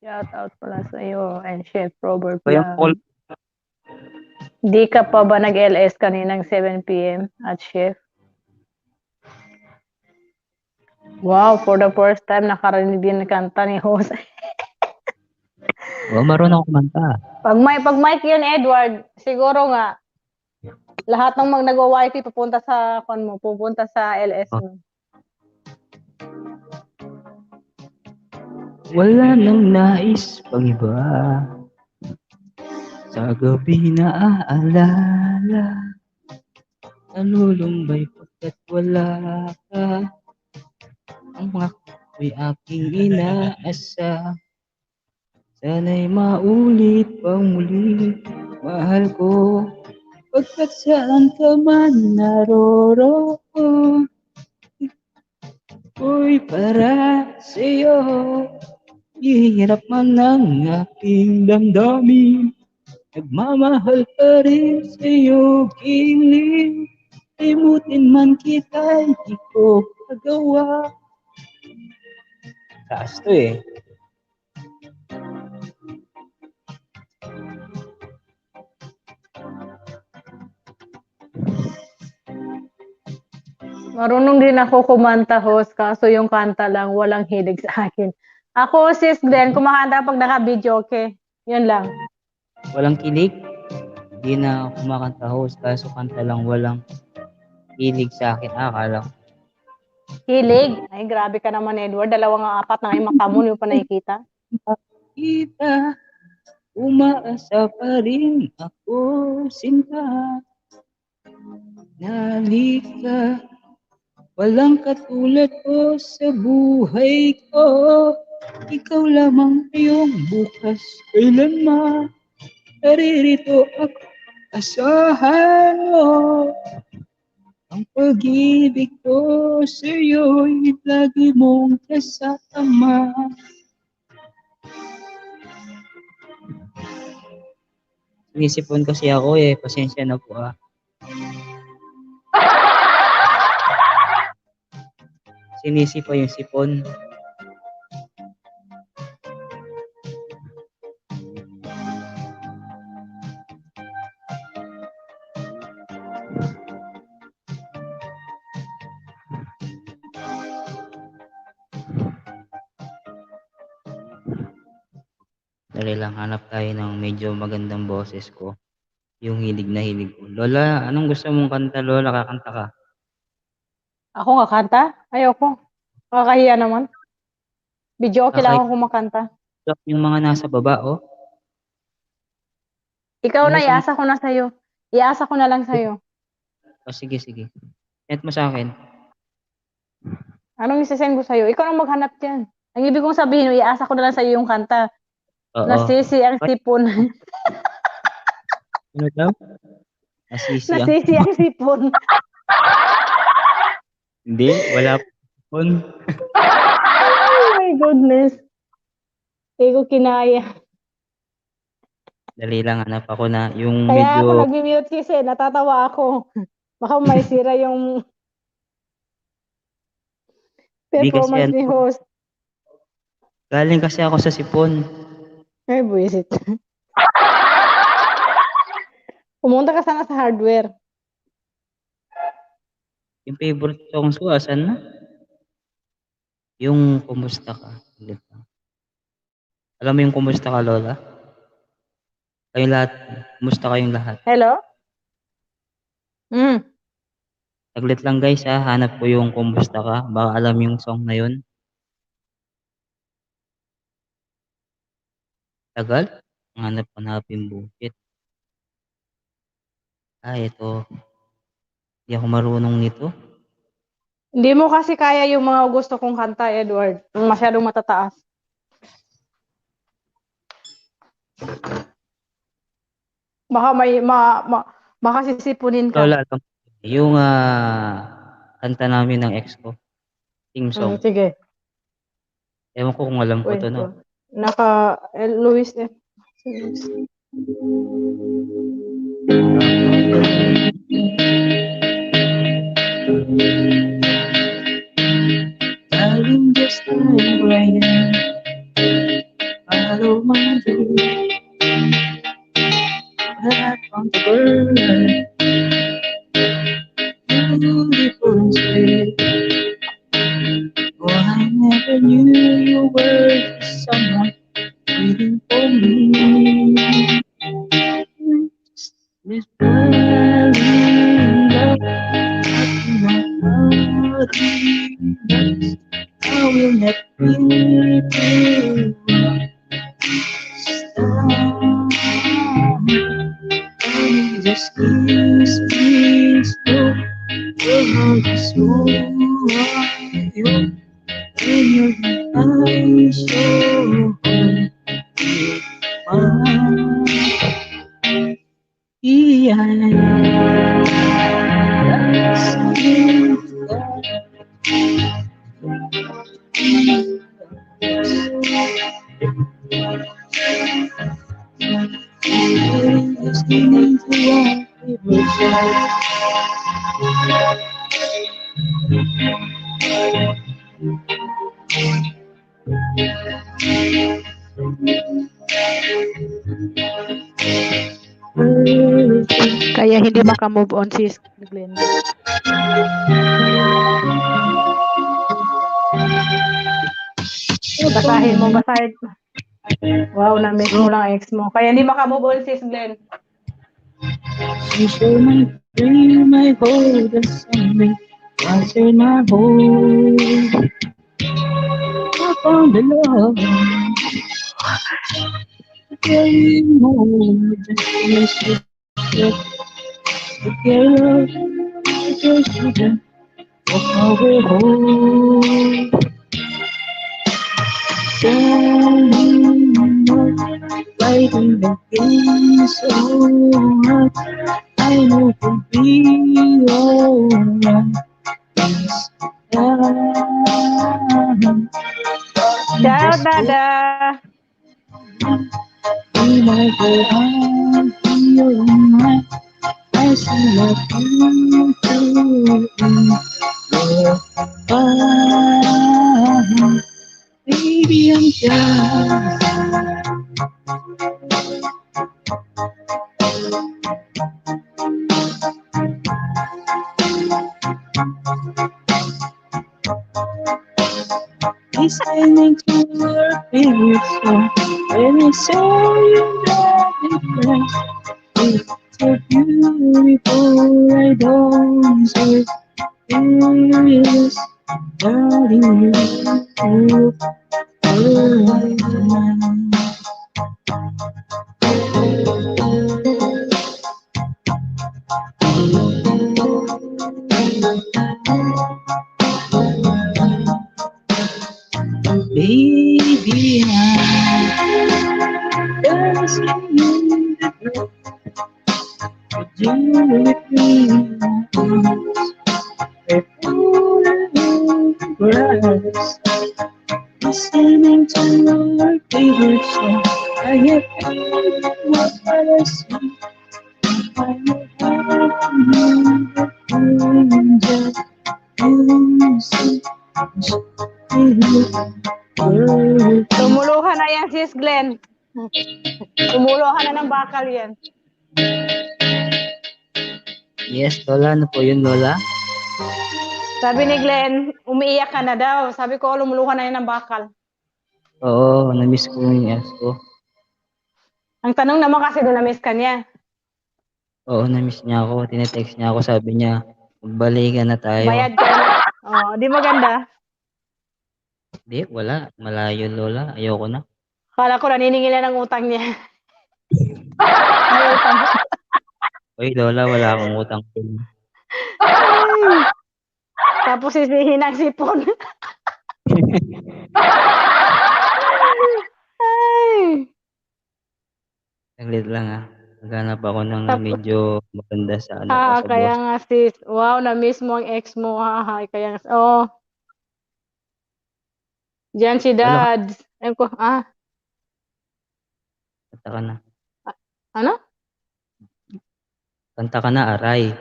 G: Shout out pala sa'yo and Chef Robert
B: Kaya
G: Vlog. Di ka pa ba nag-LS kaninang 7 p.m. at Chef? Wow, for the first time, nakarinig din ng kanta ni host.
B: marunong ako kumanta.
G: Pag mic yun, Edward, siguro nga, lahat ng mga nagwa-wifi pupunta sa pupunta sa LS mo.
B: Wala nang nais pang iba, sa gabi na aalala, nalulumbay pagkat wala ka. Ang mga ko'y aking inaasa, sana'y maulit pang muli, mahal ko, pagkat saan ka man naroroon. Uy, para sa'yo, hirap man ang aking damdamin, nagmamahal pa rin sa'yo, kiling, limutin man kita, hindi ko magawa. Taas to eh.
G: Marunong din ako kumanta, host, kaso yung kanta lang, walang hilig sa akin. Ako, sis Glenn, kumakanta pag naka-video, okay? Yun lang.
B: Walang kilig? Hindi na ako kumakanta host, kaso kanta lang walang hilig sa akin. Akala ko.
G: Hilig? Ay, grabe ka naman, Edward. 2 nga 4 na nga yung mata mo, hindi mo pa nakikita.
B: Kita, umaasa pa rin ako, sinta. Nalika, walang katulad ko sa buhay ko. Ikaw lamang ngayong bukas, kailanman. Naririto ako, asahan mo. Ang pag-ibig ko sa'yo'y lagi mong kasama. Sinisipon kasi ako eh, pasensya na po ah. Sinisi pa yung sipon. Dali lang, hanap tayo ng medyo magandang boses ko. Yung hilig na hilig ko. Lola, anong gusto mong kanta, Lola? Kakanta ka.
G: Ako nga kanta? Ayoko. Nakakahiya naman. Video okay lang ako kumakanta.
B: Yung mga nasa baba, oh.
G: Ikaw na,
B: Ano sa-
G: iasa ko na sa'yo. Iasa ko na lang sa'yo.
B: Oh, sige, sige. Send mo sa akin.
G: Anong isasend ko sa'yo? Ikaw na maghanap dyan. Ang ibig kong sabihin, iasa ko na lang sa'yo yung kanta.
B: Oo.
G: Nasisi ang sipon.
B: Ano daw? Nasisi ang...
G: Nasisi ang sipon.
B: Hindi, wala po.
G: Oh my goodness. Hindi ko kinaya.
B: Dali lang, hanap ako na yung
G: Kaya ako
B: medyo...
G: nag-mute kasi natatawa ako. Baka may sira yung performance
B: Di kasi
G: ni host.
B: Galing kasi ako sa sipon.
G: Ay, buwisit. Pumunta ka sana sa hardware.
B: Yung favorite songs ko, asan na? Yung kumusta ka. Ulit lang. Alam mo yung kumusta ka, Lola? Kayong lahat. Kumusta kayong lahat?
G: Hello?
B: Saglit lang guys ha. Hanap ko yung kumusta ka. Baka alam yung song na yun. Tagal? Hanapin bukit. Ito. Hindi ako marunong nito.
G: Hindi mo kasi kaya yung mga gusto kong kanta, Edward. Masyadong matataas. Baka may makasisipunin ka.
B: Lola, alam mo, yung kanta namin ng ex ko. Sing song.
G: Sige.
B: Ewan ko kung alam ko
G: Wait,
B: to, no?
G: Luis F.
B: Darling, just like right now. Follow my dream. Back from the world. Beautiful and sweet. Oh, I never knew you were someone waiting for me. This world love, I will not be just kiss me slow. Your heart is so wild. In your eyes show mine.
G: Kaya hindi maka-move on si Glenn. Basahin mo. Wow, na-miss mo lang ex mo. Kaya hindi maka-move on si Glenn.
B: You show my dream, my hope, the sunlight, answer my hope. I found the love, very more than this. Together, just to walk our way home. Fighting against so much, I know it'll be alright.
G: Ciao, Dada.
B: Be my girl, I'll be your man. I see what you do in your heart. Baby, I'm just listening to your favorite song. When I saw you driving past, so beautiful, I don't say serious, darling, you are mine. Baby, I'm dancing in the dark. Would you let me dance? I fall in grass, listening to your favorite song. I have heard what I see. I have heard the angel you see.
G: Tumuluhan na yan, sis Glenn. Tumuluhan na ng bakal yan.
B: Yes, Lola. Ano po yun, Lola?
G: Sabi ni Glenn, umiiyak ka na daw. Sabi ko, lumuluhan na yan ng bakal.
B: Oo, na-miss ko yung yes ko.
G: Ang tanong naman kasi doon na-miss ka niya.
B: Oo, na-miss niya ako. Tinetext niya ako. Sabi niya, magbalikan na tayo.
G: Bayad ka na. Oh, di maganda.
B: Di, wala. Malayo, Lola. Ayoko na.
G: Kala ko naniningil na ng utang niya. May utang.
B: Uy, Lola, wala akong utang.
G: Ay. Tapos sisihin ang sipon. Ay.
B: Saglit lang ah. Naghanap ako ng medyo maganda sa ano
G: Ah,
B: sa
G: kaya
B: boss.
G: nga sis. Wow, na-miss mo ang ex mo. Ha, kaya nga. Oh. Diyan si Dad. Ayun ko,
B: Kanta ka na.
G: ano?
B: Kanta ka na, aray.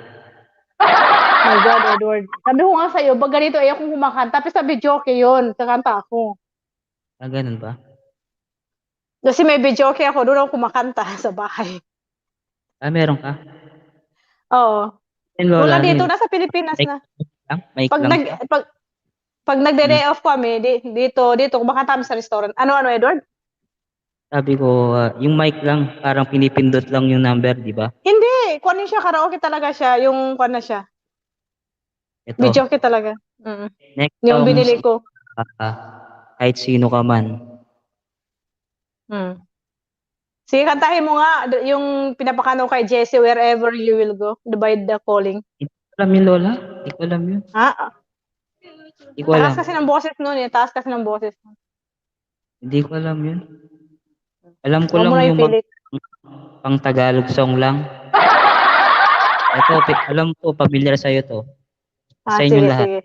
G: My God, Edward. Sabi ko nga sa'yo, pag ganito, ayaw kong kumakanta. Tapos sabi, joke yun. Kakanta ako.
B: Ah, ganun ba?
G: Kasi may videoke ako, doon ako kumakanta sa bahay.
B: Ah, meron ka?
G: Oo.
B: Ayun, Lola,
G: Wala
B: ano
G: dito,
B: yun?
G: nasa Pilipinas
B: Mic
G: na.
B: lang? Mic
G: Pag
B: lang
G: nag
B: siya?
G: pag nagde-day off kami, dito kumakanta kami sa restaurant. Ano, Edward?
B: Sabi ko, yung mic lang, parang pinipindot lang yung number, di ba?
G: Hindi, kunin siya, karaoke talaga siya, yung kuwan na siya.
B: Ito,
G: Videoke talaga.
B: next
G: Yung
B: song,
G: binili ko.
B: kahit sino ka man.
G: Sige, kantahin mo nga yung pinapakano kay Jessie, Wherever You Will Go, by the Calling.
B: Hindi ko alam yun, Lola. Hindi ko alam yun. Hindi ko alam.
G: Taas kasi ng boses nun eh. Taas kasi ng boses.
B: Hindi ko alam yun. Alam ko
G: Huwag mo
B: lang
G: na
B: yung mga
G: ipilit.
B: pang Tagalog song lang. Ito, alam ko, pamilyar sa'yo to. Sa inyong
G: Sige,
B: lahat.
G: sige.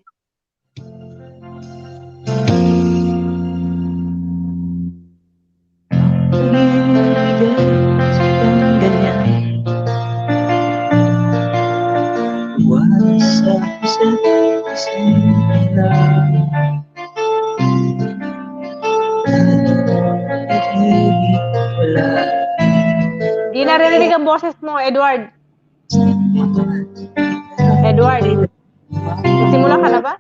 G: Di naririnig ang boses mo, Edward. Edward. Nagsimula ka na ba?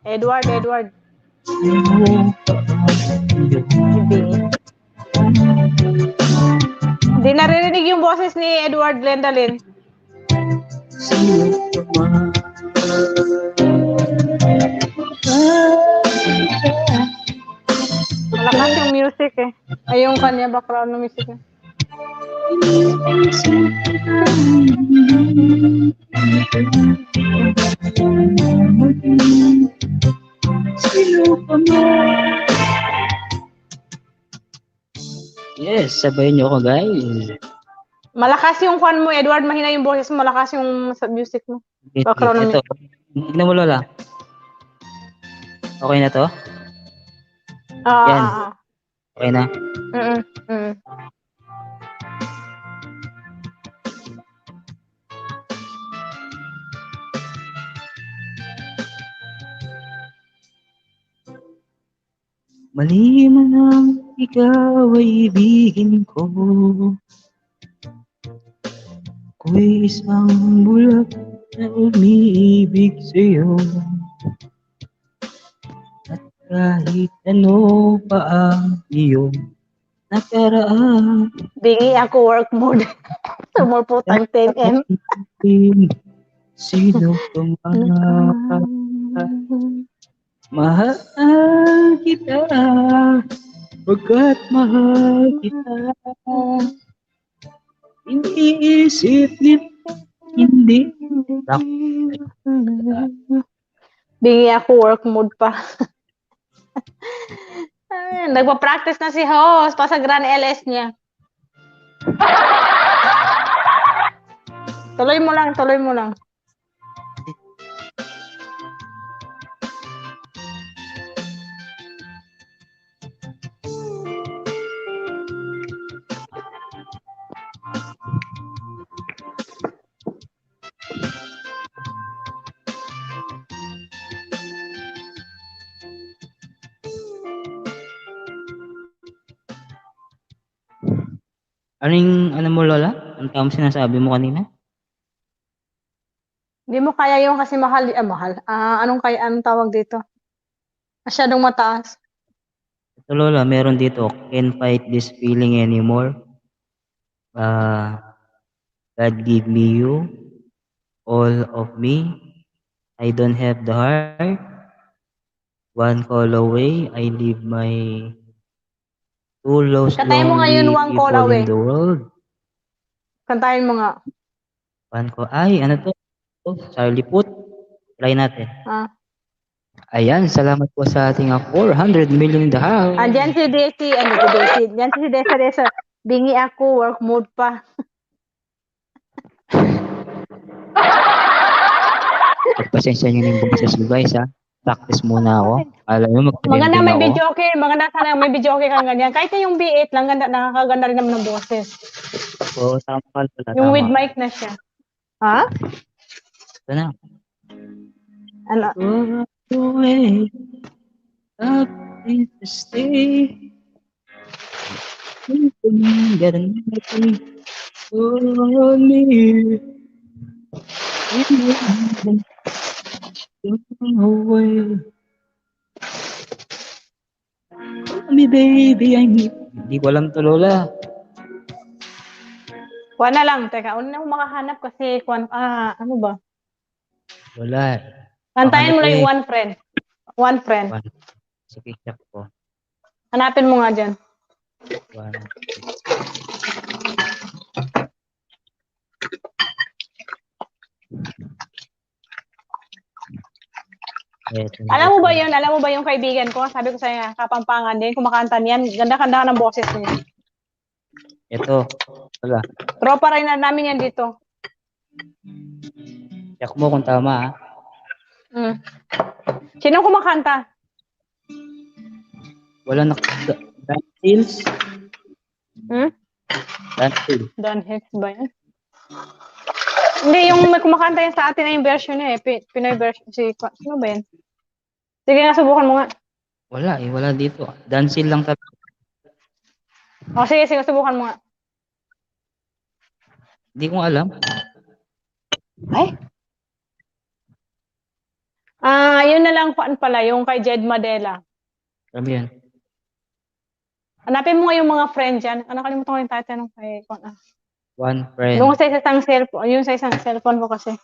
G: Edward. Edward. Hindi naririnig yung boses ni Edward Glendalyn. Malakas yung music eh. Ay, yung kanya background ng music eh.
B: Yes, sabayin niyo ako, guys.
G: Malakas yung kwan mo, Edward. Mahina yung boses mo. Malakas yung music mo. Background ng
B: Ito, tignan mo, Lola. Okay na to? Yan. Okay na? Mali man ang ikaw ay ibigin ko. Ako'y isang bulag na umiibig sa'yo. At kahit ano pa ang iyong nakaraan,
G: Bingi ako work mode. Sumulputang 10M.
B: sino ka man? Mahal kita, pagkat mahal kita. Iniisip nito, hindi.
G: Bingi ako work mode pa. Ay, nagpa-practice na si host pa sa Grand LS niya. Tuloy mo lang, tuloy mo lang.
B: Ano mo, Lola? Ang tawag sinasabi mo kanina?
G: Hindi mo kaya yung kasi mahal. Anong tawag dito? Masyadong mataas.
B: Ito, Lola, meron dito, can't fight this feeling anymore. God give me you, all of me. I don't have the heart. One call away, I leave my two lost
G: Kantahin mo ngayon,
B: lonely
G: one call
B: people
G: away.
B: in the world.
G: Kantahin mo nga.
B: One call, ano to? Charlie Puth. Try natin.
G: Ah.
B: Ayan, salamat po sa ating 400 million in the house.
G: Andyan si Desi. Andyan si Desa. Bingi ako, work mode pa.
B: Pagpasensya nyo ng boses ko, guys, ha? Practice muna ako. Alam mo,
G: Maganda
B: mag-trending
G: may
B: ako.
G: video okay. Maganda sana may video okay kang ganyan. Kahit na yung B8 lang, ganda, nakakaganda rin naman ng boses.
B: Oo, tama pala.
G: Yung
B: Tama.
G: with mic na siya. Ha?
B: Ito na.
G: Ano?
B: Go away, up in the stay. Get nothing for me. Go away. Call me baby, Hindi ko alam to, Lola.
G: Kuha na lang. Teka, una na ako makahanap kasi ano ba?
B: Wala.
G: Kantahin mo lang
B: Hanap
G: yung one friend. One friend.
B: One. Sige, check ko.
G: Hanapin mo nga dyan.
B: One.
G: Alam mo ba yun? Alam mo ba yung kaibigan ko? Sabi ko sa'yo, Kapampangan din, kumakanta niyan. Ganda-ganda ng boses niya.
B: Ito. Wala.
G: Tropa rin na namin yan dito.
B: Check mo kung tama, ha?
G: Sino kumakanta?
B: Wala na. Dan Hills? Dan Hills.
G: Dan Hicks ba yan? Hindi, yung may kumakanta yan sa atin na yung version niya eh. Pinoy version. Sino ba yan? Sige nga, subukan mo nga.
B: Wala eh. Wala dito. Dan Hills lang talaga.
G: O sige, subukan mo nga.
B: Hindi ko alam.
G: Ay? Yun na lang pala, yung kay Jed Madela.
B: Alam yan.
G: Hanapin mo nga yung mga friend dyan. Nakalimutan ko yung title ng kay
B: One friend.
G: Yung sa isang cellphone, yung sa isang cellphone ko kasi.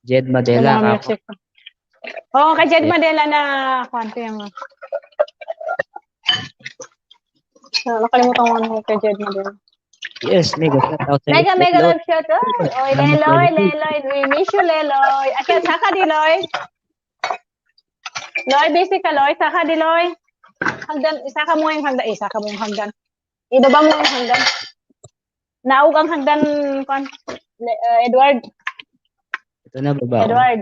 B: Jed
G: Yung
B: Madela.
G: mga music ko. Oo, kay Jed Madela na kwanto yung nakalimutan ko ano kay Jed Madela.
B: Yes, mega shout out sa
G: Mega love shout out. Oy, Leloy, we miss you, Leloy. Akyat, saka di, Loy. Loy, busy ka, Loy. Saka di, Loy. Hagdan, isaka mo yung hagdan. Isaka mo yung hagdan. Ibaba mo yung hagdan. Naug ang hagdan, Edward.
B: Ito na, baba.
G: Edward.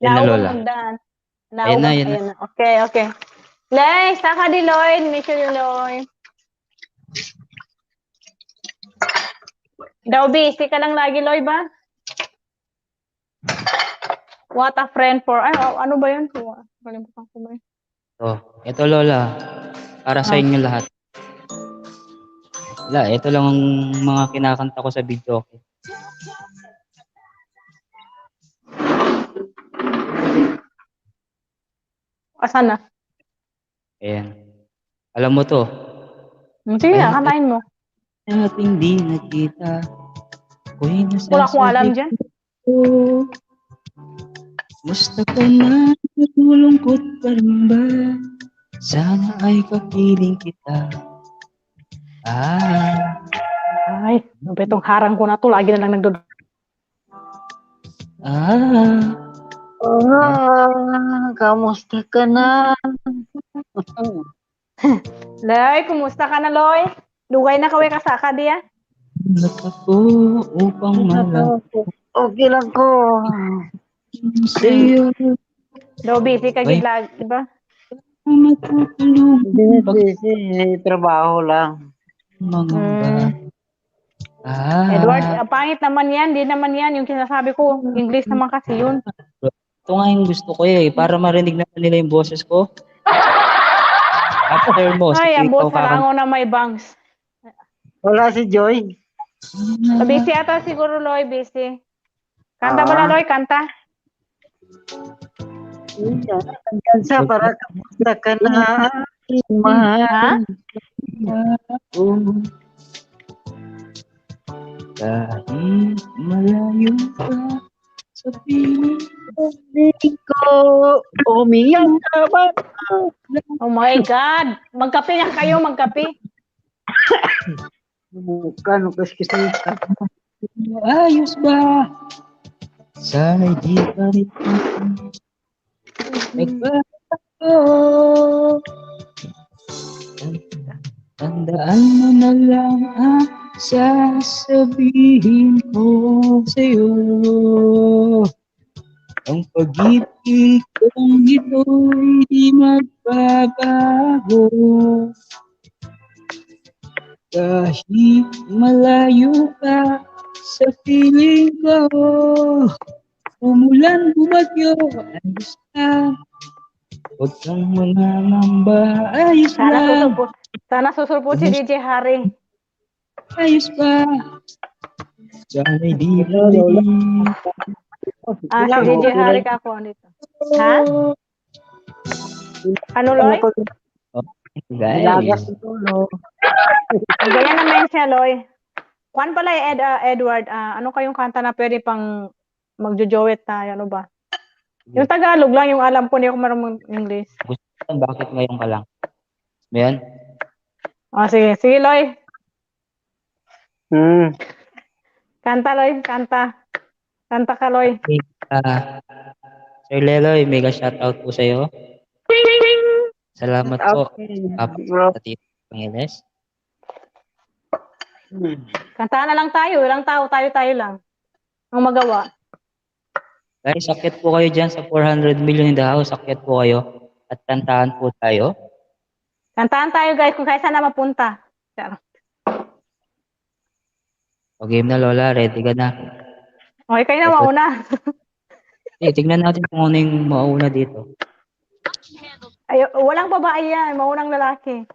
B: Yan na,
G: Naug
B: Lola.
G: ang hagdan.
B: Ayan na, ayan na.
G: Ayan na. Okay. Loy, saka di, Loy. Miss you, Loy. Daw busy ka lang lagi, Loy, ba? What a friend for... Ay, ano ba yun? Kalimutan ko ba yun?
B: Ito, Lola. Para sa inyo lahat. Wala, ito lang ang mga kinakanta ko sa video. Okay?
G: Asan na?
B: Ayan. Alam mo to.
G: Sige na, kantahin mo.
B: Nating di nakita. Ako'y
G: Wala akong alam dyan.
B: ko. Musta ka na? Natulungkot ka rin ba? Sana ay kapiling kita.
G: Ay, itong harang ko na to. Lagi na lang nagdod.
A: Kamusta ka na?
G: Loy, kumusta ka na, Loy? Dugay na kaway kasaka diya?
B: Nalat ako upang malang
A: Okay lang ko.
B: sa'yo.
G: Do, busy ka gidlag, diba?
B: Matutulong
A: Busy, trabaho lang.
B: mangamba.
G: Edward, pangit naman yan. Di naman yan. Yung sinasabi ko, English naman kasi yun.
B: Ito nga yung gusto ko para marinig naman nila yung boses ko. After mo,
G: Ay,
B: sige,
G: ambot
B: ikaw
G: harango na may bangs.
A: Wala si Joy.
G: Busy ata siguro, Loy, busy. Kanta ba na, Loy? Kanta?
A: Kansa para kamusta ka na? Mahal.
B: Kahit malayo ka sa piling
A: Ko, umiyak ka ba?
G: Oh my God! Magkape na kayo, magkape.
A: Bukan, kasi
B: ayos ba? Sana'y di pa rin nagbago. Tandaan mo na lang ang sasabihin ko sa'yo. Ang pag-ibig kong ito'y di magbabago. Kahit malayo ka sa piling ko, umulan, bumagyo, ayos lang. Huwag kang mangangamba, ayos lang.
G: Sana susulpot si DJ Harry.
B: Ayos ba? Sana'y di pa rin.
G: Si DJ Harry ka ako dito. Ha? Ano, Loy?
B: Guys,
G: Ganyan naman siya, Loy. Kwan pala, Edward, ano kayong kanta na pwede pang magjo-joet tayo, ano ba? Yung Tagalog lang, yung alam ko, hindi ako marunong English.
B: bakit ngayon ka lang? Ayan.
G: Sige. Sige, Loy.
A: Hmm.
G: Kanta, Loy. Kanta. Kanta ka, Loy.
B: Sir Leloy, mega shoutout po sa'yo. Salamat po. Sa Tito Pangeles.
G: Kantahan na lang tayo. Ilang tao, tayo lang. Ang magawa.
B: Guys, sakit po kayo dyan sa 400 million in the house. Sakit po kayo. At kantahan po tayo.
G: Kantahan tayo, guys, kung kaya saan na mapunta.
B: O game na, Lola. Ready ka na.
G: Okay, kayo na mauna.
B: Tignan natin kung ano yung mauna dito.
G: Ay, walang babae yan. Maunang lalaki.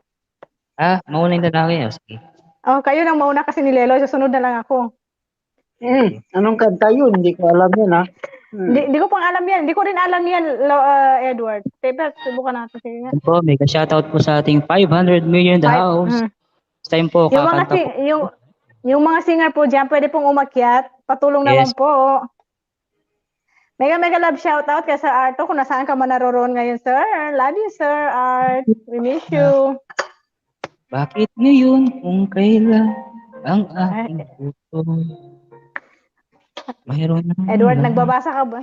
B: Mauna yung lalaki. Sige.
G: Kayo nang mauna kasi ni Lelo. Susunod na lang ako.
A: Anong kanta yun? Hindi ko alam yan, ha?
G: Hindi ko pang alam yan. Hindi ko rin alam yan, Edward. Pero subukan natin. Sige nga.
B: Po, mega shoutout po sa ating 500 million in the house. This time po, kakanta po.
G: Yung mga singer po dyan, pwede pong umakyat. Patulong naman po. Mega love shoutout kay Sir Arto kung nasaan ka man naroon ngayon, sir. Love you, Sir Art. We miss you.
B: Bakit ngayon kung kailan ang aking puso? Mayroon na.
G: Edward, nagbabasa ka ba?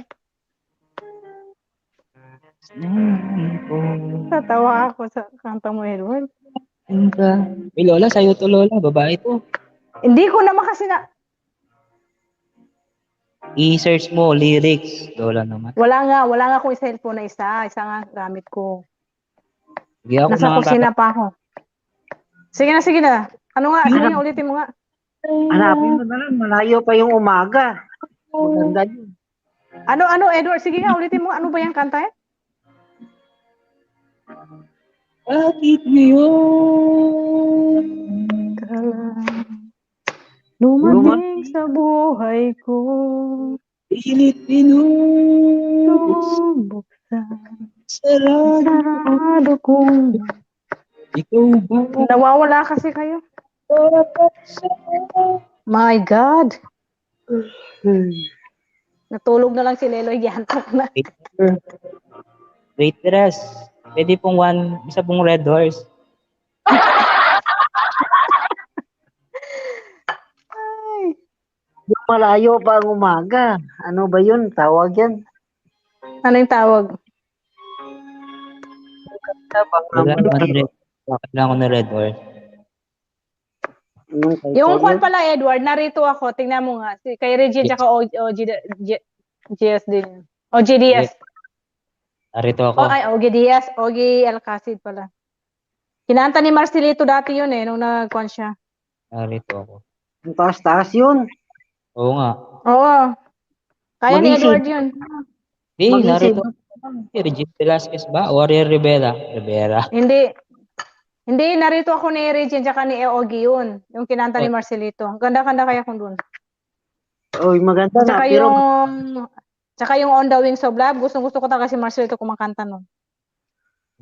G: Tatawa ako sa kanta mo, Edward.
B: May Lola, sa'yo to, Lola. Babae to.
G: Hindi ko naman kasi
B: I-search mo, lyrics. Lola naman.
G: Wala nga akong cellphone na isa. Isa nga gamit ko.
B: Sige, ako
G: Nasa kusina pa ako. Sige na. Ano nga? Sige nga, ulitin mo nga.
A: Hanapin mo na lang. Malayo pa yung umaga. Maganda yun.
G: Ano, Edward? Sige nga, ulitin mo. Ano ba yung kanta yan?
B: Bakit ngayon?
G: Lumating sa buhay ko.
B: Pilit pinubuksan.
G: Sarado kong.
B: Ikaw ba?
G: Nawawala kasi kayo. My God. Natulog na lang si Leloy. Yantok na.
B: Waitress. Pwede pong isa pong Red Horse.
G: Ay.
H: Malayo pa ang umaga. Ano ba yun? Tawag yan.
G: Ano yung tawag?
B: Wala naman red. Kailangan ko na Red Horse.
H: Anong title
G: Yung
H: yun?
G: kwan pala, Edward, narito ako. Tingnan mo nga. Kay Regine
B: Yes.
G: tsaka OGDS din. OGDS.
B: Narito ako.
G: Oh, ay, OGDS. OG Alcacid pala. Kinanta ni Marcelito dati yun nung nag-kwan siya.
B: Narito ako.
H: Ang taas-taas yun.
B: Oo nga.
G: Oo. Kaya ni
H: Mag-isip.
G: Edward yun.
B: Di,
H: Mag-isip.
B: narito ako. Si Regine Velasquez ba? Warrior Rivera.
G: Hindi, narito ako ni Regine tsaka ni Ogie yun. Yung kinanta ni Marcelito. Ganda-ganda kaya kung dun.
H: Oy, maganda na.
G: Tsaka
H: Pero
G: yung On the Wings of Love. Gusto ko talaga si Marcelito kumakanta nun.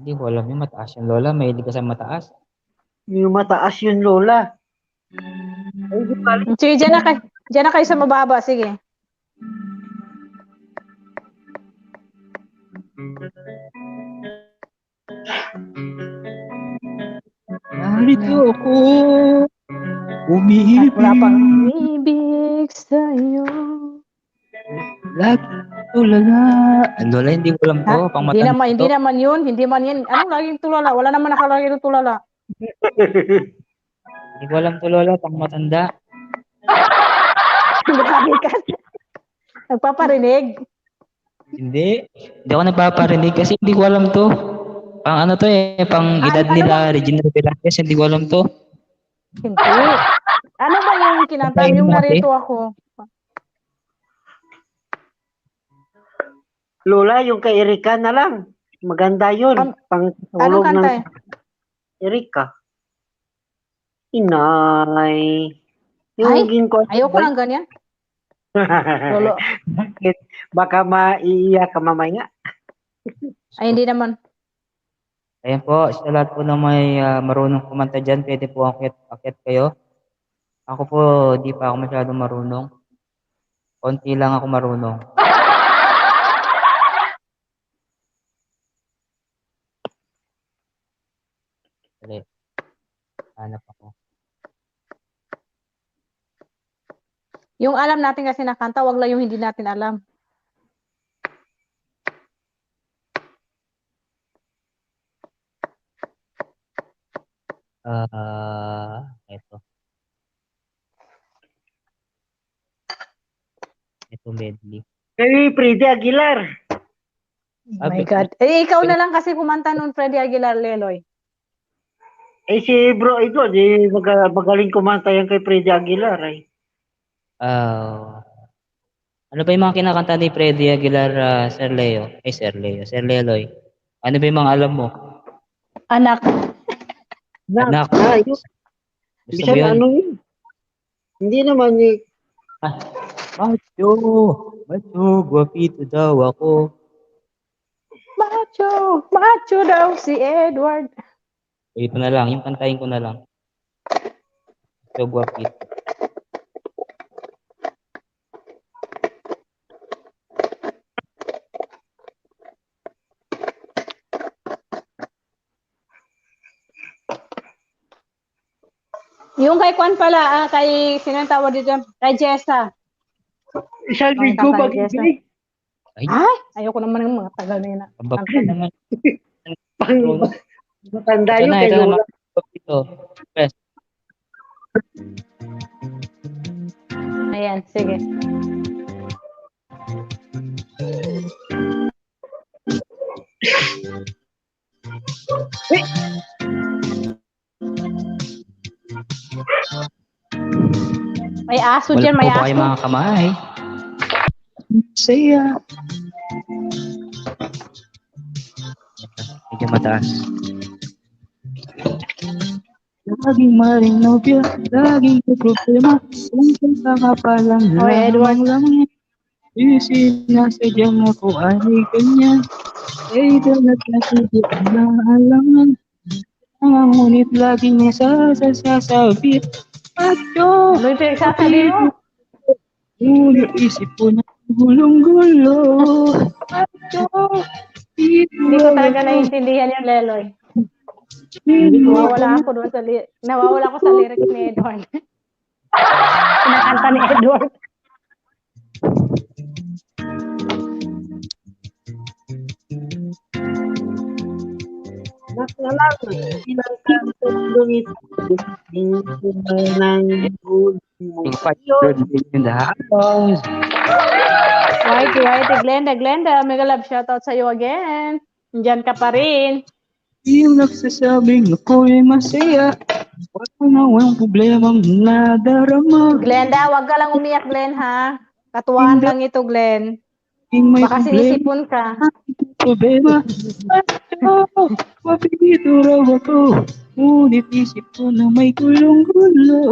B: Hindi ko alam yung mataas yung lola. Mahilig ka sa mataas.
H: yung mataas yun, Lola.
G: Sige, dyan na kayo sa mababa. Sige.
B: Narito ako.
G: Wala pang ibig sa'yo.
B: Lagi tulala. Lola, hindi ko alam to. Pang
G: Hindi
B: matanda to.
G: naman yun. Hindi man yan. Anong laging tulala? Wala naman nakalagay ng tulala.
B: Hindi ko alam to, Lola. Pang matanda.
G: Grabe ka. Nagpaparinig.
B: Hindi. Hindi ako nagpaparinig kasi hindi ko alam to. Pang ano to eh. Pang edad
G: ano
B: nila. Regina Velasquez. Hindi ko alam to.
G: Hindi. Ano ba yung kinanta? Yung narito ako.
H: Lola, yung kay Erika na lang. Maganda yun. Pang
G: Anong
H: tulog
G: kanta
H: ng Erika. Inay.
G: Ay,
H: Gingko.
G: ayoko lang ganyan. Lolo.
H: Bakit? Baka maiiyak ka mamaya.
G: Ay, hindi naman.
B: Ayan po. Sa lahat po na may marunong kumanta dyan, pwede po akit kayo. Ako po, di pa ako masyadong marunong. Konti lang ako marunong. Dali. Hanap ako.
G: Yung alam natin kasi na kanta, wag lang yung hindi natin alam.
B: Ito. Ito medley.
H: Kay Freddy Aguilar.
G: Oh my God. Eh, ikaw na lang kasi kumanta nun, Freddy Aguilar, Leloy.
H: Eh si bro ito, di magaling kumanta yan kay Freddy Aguilar.
B: Ano ba yung mga kinakanta ni Freddy Aguilar, Sir Leo? Sir Leloy. Ano ba yung mga alam mo?
G: Anak.
B: Anak.
H: Yun.
B: Gusto mo yun?
H: Ano yun? Hindi naman eh.
B: Macho, guwapito daw ako.
G: Macho daw si Edward.
B: Ito na lang, yung kantahin ko na lang. So, guwapito.
G: Yung kay Kwan pala, kay sino ang tawag dito? Kay Jessa.
H: Salvi
G: Ang
H: ko
G: kanta ni
H: pag-ibig.
G: Ay, ayoko naman ng mga tagal na yun.
B: Kabab ka naman.
H: Matanda
B: Ito
H: yun
B: na,
H: kay
B: ito na.
H: Lola.
B: Guwapito. Yes.
G: Ayan, sige. May aso dyan, may
B: Wala po kayo
G: aso.
B: mga kamay. Saya. Medyo mataas. Laging maring nobya, laging may problema. Kung kanta ka pa lang
G: Hoy, Edward.
B: lang yan. Sinasadyang ako ay ganyan. Idol at nakikip na alangan. Ngunit laging nasasabit. Macho,
G: Ano yung pinagsasabi mo?
B: ngunit isip ko na gulong-gulo. Macho,
G: Hindi ko talaga naiintindihan yung Leloy. Nawawala ako sa lyrics ni Edward. Kinakanta ni Edward.
H: Nakalala, ilang kanto lumit. Ng gulo mo.
B: 500 million dollars.
G: Glenda, mega love shoutout sa'yo again. Diyan ka pa rin.
B: Yung nagsasabing ako'y masaya. Wala na walang problemang nadarama.
G: Glenda, wag ka lang umiyak, Glenn, ha? Katuwaan lang ito, Glenn.
B: Yung may
G: Baka sinisipon ka.
B: problema. Macho, mapilito raw ako. Ngunit isip ko na may gulong-gulo.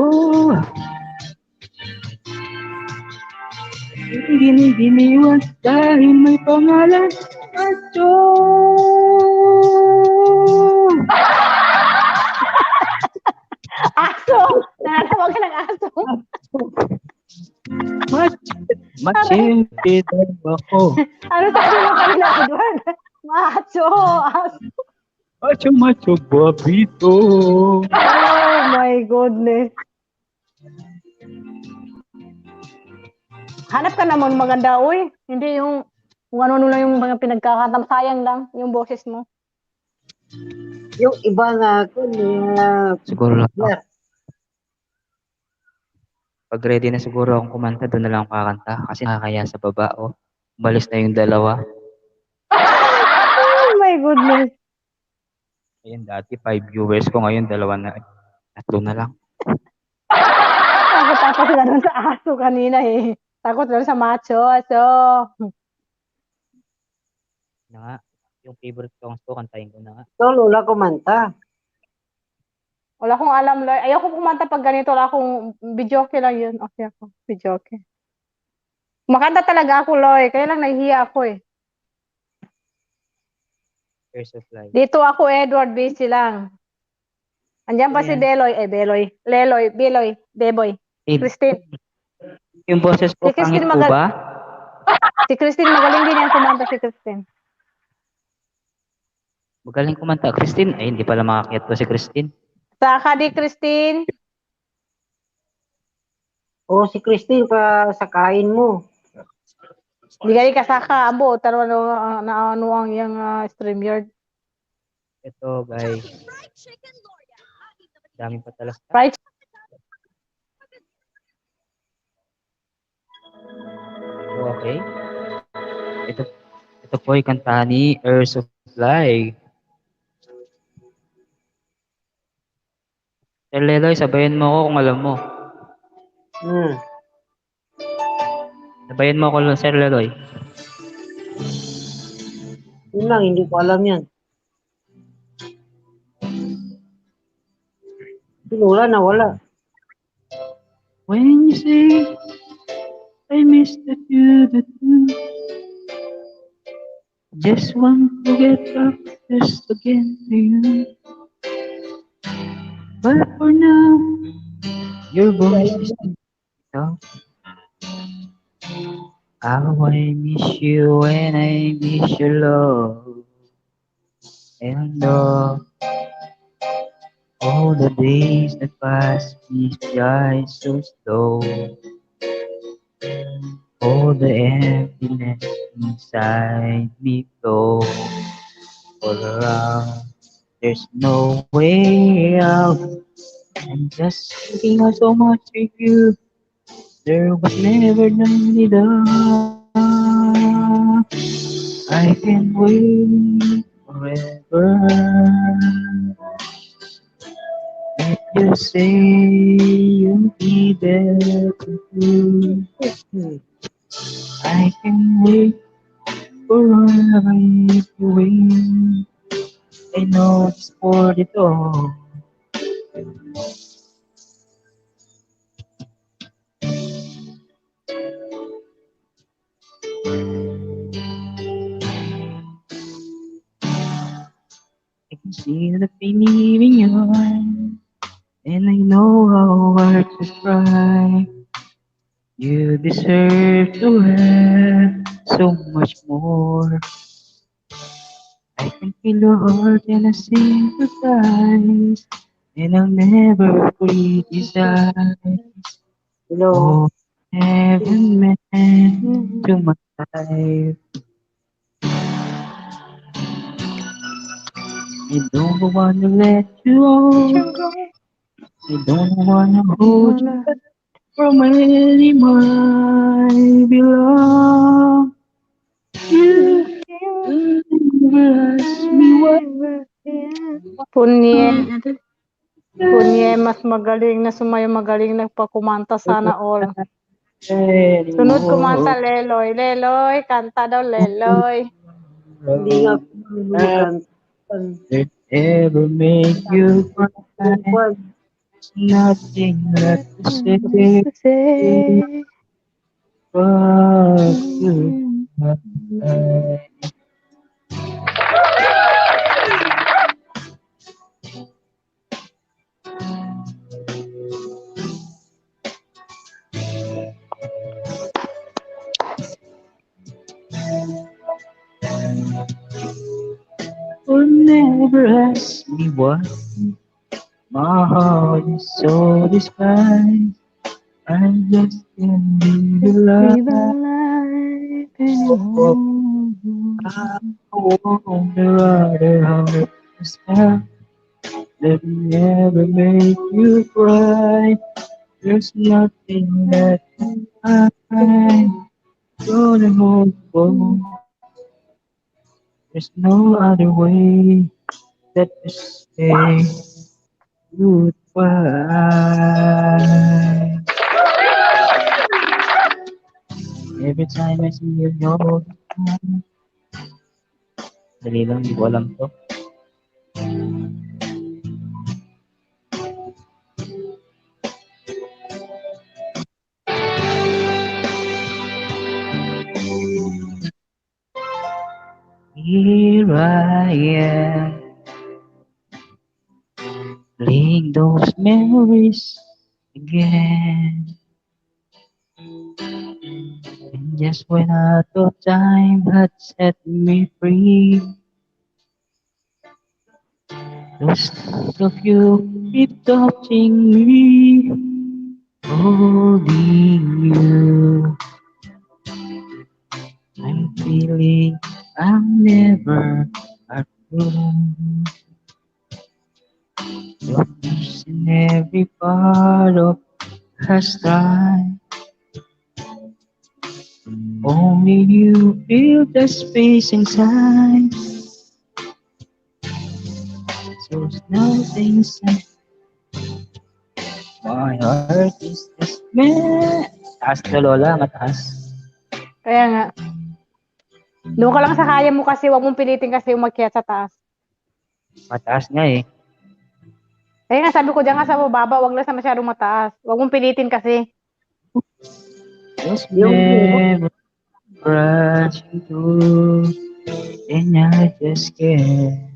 B: Giniwan dahil may pangalan. Macho!
G: Aso! Nananawag ka ng aso.
B: Machimpi daw ako.
G: Ano sabi mo kanina, Edward? Macho! Aso!
B: Macho, babito.
G: Oh my goodness. Hanap ka naman maganda, uy. Hindi yung kung ano lang yung mga pinagkakatam. Sayang lang yung boses mo.
H: Yung iba nga ako,
B: Siguro lang. Pag ready na siguro akong kumanta, doon na lang ako kakanta. Kasi nakakaya sa baba, oh. Umalis na yung dalawa.
G: Oh my goodness.
B: Ayun, dati 5 viewers ko. Ngayon, 2 na. 3 na lang.
G: Takot sila doon sa aso kanina eh. Takot lang sa macho. So,
B: Na nga, yung favorite songs ko, kantahin ko na nga.
H: So, Lola kumanta.
G: wala akong alam. Ayoko kumanta pag ganito. Wala akong videoke lang yun. Okay ako. Videoke. Makanta talaga ako, Loy. Kaya lang nahihiya ako eh.
B: Years of Life.
G: Dito ako, Edward. Busy lang. Andiyan pa si
B: Ayan.
G: Beloy. Beloy. Beboy. Christine.
B: Yung boses ko,
G: Si Christine
B: pangit po ba?
G: Si Christine, magaling din yan kumanta si Christine.
B: Magaling kumanta. Christine? Ay, hindi pala makakyat ko si Christine.
G: Saka di Christine.
H: O si Christine pa sa kain mo.
G: Di gali kasaka. Abo, taro na ano ang yung StreamYard.
B: Ito, guys. Daming patalas.
G: Right?
B: Okay. Ito po ay kanta ni Air Supply. Sir Leloy, sabayan mo ako kung alam mo. Sabayan mo ako, Sir Leloy.
H: Yun lang, hindi ko alam yan. Si Lola nawala.
B: When you say I miss the you. Just want to get up just again to you. But for now, your voice is still. How I miss you when I miss your love. And all the days that pass me by so slow. All the emptiness inside me flow all around. There's no way out. I'm just thinking of so much of you. There was never none I can wait forever. If you say you'll be there too, I can wait forever if you wait. I know it's for it all. See the pain in your eyes, and I know how hard to cry. You deserve to have so much more. I can feel your heart and I sympathize, and I'll never criticize.
H: Hello.
B: Oh, heaven meant to my life. I don't wanna let you go. I don't wanna hold you back from anymore. I belong. You never ask me what
G: Punye. Punye, mas magaling na sumayo, magaling nagpakumanta sana all. Sunod kumanta,
B: anymore.
G: Leloy. Leloy, kanta daw, Leloy.
H: Hindi nga ako magkanta.
B: That ever make you cry. There's nothing left to say
G: Say,
B: but you. Will never ask me what my heart is so despised. I just can't be
G: live
B: alive.
G: alive anymore.
B: I wonder rather how to stop. Let me never make you cry. There's nothing that I'm gonna hold for. There's no other way that to say goodbye. Every time I see you, no. Dali lang, hindi ko alam to. Here I am, playing those memories again. And just when I thought time had set me free, those thoughts of you keep touching me, holding you. I'm feeling I'm never alone. Your peace in every part of us tried. Only you feel the space inside. So there's nothing inside. My heart is just mad. Taas na lola, mataas.
G: Kaya nga. Doon ka lang sa kaya mo kasi, wag mong pilitin kasi umakyat sa taas.
B: Mataas nga eh.
G: Kaya nga sabi ko dyan nga sa baba, wag lang sa masyadong mataas. Wag mong pilitin kasi.
B: Just never rushing through, and I just can't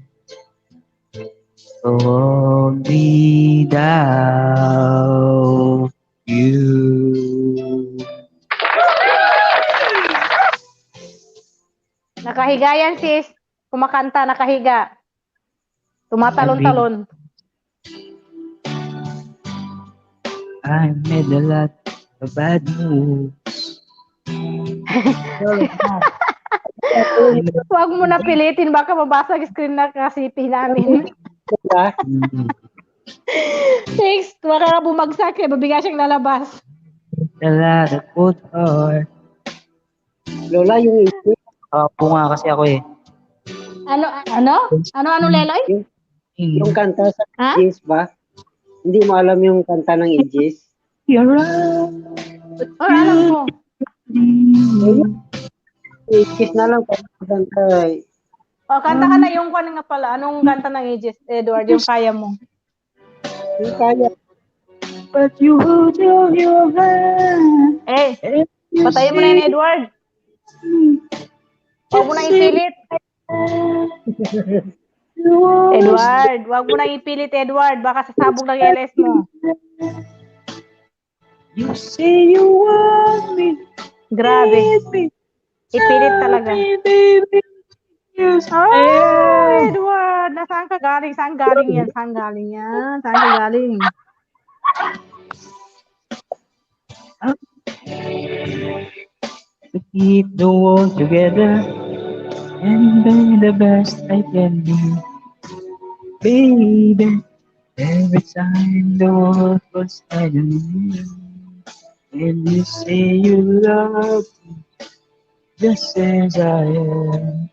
B: hold me down. You.
G: Nakahiga yan sis. Kumakanta, nakahiga. Tumatalon-talon.
B: I made a lot of bad moves.
G: Wag mo na pilitin, baka mabasag screen na kasipi namin. Six, wag ka bumagsak eh, mabiga siyang lalabas.
B: A lot of good heart.
H: Lola, yung issue,
B: Kapo nga kasi ako eh.
G: Ano, Leloy?
H: yung kanta sa
G: Ha?
H: Aegis ba? Hindi mo alam yung kanta ng Aegis?
B: You're right.
G: Oh, alam ko.
H: Aegis na lang kanta.
G: O, kanta ka na yung kwan nga pala. Anong kanta ng Aegis, Edward, yung kaya mo?
H: Yung kaya.
B: But you hold your hand.
G: Eh, patayin mo na yun, Edward. Huwag mo na ipilit. Edward, wag mo nang ipilit, Edward. Baka sasabog ng LS mo.
B: You say you want me,
G: Grabe.
B: need me,
G: Ipilit
B: love
G: talaga.
B: me, baby. Yes, I
G: Oh,
B: am.
G: Edward, nasaan ka galing? Saan galing yan? Saan galing yan? Saan ka galing?
B: To keep the world together and be the best I can be, baby. Every time the world was enemy, and you say you love me just as I am.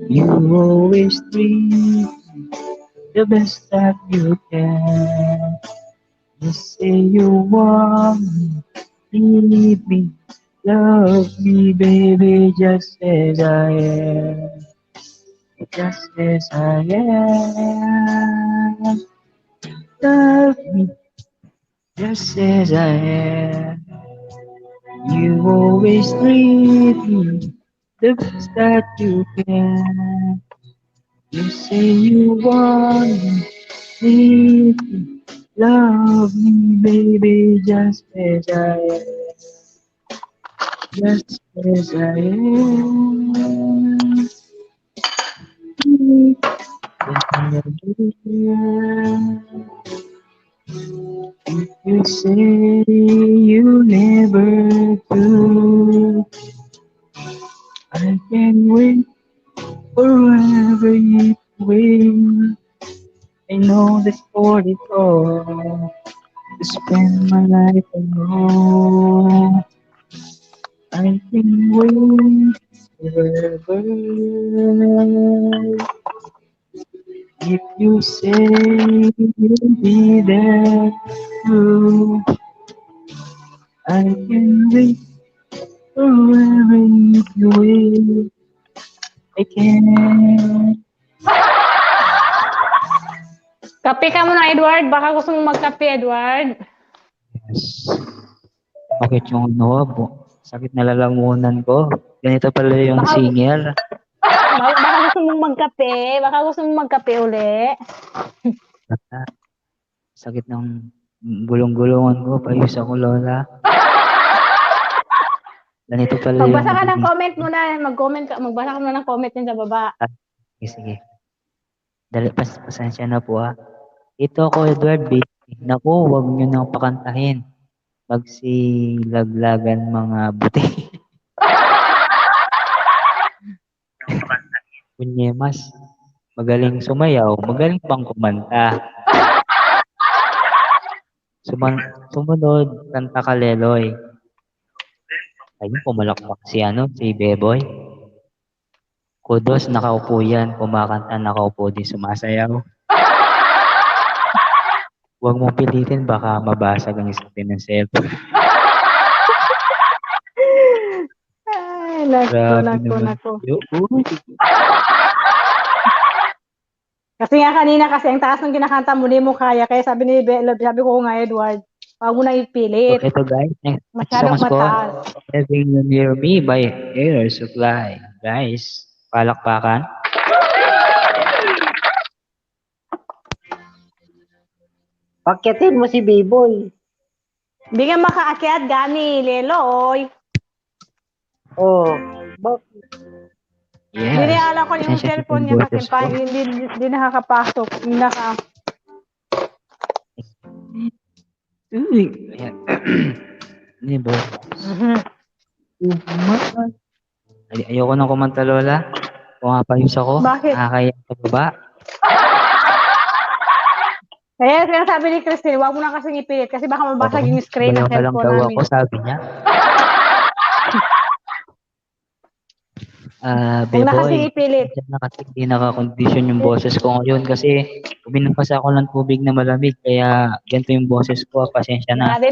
B: You always treat me the best that you can. You say you want me, need me, love me, baby, just as I am. Just as I am. Love me, just as I am. You always treat me the best that you can. You say you want me, need me, love me, baby, just as I am. Just as I am. If you say you never do, I can wait forever if you will. I know that's for it all. To spend my life alone. I can wait forever. If you say you'll be there too, I can wait forever if you will. I can.
G: Kape ka muna, Edward. Baka gusto mong magkape, Edward.
B: Yes. Bakit yung sakit na lalamunan ko? Ganito pala yung
G: Baka-
B: singer.
G: Baka gusto mong magkape. Baka gusto mong magkape uli.
B: Sakit ng gulong-gulungan ko. Payos ako, Lola. Ganito pala yung...
G: Magbasa ka ng comment muna. Mag-comment ka. Magbasa ka muna ng comment din sa baba.
B: Sige. Dali, pasensya na po ha. Ito ako, Edward B. Naku, huwag nyo nang pakantahin. Magsilaglagan mga buti. Kunyemas, magaling sumayaw, magaling pang kumanta. Sumunod, kanta Kaleloy. Ayun, pumalakpak si Beboy. Kudos, nakaupo yan, kumakanta, nakaupo din, sumasayaw. Huwag mong pilitin, baka mabasag ang screen ng cellphone.
G: Ay, naku. Kasi nga kanina, kasi ang taas ng kinakanta mo, di mo kaya. Kaya sabi ni sabi ko nga, Edward, huwag mo na ipilit.
B: Ito guys, next
G: Masyadong
B: songs ko,
G: mataas.
B: Having You Near Me by Air Supply. Guys, palakpakan.
H: Pakyatin mo si B-Boy.
G: Hindi nga makaakyat, gani, Leloy.
H: Oh, bakit?
B: Yes.
G: Hindi niya alam ko yung
B: Pasensya
G: cellphone
B: na
G: niya
B: po,
G: kasi
B: boses ko.
G: hindi nakakapasok.
B: Uy, ayan. Hindi ba? Ayoko nang kumanta, Lola. Pumapayos ako.
G: Bakit?
B: Nakakaya sa baba.
G: Kaya sinasabi ni Christine, huwag mo na kasing ipilit kasi baka mabasag yung screen ng
B: Bayaw lang
G: cellphone
B: daw
G: namin.
B: ako, sabi niya.
G: Huwag na kasing
B: Beboy,
G: ipilit.
B: dyan na kasi hindi nakakondisyon yung boses ko ngayon kasi uminom kasi ako ng tubig na malamig kaya ganito yung boses ko. Pasensya na.
G: Grabe,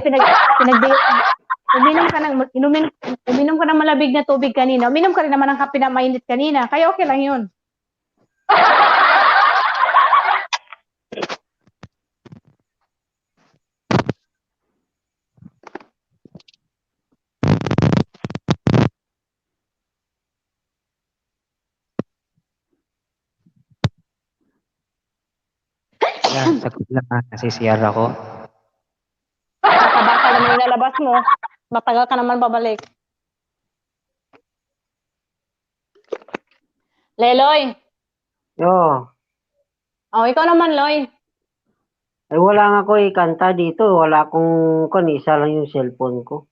G: uminom ka ng malabig na tubig kanina. Uminom ka rin naman ng kape na mainit kanina. Kaya okay lang yun.
B: Yan, sagot lang ha. Nasisiyar ako.
G: Baka naman yung nalabas mo. Matagal ka naman babalik. Leloy.
H: Yo,
G: Oh, ikaw naman, Loy.
H: ay wala nga ako ikanta dito. Wala akong isa lang yung cellphone ko.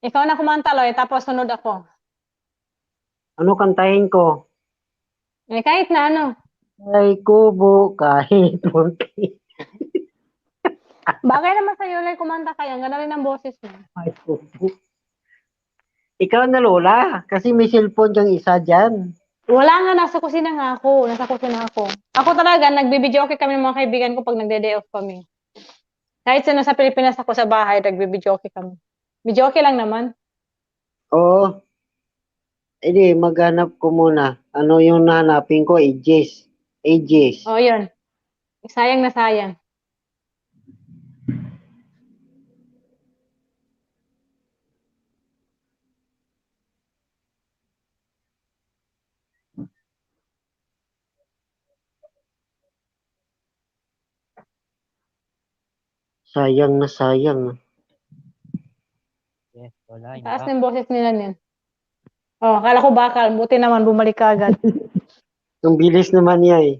G: Ikaw na kumanta, Loy, tapos sunod ako.
H: Ano kantahin ko?
G: Eh, kahit na ano.
H: Ay kubo kahit munti.
G: Bagay naman sa'yo, Loy, kumanta ka yan. Ganda rin ang boses mo.
H: Ay kubo. Ikaw na Lola, kasi may cellphone kang isa dyan.
G: Wala nga, nasa kusina nga ako. Ako talaga, nagbibideo okay kami ng mga kaibigan ko pag nagde-day off kami. Kahit sa Pilipinas ako sa bahay, nagbibideo okay kami. Video okay lang naman.
H: Oo. Hindi, maghanap ko muna. Ano yung nahanapin ko? Ages.
G: Oh, yun. Sayang na sayang.
H: Sayang na sayang.
B: Yes, wala.
G: Taas ng boses nila niyan. Oh, akala ko bakal. Buti naman, bumalik ka agad.
H: Ang bilis naman niya eh.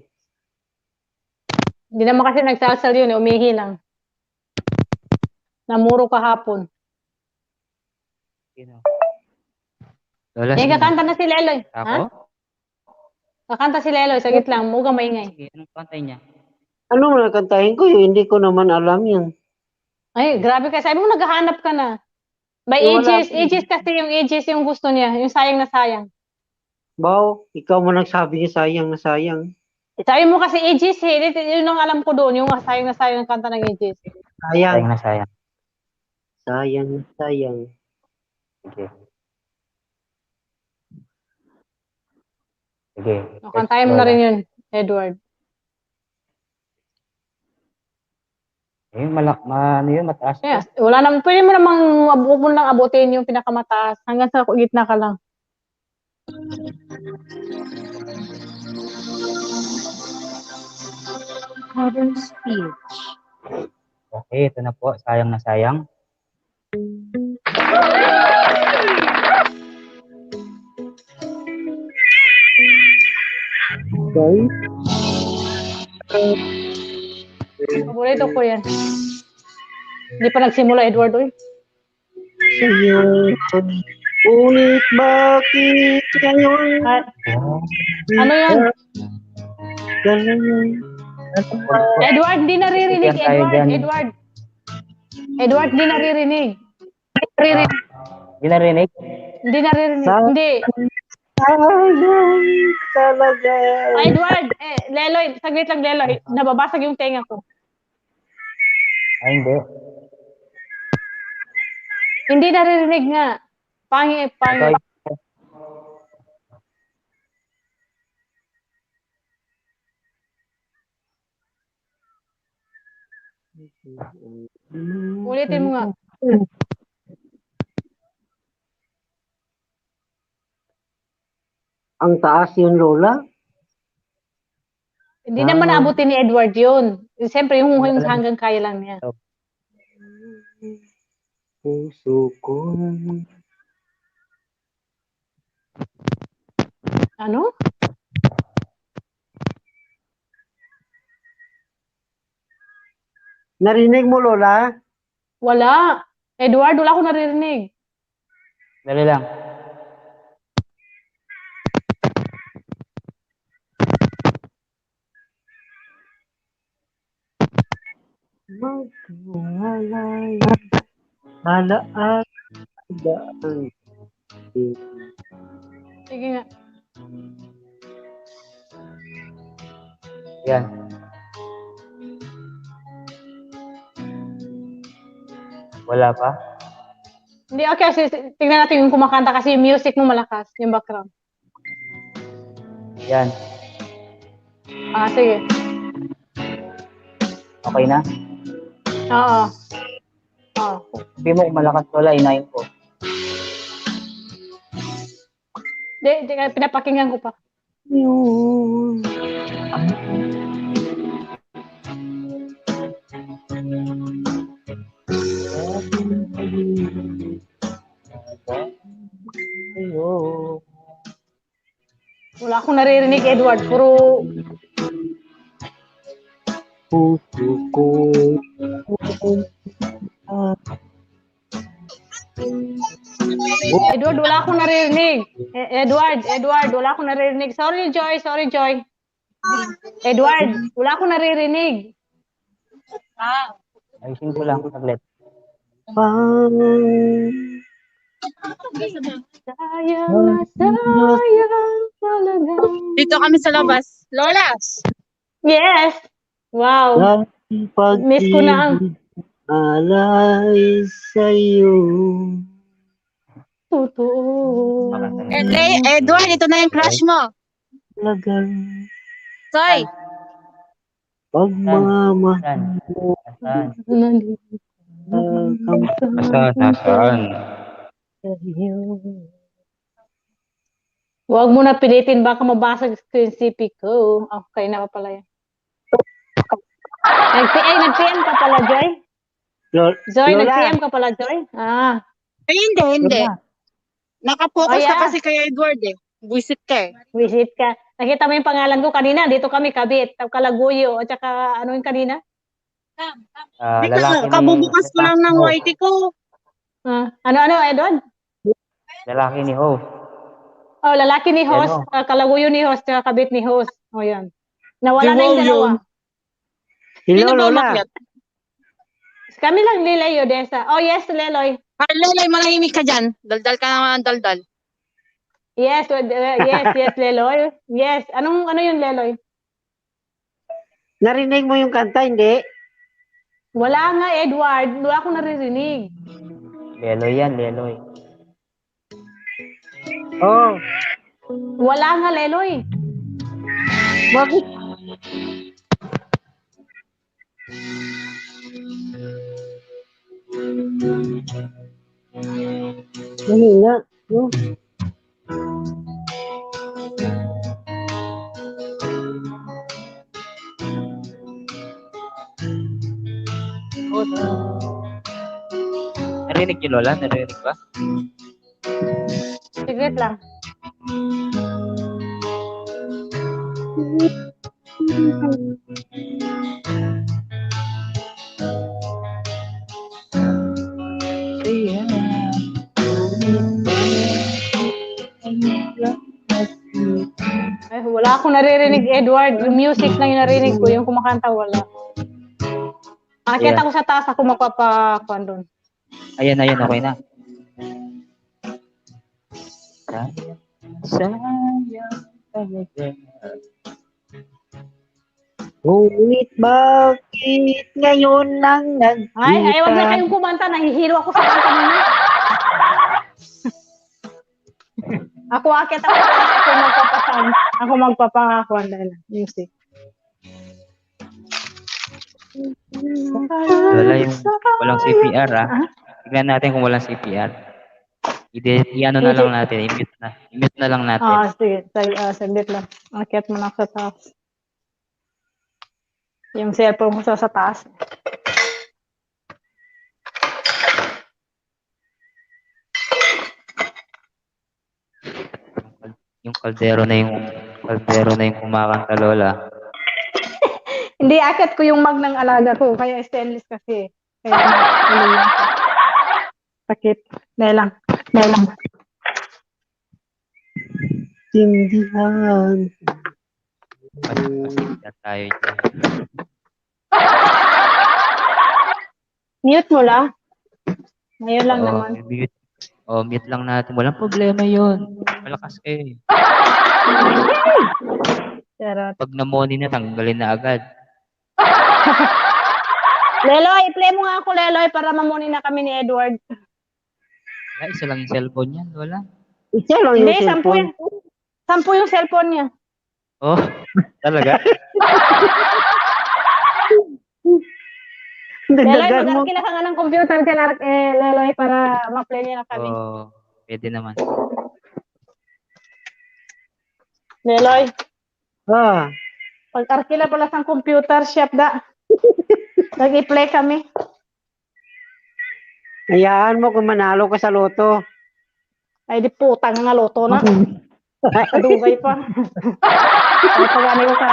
G: Hindi naman kasi nagsalsal yun, umihi lang. Namuro kahapon.
B: Lola,
G: Eh,
B: sino?
G: kakanta na si Leloy.
B: Ako?
G: Ha? Kakanta si Leloy, sagit lang. Huwag kang maingay.
B: Sige, anong kantay niya?
H: Ano mo nakantahin ko? Hindi ko naman alam yun.
G: Ay, grabe ka. Sabi mo, naghahanap ka na. By
H: Eh, wala
G: ages.
H: pa.
G: Ages kasi yung gusto niya. Yung sayang na sayang.
H: Bao, ikaw mo nagsabi niya sayang na sayang.
G: Sabi mo kasi ages eh. Yun ang alam ko doon. Yung sayang na sayang ang kanta ng ages.
H: Sayang.
B: Sayang na sayang.
H: Sayang na sayang.
B: Sige. Sige.
G: O, kantayin mo na
B: Lola.
G: rin yun, Edward.
B: Eh, ano yun, mataas.
G: Yes. Wala naman. Pwede mo namang huwag mo lang abutin yung pinakamataas. Hanggang sa gitna ka lang.
A: Modern speech.
B: Okay, ito na po. Sayang na sayang.
H: Okay.
G: Paborito ko yan. Hindi pa nagsimula, Edward. Uy.
H: Sa'yo. Ngunit bakit ngayon?
G: Ah,
B: Oh,
G: ano yan?
H: Ganun.
G: Edward, hindi naririnig.
B: Bigyan tayo dyan.
G: Edward, hindi naririnig.
B: Hindi narinig?
G: Hindi naririnig.
H: Sa-
G: Hindi.
H: Sayang talaga.
G: Edward, Leloy, saglit lang, Leloy. Nababasag yung tenga ko.
B: Ay, hindi.
G: Hindi naririnig nga. Pangit.
B: Ikaw,
G: Ulitin mo nga.
H: Ang taas yun, Lola.
G: Hindi naman naabutin ni Edward yun. Siyempre, yung hanggang kaya lang niya.
H: Puso ko.
G: Ano?
H: Narinig mo, Lola?
G: Wala. Edward, wala akong naririnig.
B: dali lang.
H: Magwalay. Halaan. Daan.
G: Sige nga.
B: Yan. Wala pa?
G: Hindi, okay. Tingnan natin yung kumakanta kasi yung music mo malakas, yung background.
B: Yan.
G: Ah, sige.
B: Okay na?
G: Oo. Oo.
B: Sabi mo kung malakas wala, inayin ko.
G: Di, pinapakinggan ko pa.
H: Yun.
G: Wala akong naririnig, Edward. Puro
H: Puso ko.
G: Edward, wala akong naririnig. Edward, wala akong naririnig. Sorry, Joy. Edward, wala akong naririnig.
B: Ayusin ko lang saglit.
G: Sayang talaga.
A: Dito kami sa labas. Lolas!
G: Yes. Wow. Miss ko na ang
H: alay sa'yo.
G: totoo.
A: Edward, ito na yung crush mo.
H: Talagang
A: Soy!
H: pagmamahal
B: Saan?
H: mo
B: Saan?
G: Nasaan? Huwag mo na pilitin, baka mabasag ko yung CP ko. Okay na pa pala yan. Nag-PM ka pala, Joy? Joy,
H: Lola.
G: nag-PM ka pala, Joy? Ah.
A: Ay, hindi. Nakapokus
G: Oh,
A: ka
G: yeah.
A: kasi kay Edward eh. Buisit ka eh.
G: Visit ka. Nakita mo yung pangalan ko kanina. Dito kami, Kabit. Kalaguyo. At saka, ano yung kanina?
B: Lalaki ni...
A: Kabubukas ko lang ng whitey ko.
G: Ano, Edward?
B: Lalaki ni host.
G: Oh, lalaki ni host.
B: Ano?
G: Kalaguyo ni host. Tsaka Kabit ni host. O, yan. Nawala na yung
A: Wow,
G: dalawa.
H: Hello,
A: Sino ba
H: Lola.
A: umakyat?
G: Kami lang, Lilay Odessa. Oh, yes, Leloy.
A: Leloy, malahimik ka dyan. Daldal ka naman, daldal.
G: Yes, Leloy. Yes. Ano yung Leloy?
H: Narinig mo yung kanta, hindi?
G: Wala nga, Edward. Wala akong naririnig.
B: Leloy yan, Leloy.
H: Oh,
G: Wala nga, Leloy.
H: bakit? Mahina. No?
B: Narinig niyo, Lola? Narinig ba?
G: Sigit lang. Ay, wala akong naririnig, Edward. Yung music lang yung narinig ko. Yung kumakanta, wala. Akit ako sa taas, ako magpapakuan doon.
B: Ayan, okay na. Sayang talaga.
H: Ngunit bakit ngayon lang nagkita?
G: Ay, wag na kayong kumanta. Nahihilo ako sa kanta ninyo. Ako akit ako. Ako magpapakuan dahil music.
B: Wala yung walang CPR, Tignan natin kung walang CPR. I-ano na lang natin. I-mute na lang natin.
G: Sige. Saglit lang. Akit mo na ako sa taas. Yung cellphone ko sa taas.
B: Yung kaldero na yung kumakanta, Lola.
G: Hindi, akit ko yung mag ng alaga ko. Kaya stainless kasi. Kaya, sakit. Dahil lang.
H: Tindihan.
B: Pasensya tayo dyan.
G: Mute mo lang. Ngayon lang
B: Oo,
G: naman.
B: mute lang natin. Walang problema yun. Malakas kayo.
G: Charot.
B: Pag namoni na, tanggalin na agad.
G: Leloy, play mo nga ako, Leloy, para mamuni na kami ni Edward.
B: Wala, isa lang yung cellphone yan. Wala.
H: Isa lang yung
G: Hindi, 10
H: cellphone.
G: yan. 10 yung cellphone niya.
B: Oh, talaga?
G: Leloy,
H: Dagdagan mo.
G: mag-arkila ka nga ng computer, Leloy, para ma-play niya na kami.
B: Oo, pwede naman.
G: Leloy,
H: Ah,
G: pag-arkila pala sa computer shop da. Nag-i-play kami.
H: Hayaan mo kung manalo ka sa loto.
G: Ay, di putang nga loto na. Kadugay pa. May pagani ko ka...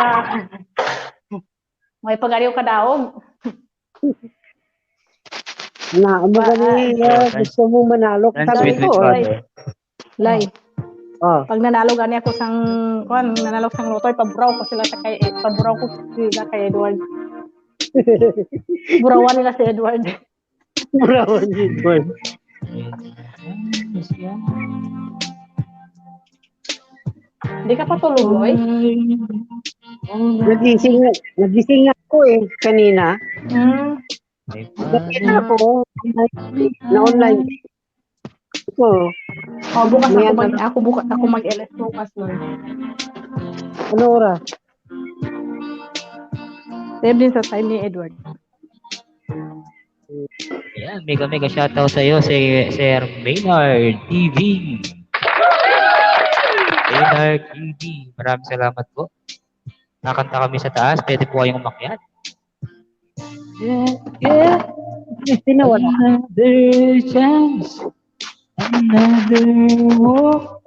G: May pagani ko ka daog.
H: Na, mo gani, gusto mo manalo ka sa
B: Friends with
H: loto.
B: each
H: Or?
B: other.
G: Lay.
H: Oh,
G: Pag nanalo gani ako sang... Kuan, nanalo sang loto, ipaburaw ko sila sa kay... Paburaw ko sila kay Edward. Burawan nila si Edward.
H: burawan dito.
G: Hindi ka pa tulog, oy.
H: Nagising ako kanina. Nakita ako, na online. Ito,
G: Oh, bukas
H: May
G: ako mag-LS bukas, Lord.
H: ano oras?
G: Save din sa time ni Edward.
B: Ayan, mega shoutout sa iyo si Sir Maynard TV. Maynard TV, maraming salamat po. Nakanta kami sa taas, pwede po kayong umakyat. Yeah.
H: Tinawala.
B: Another chance, another walk,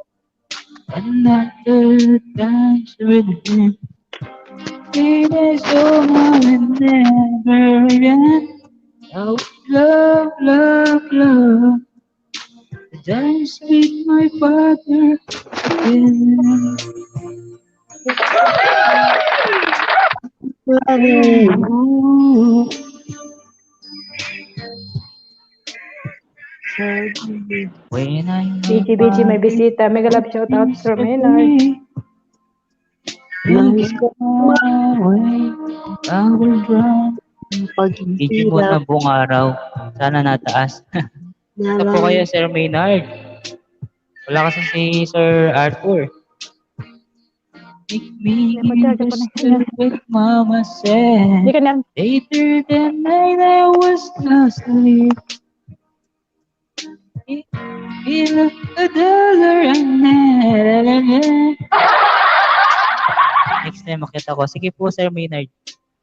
B: another dance with him. It is so now and never again. Oh, love, love, love. Dance with my father again. Ooh. When I
G: BG, may bisita. Mega love shout out Sir Maynard.
B: Nice go away, I will run. Hindi mo na buong araw. Sana nataas. Ito po kayo, Sir Maynard. Wala kasi si Sir Arthur. Make me understand what Mama said.
G: Hindi ka na.
B: Later that night I was lost asleep. In a dollar and next time makita ko. Sige po, Sir Maynard.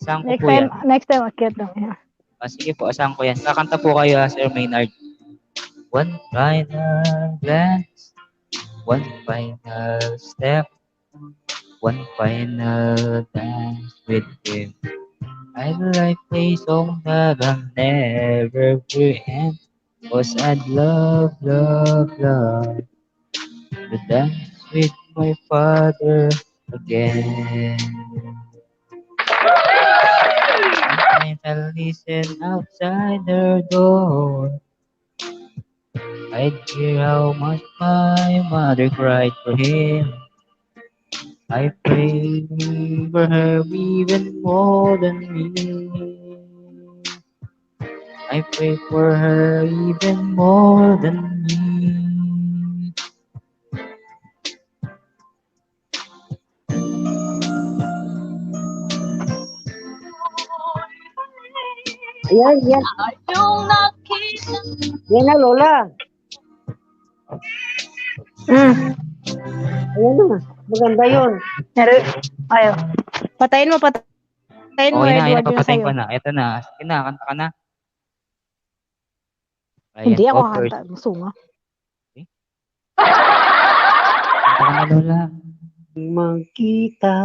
B: Saan ko po yan?
G: Next time, akit lang. Yeah.
B: Sige po, saan ko yan? Kakanta po kayo, Sir Maynard. One final glance, one final step, one final dance with him. I'd like a song that I'll never end. Cause I'd love, love, love to dance with my father again. Sometimes I listen outside their door. I'd hear how much my mother cried for him. I pray for her even more than me. I pray for her even more than me.
H: Yan. Yan na, Lola. Ayan na. Maganda yun.
G: Ayaw. Patayin mo, Edward, yung
B: Papatayin
G: sa'yo.
B: ko na. Ito na. Sige na, kanta ka na. Ayan,
G: Hindi ako
B: first.
G: kanta. Masunga.
B: Kanta ka na, Lola.
H: Magkita.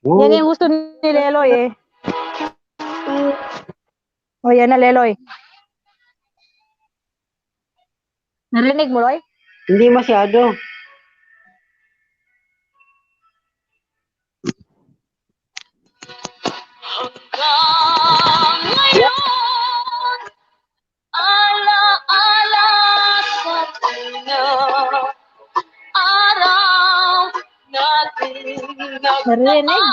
G: Yan yung gusto ni Leloy eh. O yan na, Leloy. Narinig mo, Loy?
H: Hindi masyado.
D: Ala-ala sa araw nating
G: Narinig?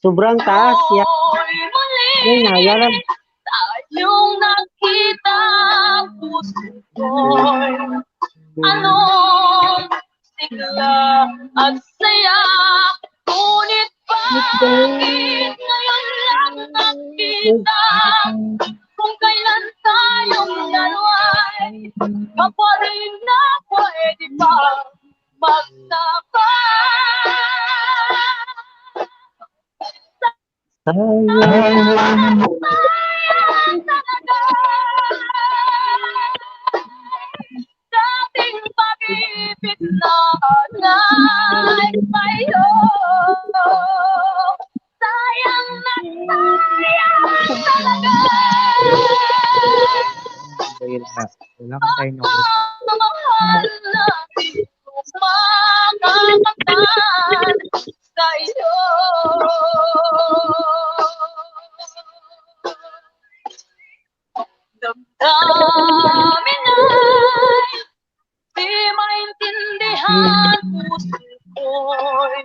H: Sobrang taas. Yan. Yan na. Yan.
D: Tayong nakita, puso ko'y anong sigla at saya. Ngunit bakit ngayon lang nakita? Kung kailan tayong dalawa'y kapwa rin na pwede pa magsama.
H: Sayang.
D: Sayang talaga sa'yo. Sayang na sayang talaga.
B: Wala kang tayo na
D: Mahal na di ko makakamtan sa'yo. Damdamin ay di maintindihan puso ko'y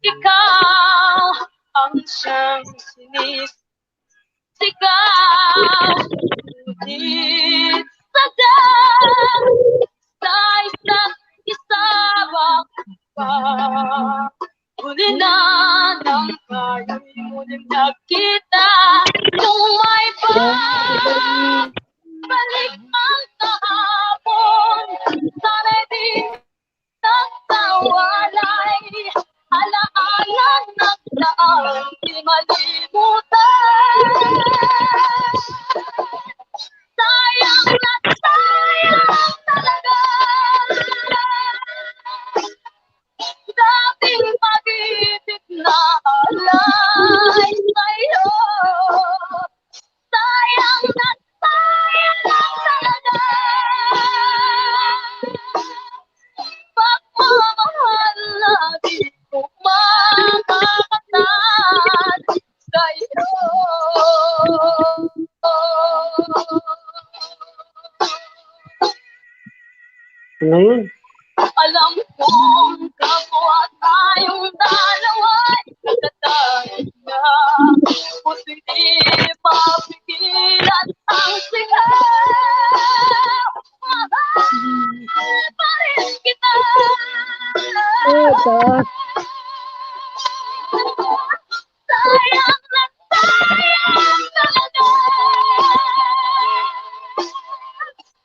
D: ikaw ang siyang sinisigaw. Ngunit sadyang sa isa't isa bakit pa huli na ng kayo'y muling nagkita. Kung may balik ang kahapon, sana'y di nagtawalay. Alaala ng daan, di malimutan. Sayang na sayang talaga. Dating pag-ibig na alay sa'yo. Sayang na sayang talaga. Pagmamahal na di ko makakatan sa'yo.
H: Ano yun?
D: Alam kong kapwa tayong dalawa'y nagtatag na. Puso'y di mapigilan ang sigaw. Mahal pa rin kita. Sayang na sayang talaga.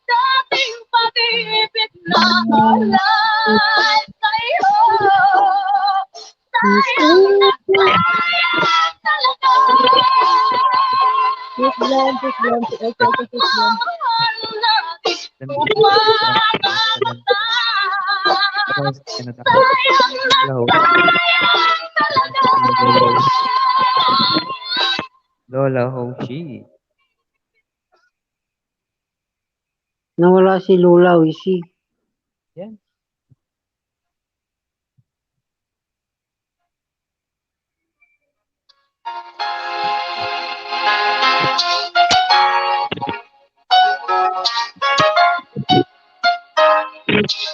D: Dating pag-ibig na alay sa'yo. Sayang na sayang talaga. Mahal na di ko makakatan. Sayang na sayang talaga.
B: Lola Hoshi.
H: Nawala si Lola Wisi.
B: Yan.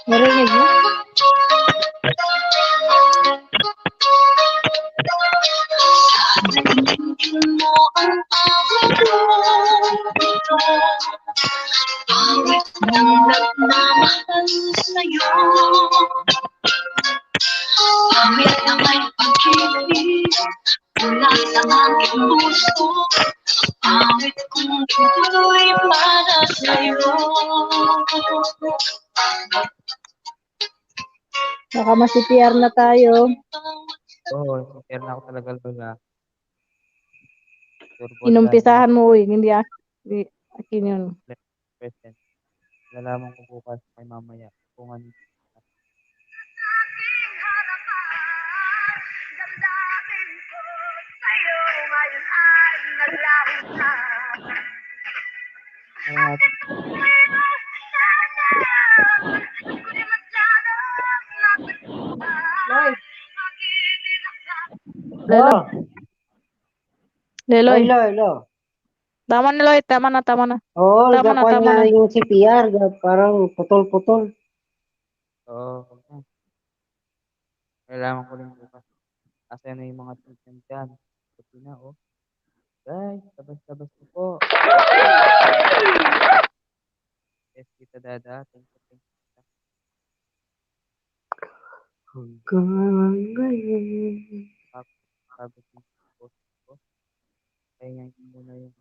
G: Narinig mo?
D: Narinig mo ang awit ko. Awit ng nagmamahal sa'yo. Awit na may pag-ibig mula sa aking puso. Awit kong ito'y para sa'yo.
G: Baka masipiyar na tayo.
B: Oo, share na ako talaga, Lola. Turbo
G: Inumpisahan mo, uy. Hindi akin yun.
B: present. Lalaman ko bukas kay mamaya kung ano.
D: Damdamin ko sa'yo ngayon ay naglaho na.
G: Lelo.
H: Oh,
G: Leloy.
H: hello.
G: Tama na, Loy. Tama na.
H: Oo,
G: Tama na,
H: gapan
G: tama
H: niya
G: na.
H: yung CPR, parang putol-putol.
B: Oo. Kailangan ko rin bukas. Kasi na yung mga treatment dyan. Pati na, oh. Guys, tabas-tabas ko po. Yes, kita dada. Thank you.
H: Hanggang ngayon.
B: Sabi ko po. Kaya ngayon muna yung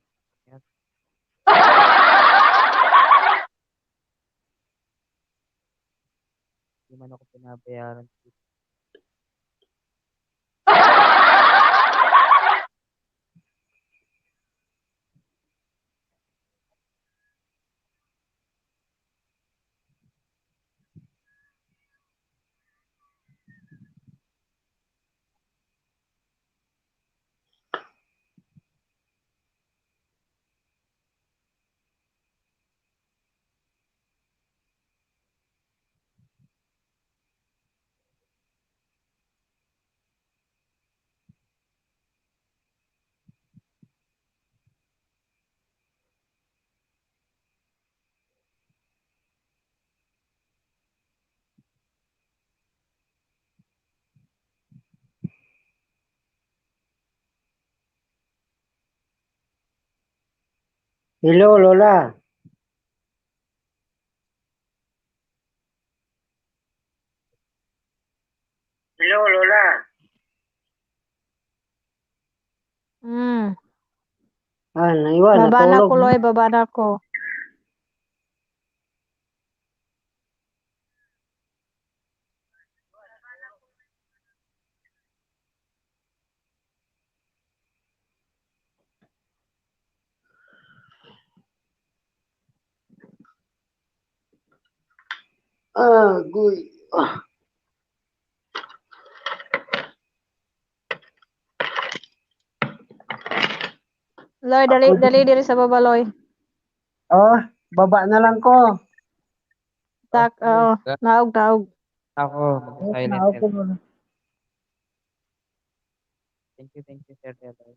B: yan. Hindi man ako pinabayaran.
H: Hello, Lola. Hello, Lola.
G: Hmm.
H: Naiwan,
G: Baba na
H: natulog.
G: ko, Loy. Baba na ko.
H: Guy.
G: Loy, dali, dali diri sa baba, Loy.
H: Baba na lang ko.
G: Naog, naog.
B: Ako, mag-silent.
H: Naopo mo na.
B: Thank you, Sir Delroy.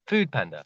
I: Food Panda.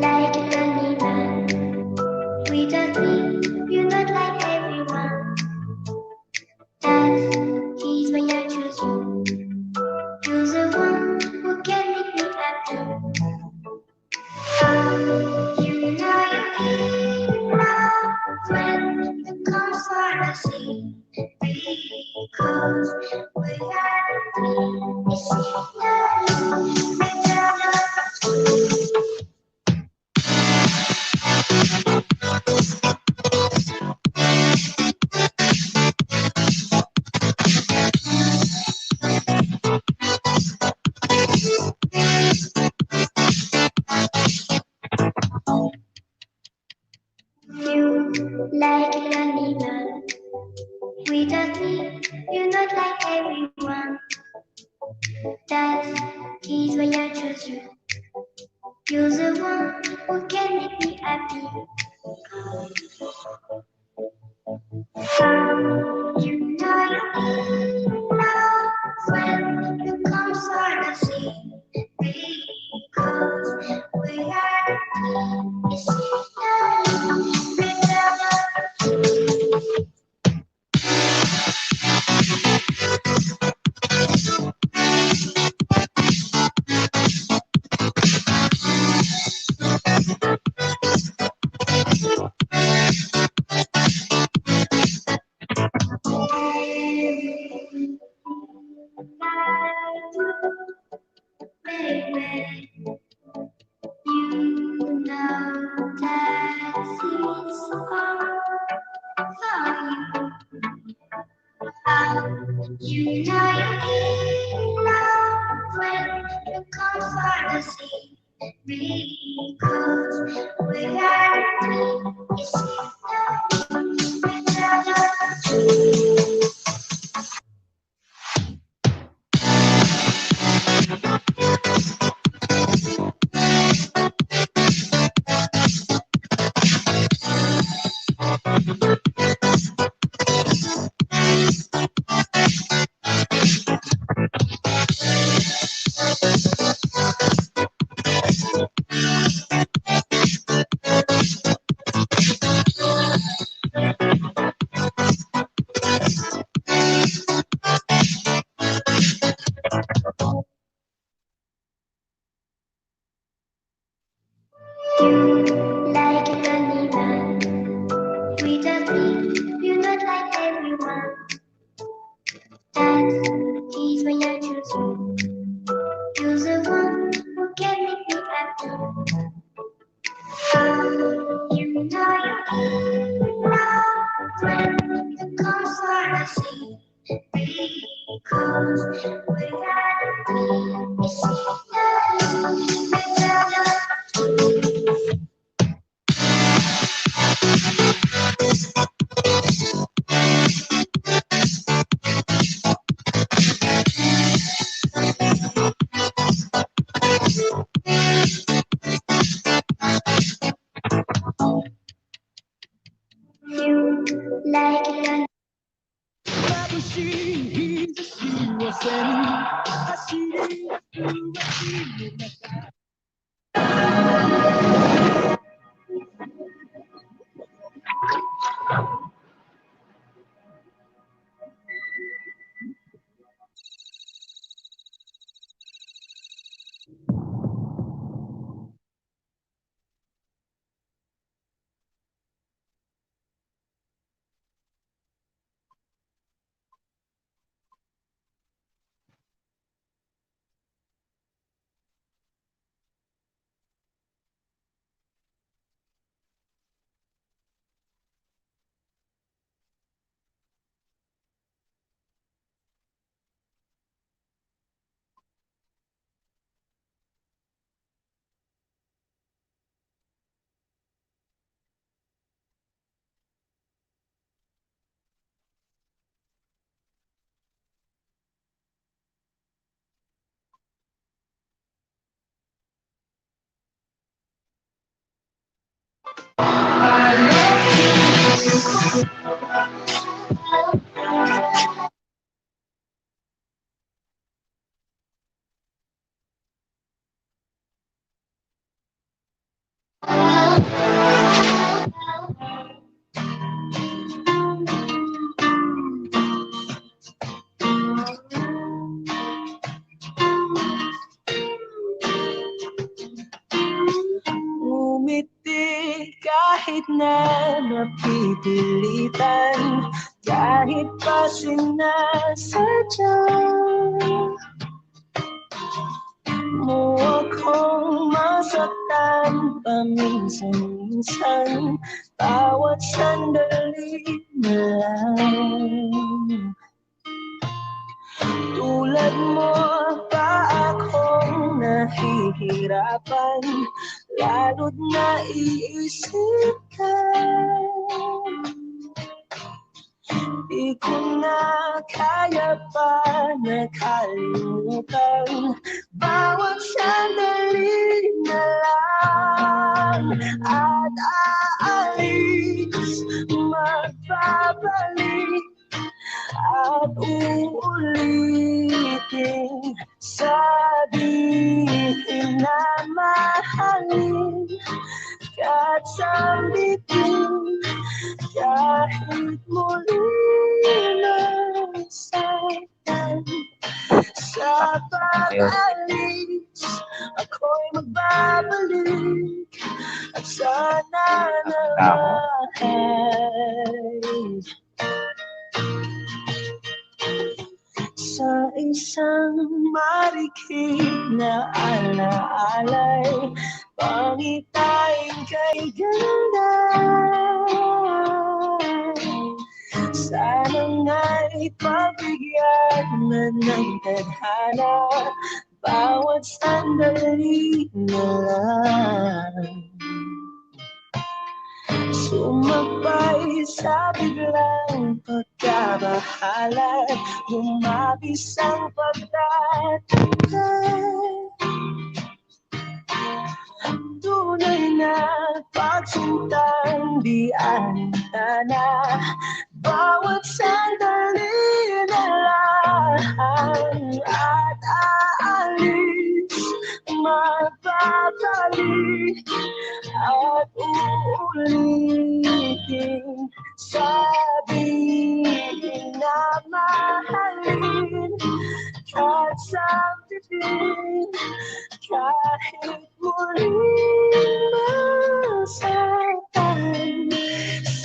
D: Like an animal, without me, you're not like everyone. That is why I choose you. You're the one who can make me happy. You know you love when it comes for the sea. Because without me, it's not you. Without truth. You're the one who can make me happy. You know you need love when you come for the sea. Because we are it's baby, you know that it's all for you. You know you need love when you come for the sea. Because we are it's like an animal. Without me, you're not like everyone. That is why I choose you. You're the one who can make me happy. You know you need love when you come for the sea. Because we are it's you like an
J: Ngumiti kahit na napipilitan, kahit pa sinasadya mo akong masaktan paminsan-minsan, bawat sandali na lang. Tulad mo pa akong nahihirapan, lalo't naiisip ka. Di ko na kaya pa nakalimutan bawat sandali kasambitin kahit muli nasaktan. Sa pag-alis, ako'y magbabalik at sana naman sa isang marikit na alaalay, pangitain kay ganda. Sana nga'y pagbigyan na ng tadhana bawat sandali na lang. Sumabay sa biglang pagkabahala, humabis ang pagtatangkay. Tunay na pagsintang di alintana, bawat sandali na lang at aalis, magbabalik at uulitin. Sabihin na mahalin at sambitin kahit muling masaktan.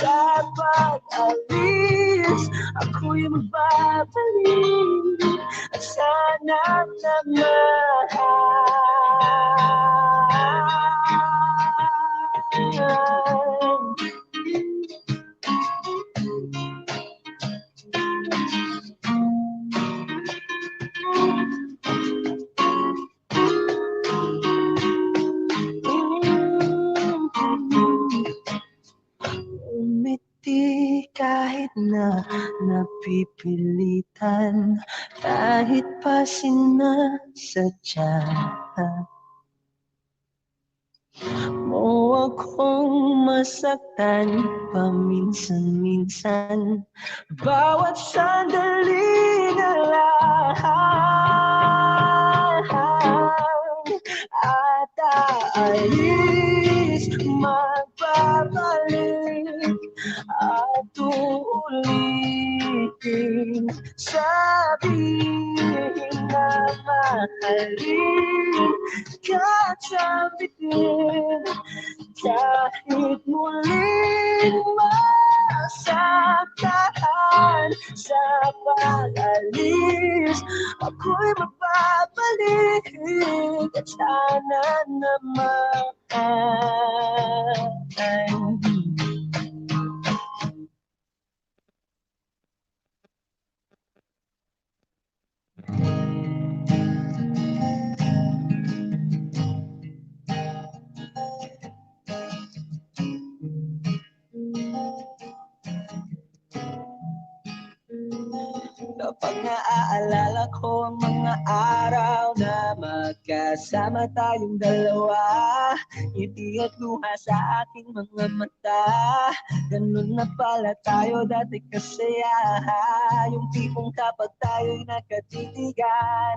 J: Sa pag-alis, ako'y magbabalik at sana naman. Umiti kahit na napipilitan, kahit pa sinasadya mo akong masaktan paminsan-minsan, bawat sandali na lang at aalis, magbabalik at uulitin. Sabihin na mahalin at sambitin kahit muling masaktan. Sa pag-alis, ako'y magbabalik at sana naman. Kapag naaalala ko ang mga araw na magkasama tayong dalawa, ngiti at luha sa aking mga mata. Ganun na pala tayo dati kasaya, yung tipong kapag tayo'y nagkatitigan,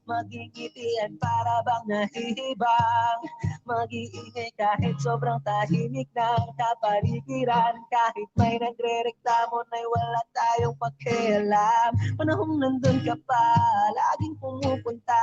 J: magigitian para bang nahihibang, mag-iingay kahit sobrang tahimik ng kapaligiran, kahit may nagre-reklamo na'y wala tayong pakialam. Panahong nandun ka pa, laging pumupunta,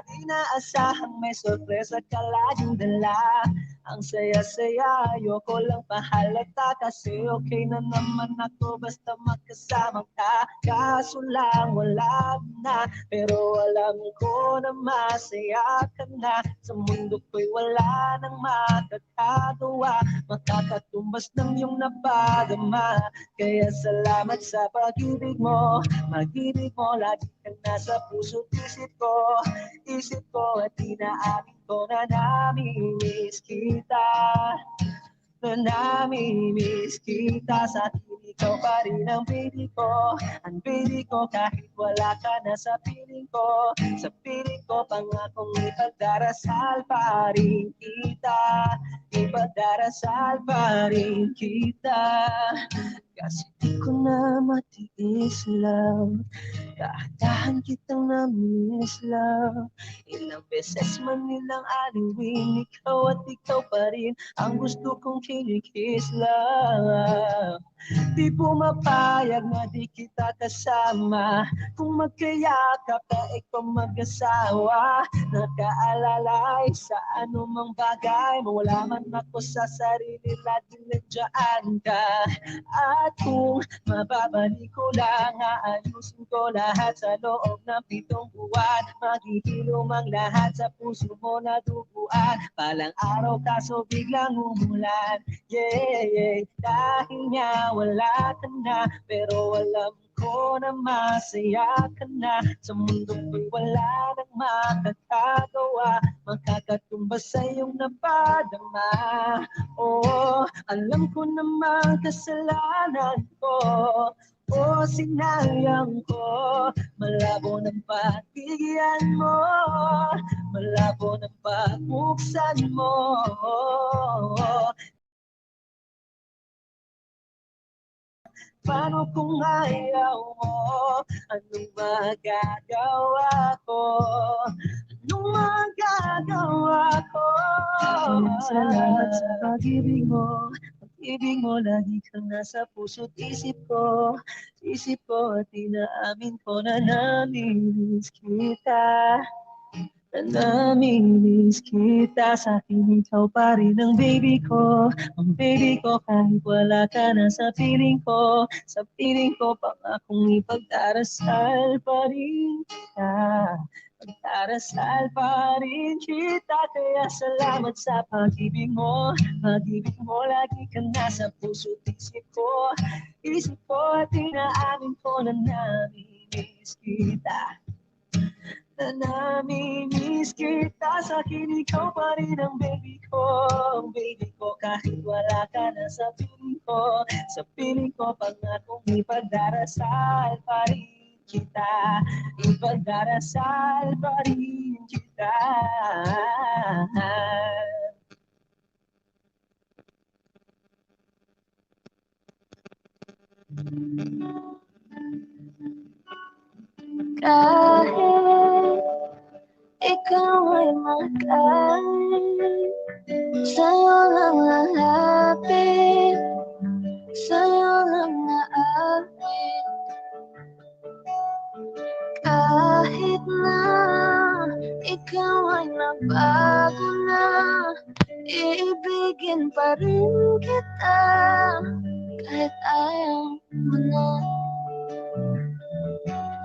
J: di naasahang may sorpresa ka laging dala. Ang saya-saya, ayoko lang pahalata, kasi okay na naman ako basta magkasama ka. Kaso lang wala na, pero alam ko na masaya ka na. Sa mundo ko'y wala nang makakagawa, makakatumbas ng iyong napadama. Kaya salamat sa pag-ibig mo, mag-ibig mo, lagi kang nasa puso't isip ko at inaamin ko na namimiss kita, na namimiss kita. Sa akin ikaw pa rin ang piling ko, kahit wala ka na sa piling ko. Sa piling ko pangakong ipagdarasal pa rin kita, ipagdarasal pa rin kita. kasi di ko na matiis, love. Dahan-dahan kitang na-miss, love. Ilang beses man nilang aliwin, ikaw at ikaw pa rin ang gusto kong kinikis, love. Di pumapayag na di kita kasama, kung magkayakap na ikaw mag-asawa. Nakaalalay sa anumang bagay, mawala man ako sa sarili, laging nandiyan ka. At kung mababalik ko lang, aayusin ko lahat sa loob ng 7 buwan. Magigilom ang lahat sa puso mo na duguan. Palang araw kaso biglang umulan, yeah. Dahil nga wala ka na, pero alam ko na masaya ka na. Sa mundo ko'y wala nang makakagawa, makakatumbas sa iyong napadama. Oo, alam ko naman kasalanan ko, o sinayang ko. Malabo ng patigyan mo, malabo ng pabuksan mo. Paano kung ayaw mo? Anong magagawa ko? Anong magagawa ko? Salamat sa pag-ibig mo. Pag-ibig mo, lagi kang nasa puso't isip ko. Isip ko at inaamin ko na namimiss kita. Namimiss kita, sa akin ikaw pa rin ang baby ko. Ang baby ko kahit wala ka na sa piling ko. Sa piling ko pangakong ipagdarasal pa rin kita. Pagdarasal pa rin kita, kaya salamat sa pag-ibig mo. Pag-ibig mo, lagi ka nasa puso't isip ko. Isip ko at inaamin ko na namimiss kita. Na namimiss kita, sa akin ikaw pa rin ang baby ko. Ang baby ko kahit wala ka na sa piling ko. Sa piling ko pangakong ipagdarasal pa rin kita. Ipagdarasal pa rin kita. Kahit ikaw ay makain, sa'yo lang lalapit, sa'yo lang naamin. Kahit na ikaw ay nagbago na, iibigin pa rin kita. Kahit ayaw mo na,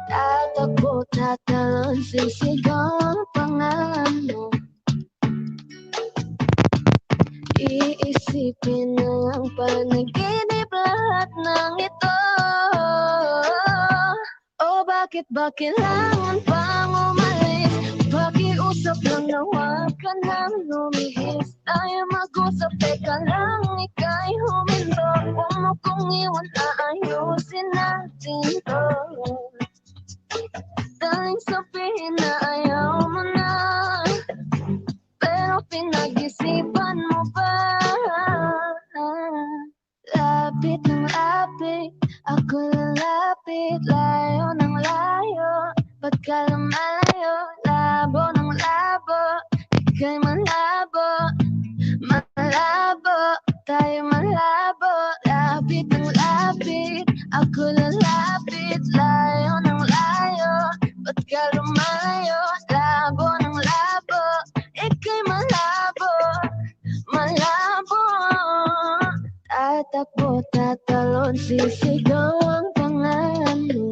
J: tatakbo, tatalon, sisigaw ang pangalan mo. Iisipin na lang panaginip lahat ng ito. O bakit ba kailangan pang umalis? Pakiusap lang na huwag ka nang lumihis. Tayo mag-usap, teka lang, ika'y huminto. Huwag mo kong iwan, aayusin natin to. Daling sabihin na ayaw mo na, pero pinag-isipan mo ba? Lapit ng lapit, ako lalapit, layo ng layo. Ba't ka lumayo? Labo ng labo, ika'y malabo. Malabo, tayo malabo. Lapit ng lapit, ako lalapit, layo ng layo. Ba't ka lumayo? Labo ng labo, ika'y malabo. Malabo, tatakbo, tatalon, sisigaw ang pangalan mo.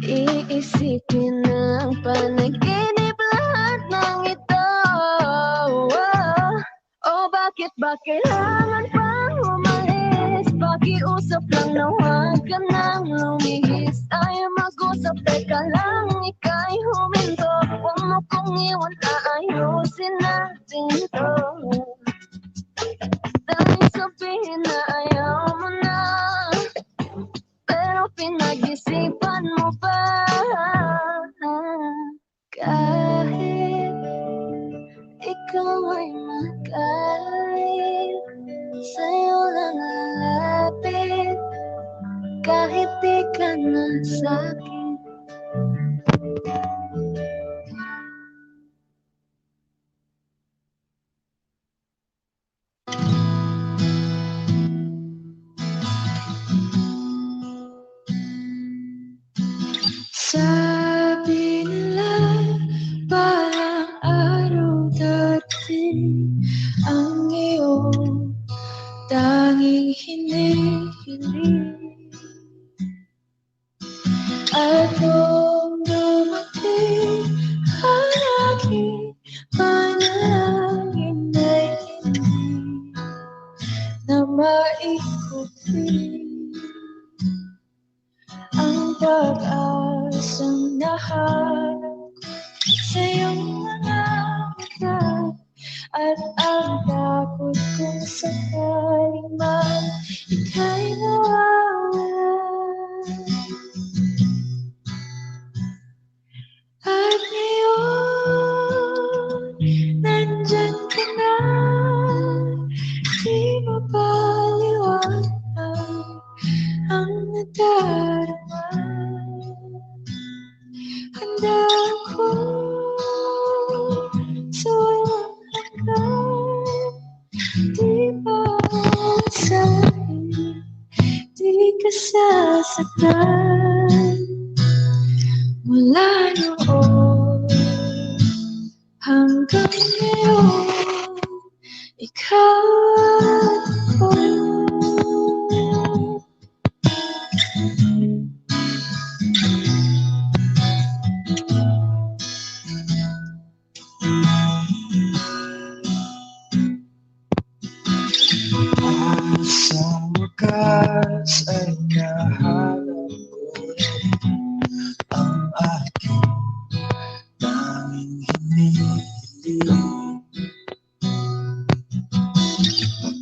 J: Iisipin na lang panaginip lahat ng ito. O bakit ba kailangan pang umalis? Pakiusap lang na huwag ka nang lumihis. Tayo mag-usap, teka lang, ika'y huminto. Huwag mo kong iwan, aayusin natin to. Dahil sabihin na ayaw mo na, pero pinag-isipan mo ba? Kahit ikaw ay makain, sa'yo lang
D: na sa'kin. Sabi nila parang araw darating ang iyong tanging hinihiling. At nung dumating ang aking panalangin ay hindi na maikutin ang pag-asang nahanap ko sa iyong mga mata at ang takot kung sakaling man ika'y mawawala. At ngayon, nandyan ka na, di mapaliwanag ang nadarama. Handa ako sa walang hanggan, di pasahin, di ka sasaktan. Mula noon hanggang ngayon, ikaw at ako. Sa wakas ay nahanap ko ang aking tanging hinihiling.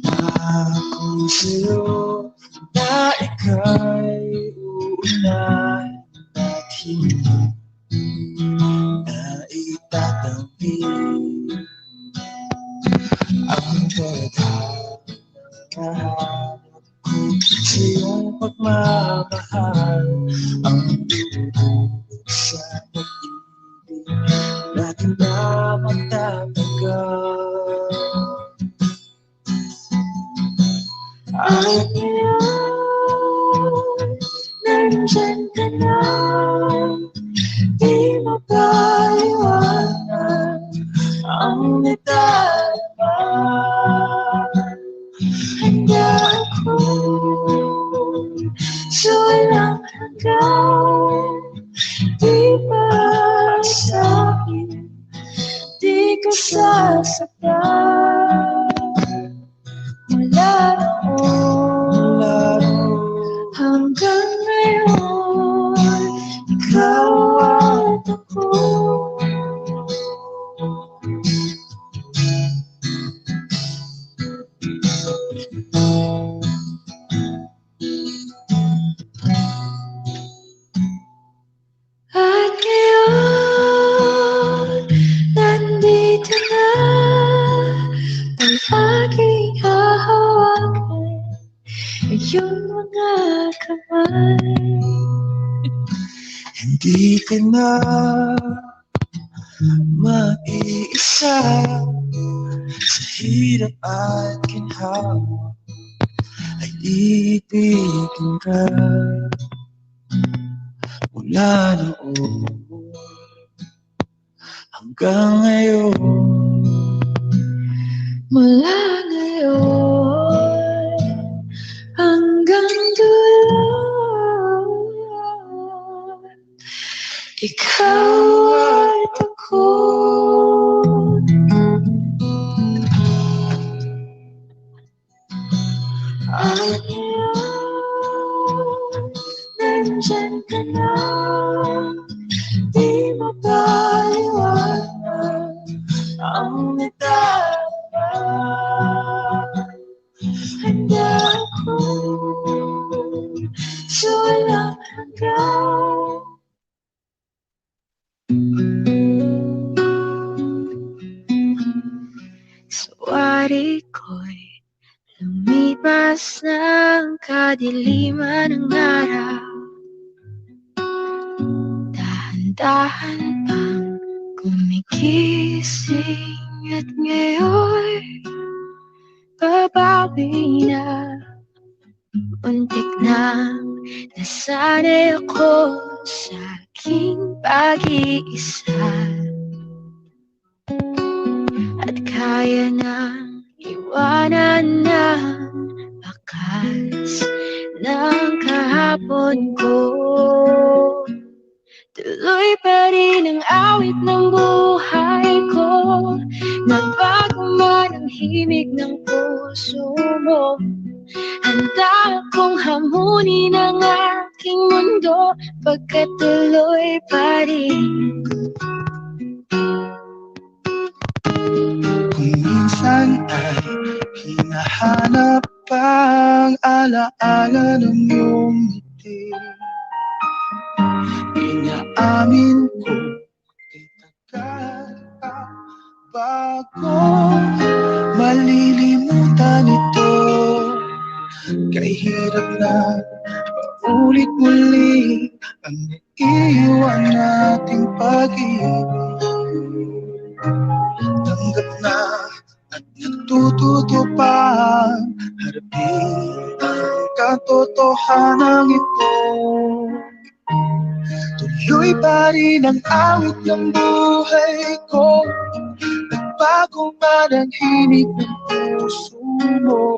D: Pangako sa'yo na ika'y uunahin at hindi na itatabi ang paghahanap ko sa iyong pagmamahal, ang dudulog sa pag-ibig na di na magtatagal. At ngayon, nandyan ka na, di mapaliwanag ang nadarama. Handa ako sa walang hanggan, di pasahin, di ka sasaktan. Mula noon hanggang ngayon, ikaw at ako. At ngayon, nandito na ang aking hahawakan, iyong mga kamay. Hindi ka na mag-iisa sa hirap at ginhawa, ay ibigin ka. Mula noon hanggang ngayon, mula ngayon hanggang dulo, ikaw at ako. At ngayon, nandyan ka na, di mapaliwanag ang nadarama. Handa ako sa walang hanggan. Suwari ko'y lumipas ng kadiliman ng araw, dahan pang gumigising at ngayon babawi na. Untik na nasanay ako sa aking pag-iisa at kaya nang iwanan ng bakas ng kahapon ko. Tuloy pa rin ang awit ng buhay ko, nagbago man ang himig ng puso mo. Handa akong hamunin ang aking mundo pagkat tuloy pa rin.
K: Kung minsan ay hinahanap ang alaala ng iyong ngiti, inaamin ko kay tagal pa bago malilimutan ito. Kay hirap na paulit muli ang naiiwan nating pag-ibig. Tanggap na at natututo pang harapin ang katotohanan ito. Tuloy pa rin ang awit ng buhay ko, nagbago man ang himig ng puso mo.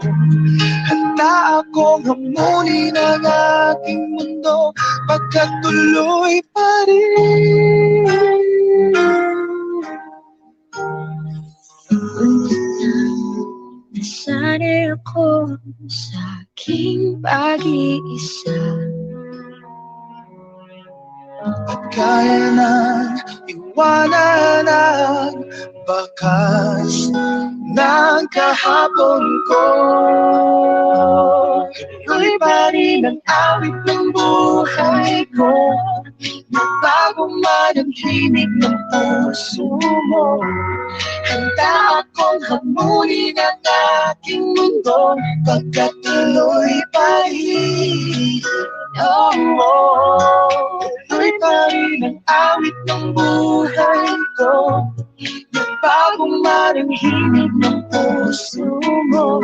K: Handa akong hamunin ang aking mundo pagkat tuloy pa rin.
D: Nasanay ako sa aking pag-iisa
K: at kaya nang iwanan ang bakas ng kahapon ko. Tuloy pa rin ang awit ng buhay ko, nagbago man ang himig ng puso mo. Handa akong hamunin ang aking mundo pagkat tuloy pa rin. Oh, tuloy pa rin ang awit ng buhay ko, nagbago man ang himig ng puso mo.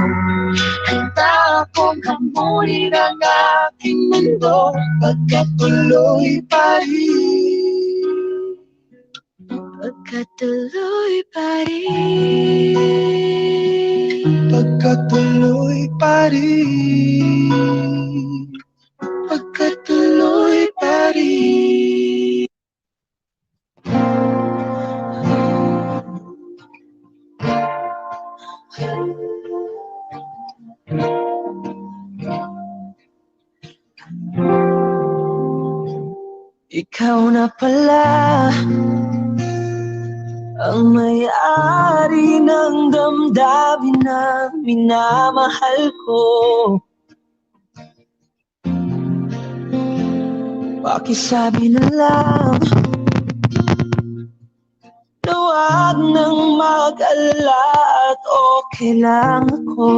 K: Handa akong hamunin ang aking mundo pagkat tuloy pa rin.
D: pagkat tuloy pa rin.
K: Pagkat tuloy pa rin. Pagkat tuloy pa rin.
J: Ikaw na pala ang may-ari ng damdamin na minamahal ko. Pakisabi na lang na huwag nang mag-alala at okay lang ako.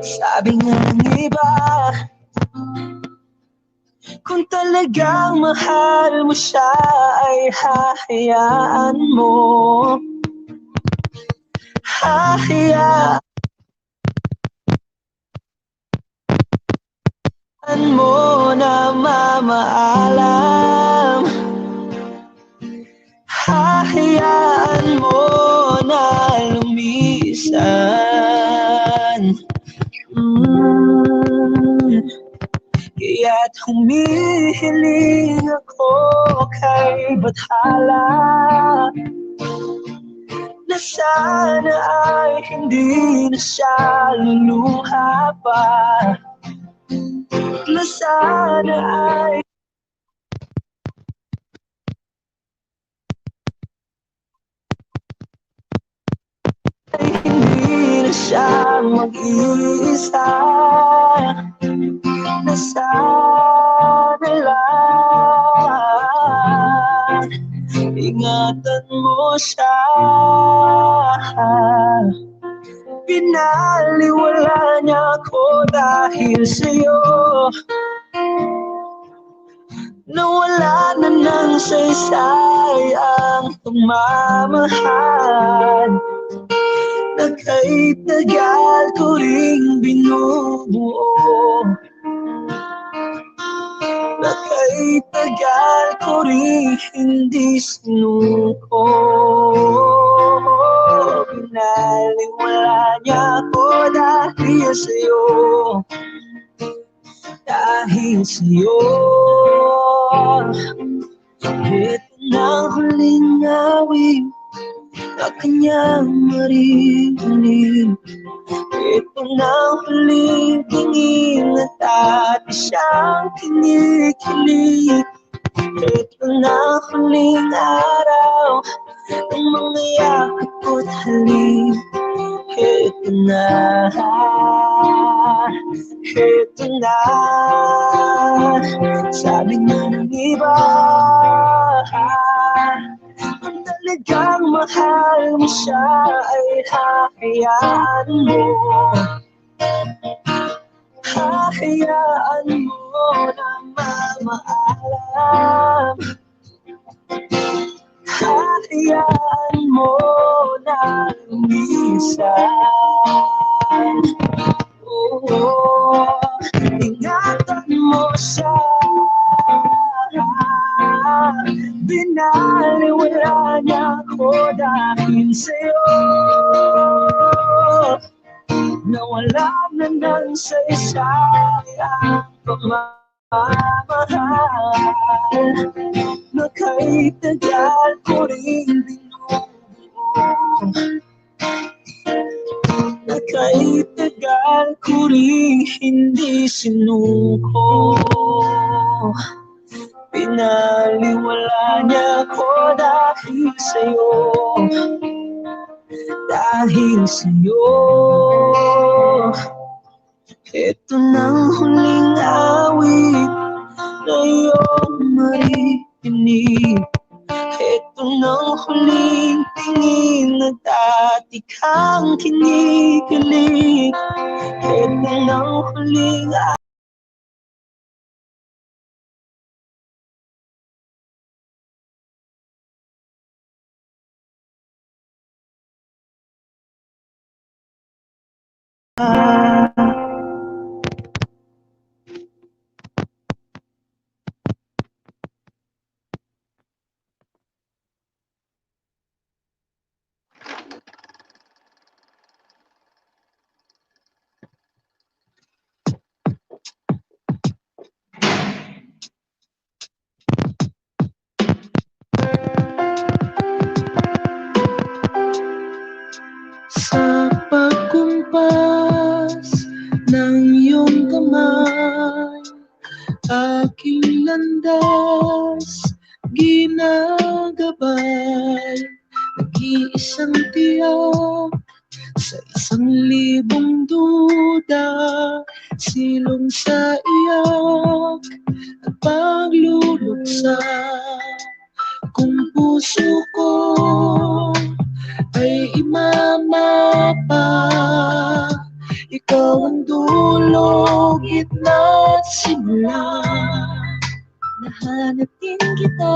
J: Sabi nga ng iba, kung talagang mahal mo siya ay hahayaan mo. Hahayaan mo na mamaalam. Hahayaan mo na lumisan. Kaya't humihiling ako kay Bathala na sana ay hindi na siya luluha pa, na sana ay hindi na siya mag-iisa, na sana lang ingatan mo siya. Pinaliwala niya ako dahil sa'yo, Nawala na ng saysay ang pagmamahal na kahit tagal ko ring binubuo, na kahit tagal ko rin hindi sinuko. Pinaliwala niya ako dahil sa'yo, dahil sa'yo. Ito na huling awit na kanyang maririnig. Ito na huling tingin na dati siyang kinikilig. Ito na huling araw ng mga yakap ko't halik. Ito na, ito na. Sabi nga ng iba, kung talagang mahal mo siya ay hahayaan mo, hahayaan mo na mamaalam, hahayaan mo na lumisan. Oh, ingatan mo siya, binaliwala niya ako dahil sa'yo. Nawala na ng saysay ang pagmamahal na kahit tagal ko rin binubuo, na kahit tagal ko rin hindi sinuko. Pinaliwala niya ako dahil sa'yo, dahil sa'yo. Ito nang huling awit na iyong maririnig. Ito nang huling tingin na dati kang kinikilig. Ito nang huling
K: Sa pagkumpas ng iyong kamay, aking landas ginagabay. Nag-iisang tiyak sa 1,000 duda, silong sa iyak at pagluluksa. Kung puso ko ay imamapa, ikaw ang dulo, gitna at simula. Nahanapin kita,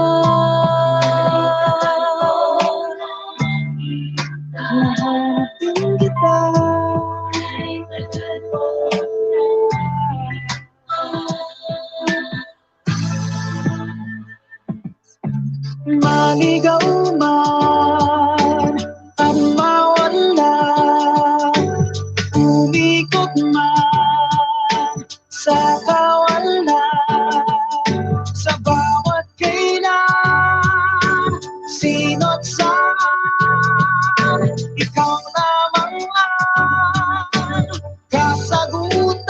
K: nahanapin kita. Maligaw man at mawala, umikot man sa kawalan, sa bawat kailan, sino't saan, ikaw lamang ang kasagutan.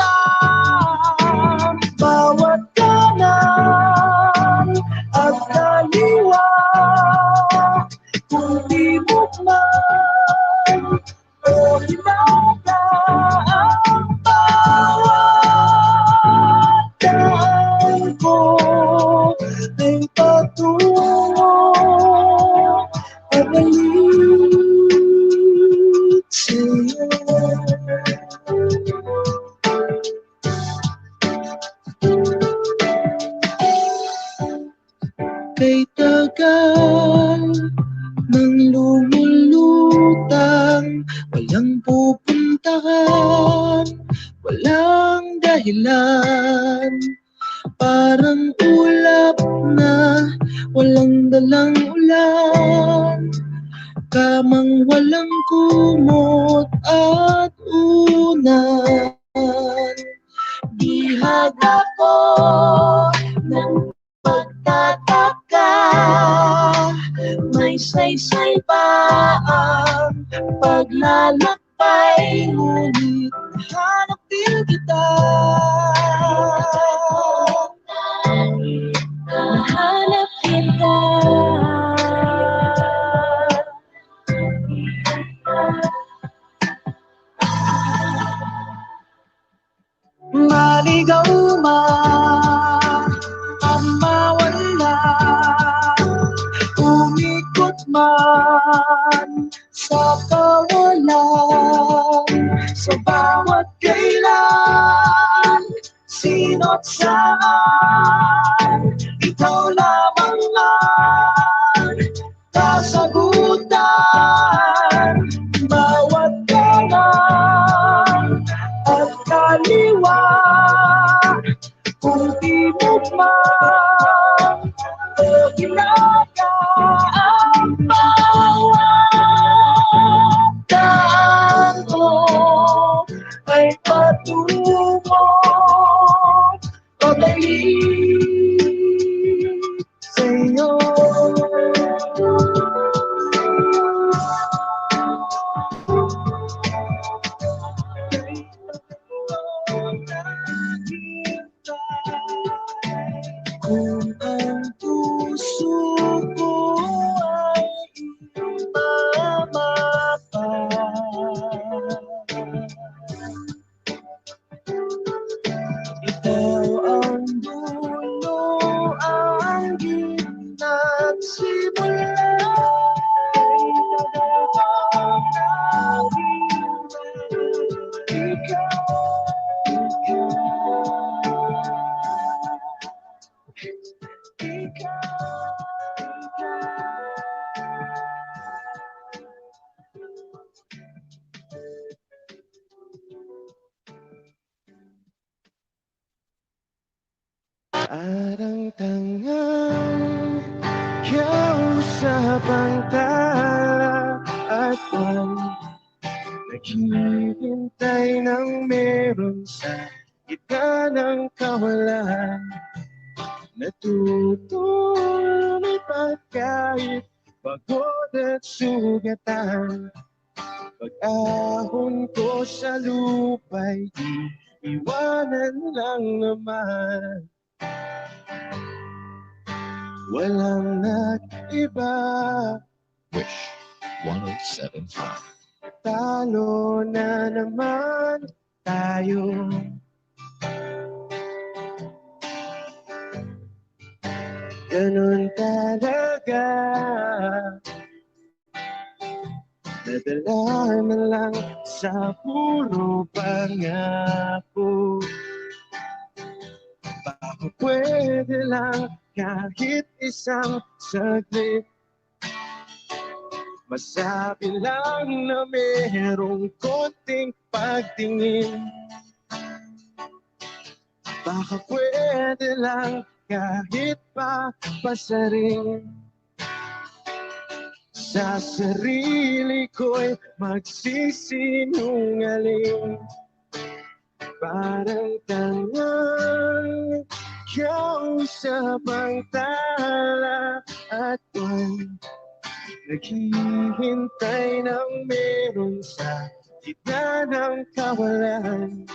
K: Bawat kanan at kaliwa, kay tagal nang lumulutang, walang pupuntahan, walang dahilan. Parang ulap na walang dalang ulan, kamang walang kumot at unan. Bihag ako ng pagtataka, may saysay pa ang paglalakbay, ngunit hanapin kita. Hanap kita. Maligaw man ang mawala, umikot man sa kawalan, sa bawat kailan, sino't saan, ikaw lamang ang kasagutan. Bawat kanan at kaliwa, kung di mo man o ginagawa ang bawat daan mo ay patungo pabalik sa'yo. Kung ang puso ko ay mamapa, ikaw ang dulo, ang gitna't simula. Arang tangang kausap ang tala at naghihintay ng meron sa gitna ng kawalan. Natutulong ipag kahit pagod at sugatan. Pag-ahon ko sa lupa'y iwanan lang naman. Walang nag-iba.
C: Wish 1075.
K: Talo na naman tayo. Ganun talaga. Nadala na lang sa puro pangako. Baka pwede lang kahit isang saglit, masabi lang na merong konting pagtingin. Baka pwede lang kahit pa pasarin. Sa sarili ko'y magsisinungaling. Parang tangang kausap ang tala at naghihintay ng meron sa gitna ng kawalan.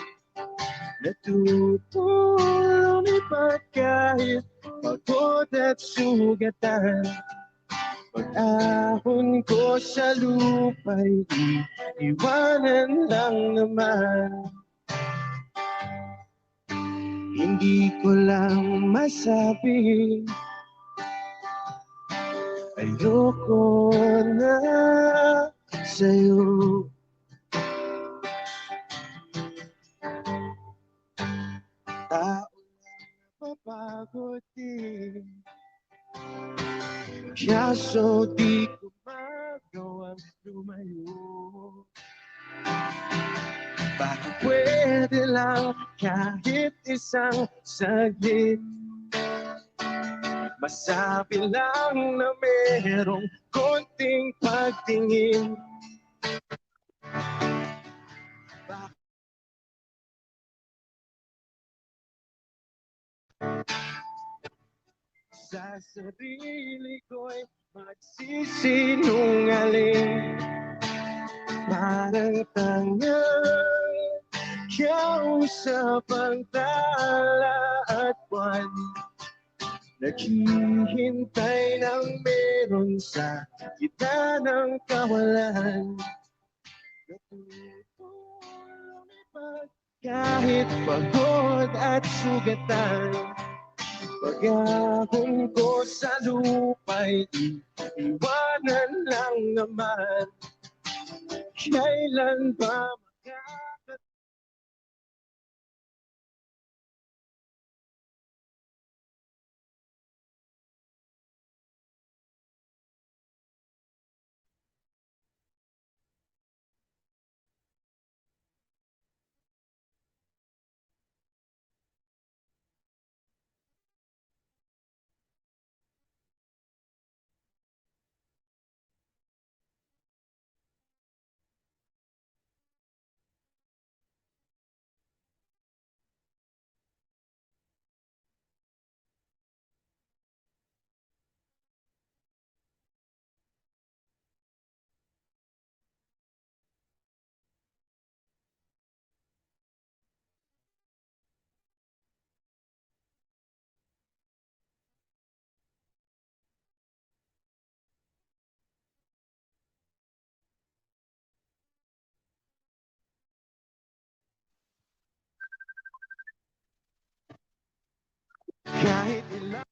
K: Natutulong ipag kahit pagod at sugatan. Pag-ahon ko sa lupa'y iwanan lang naman. Hindi ko lang masabi, ayoko na sa'yo. Tao na mapapagod din. Kaso di ko magawang lumayo. Baka pwede lang kahit isang saglit, masabi lang na merong konting pagtingin. Sa sarili ko'y magsisinungaling, parang tangang kausap ang tala at buwan, naghihintay ng meron sa gitna ng kawalan. Natutulong ipag kahit pagod at sugatan, pag-ahon ko sa lupa'y iwanan lang naman. Kailan ba kahit ilan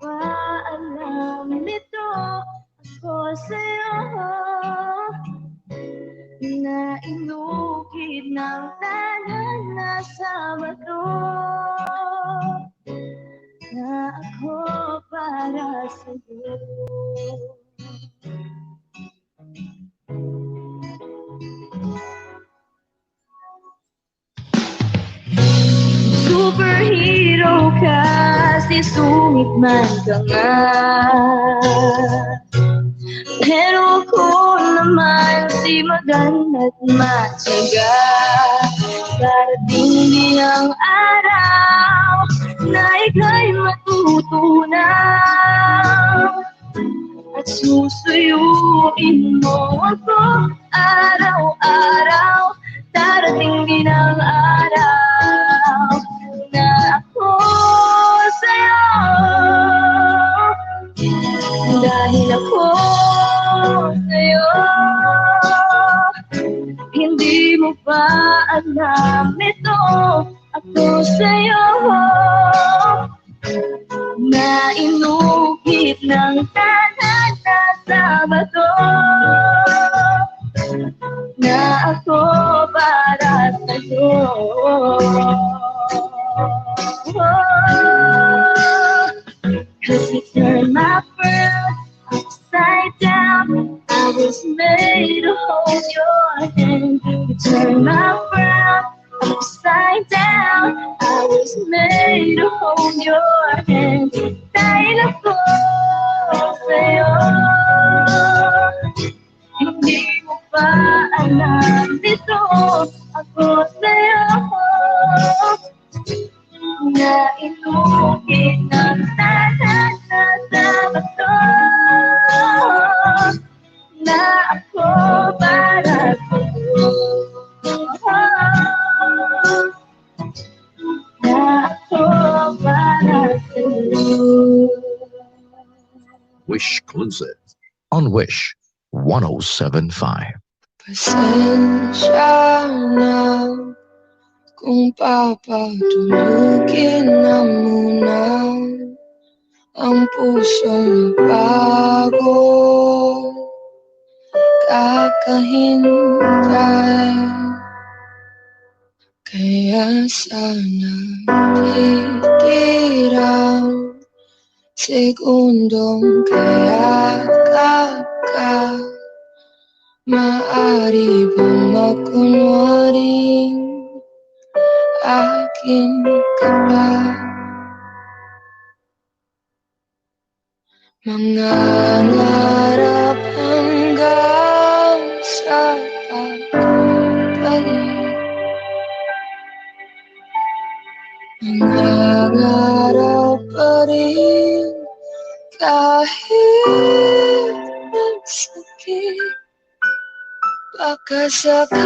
D: pa alam nito ako sa'yo na inukit ng tanan na Sabado na ako para sa'yo. Superhero kasi sungit man ka nga, pero ako naman si magan at matyaga. Darating din ang araw na ika'y matutunaw at susuyuin mo ako araw-araw. Darating din ang araw na ako sa'yo, dahil ako sa'yo. Hindi mo ba alam ito? Ako sa'yo na inukit ng tanan na Sabado na ako para sa'yo. Cause you turned my world upside down. I was made to hold your hand. You turned my world upside down. I was made to hold your hand. Dahil ako sa'yo, hindi mo pa alam nito. Ako sa'yo na inukit ng tanan na Sabado na ako para sa'yo, na ako para sa'yo.
C: Wish Exclusive on Wish 107.5.
L: Pasensya na kung papatulugin na muna ang pusong bago kakahintay. Kaya sana titirang segundong kaya ka maari bang magkunwaring akin ka pa? Mga ngarap hanggang sa pagbalik, mga ngarap pa rin kahit nagsakit. Baka sakaling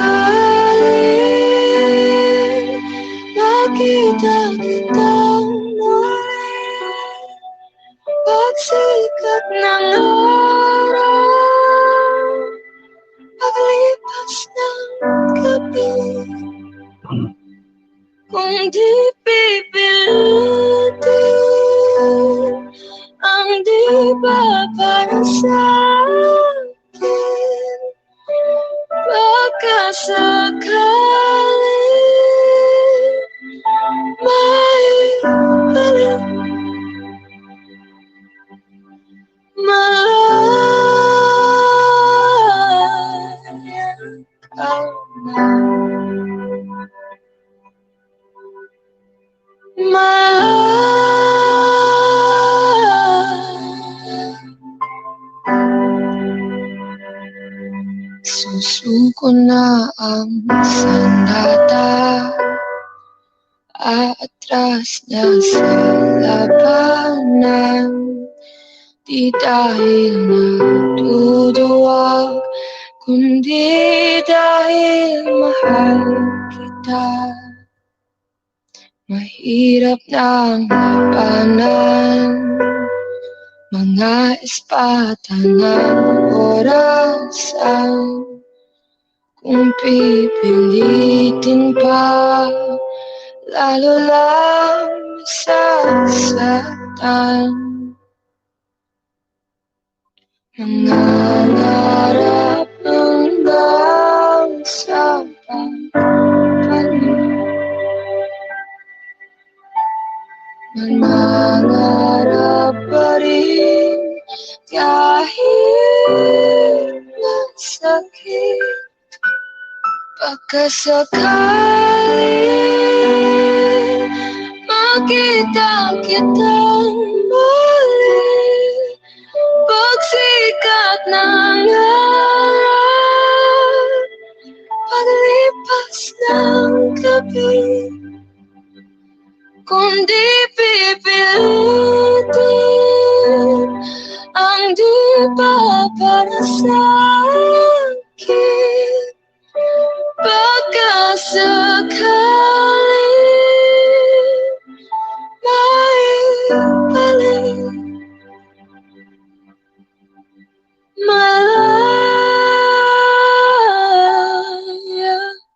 L: makita kitang muli pagsikat ng araw, paglipas ng gabi. Kung di pipilitin ang di ba para sa'kin, baka sakaling may balik. Malaya ka na, susuko na ang sandata, atras niya sa labanan. Di dahil natuduwag, kundi dahil mahal kita. Mahirap nang labanan mga espata ng orasan. Kung pipilitin pa, lalo lang masasaktan. Nangangarap hanggang sa pagpapalit. Nangangarap pa rin kahit masakit. Pagkasakali makita kitang muli, pagsikat ng araw, paglipas ng gabi. Kung di pipilitin ang di ba para sa'kin, pagkasakali maibalik, malaya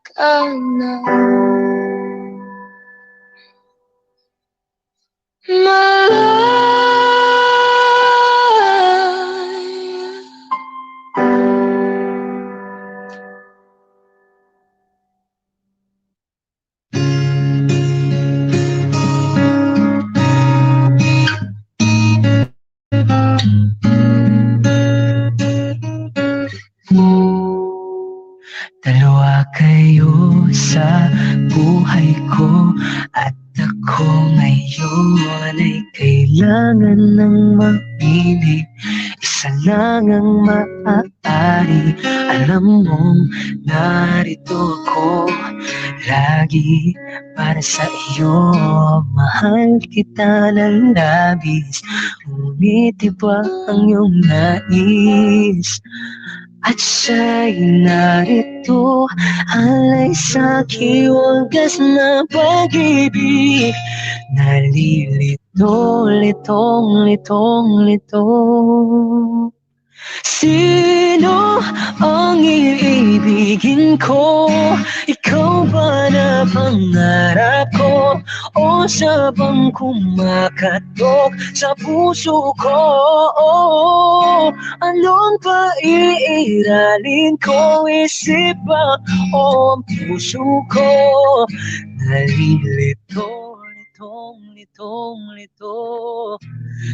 L: ka na.
J: Dalawa kayo sa buhay ko at ako ngayon ay kailangan ng mamili. Isa lang ang maaari. Alam mong narito ako lagi para sa iyo. Mahal kita ng labis, ngunit iba ang iyong nais. At siya'y narito, alay sa'king wagas na pag-ibig. Nalilito, litong, lito. Sino ang iibigin ko? Ikaw ba na pangarap ko? O siya bang kumakatok sa puso ko? Anong paiiralin ko? Isip ba o ang puso ko? Nalilito, litong.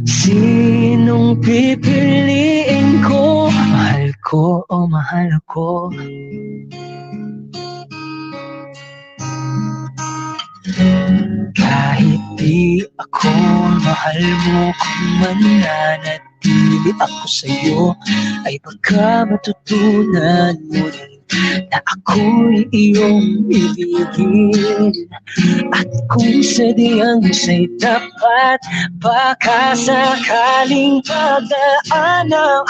J: Sinong pipiliin ko? Mahal ko o mahal ko? Kahit di ako mahal mo, kung mananatili ako sa'yo, ay baka matutunan mo rin na ako'y iyong ibigin. At kung sadyang siya'y tapat, baka sakaling pagdaan ng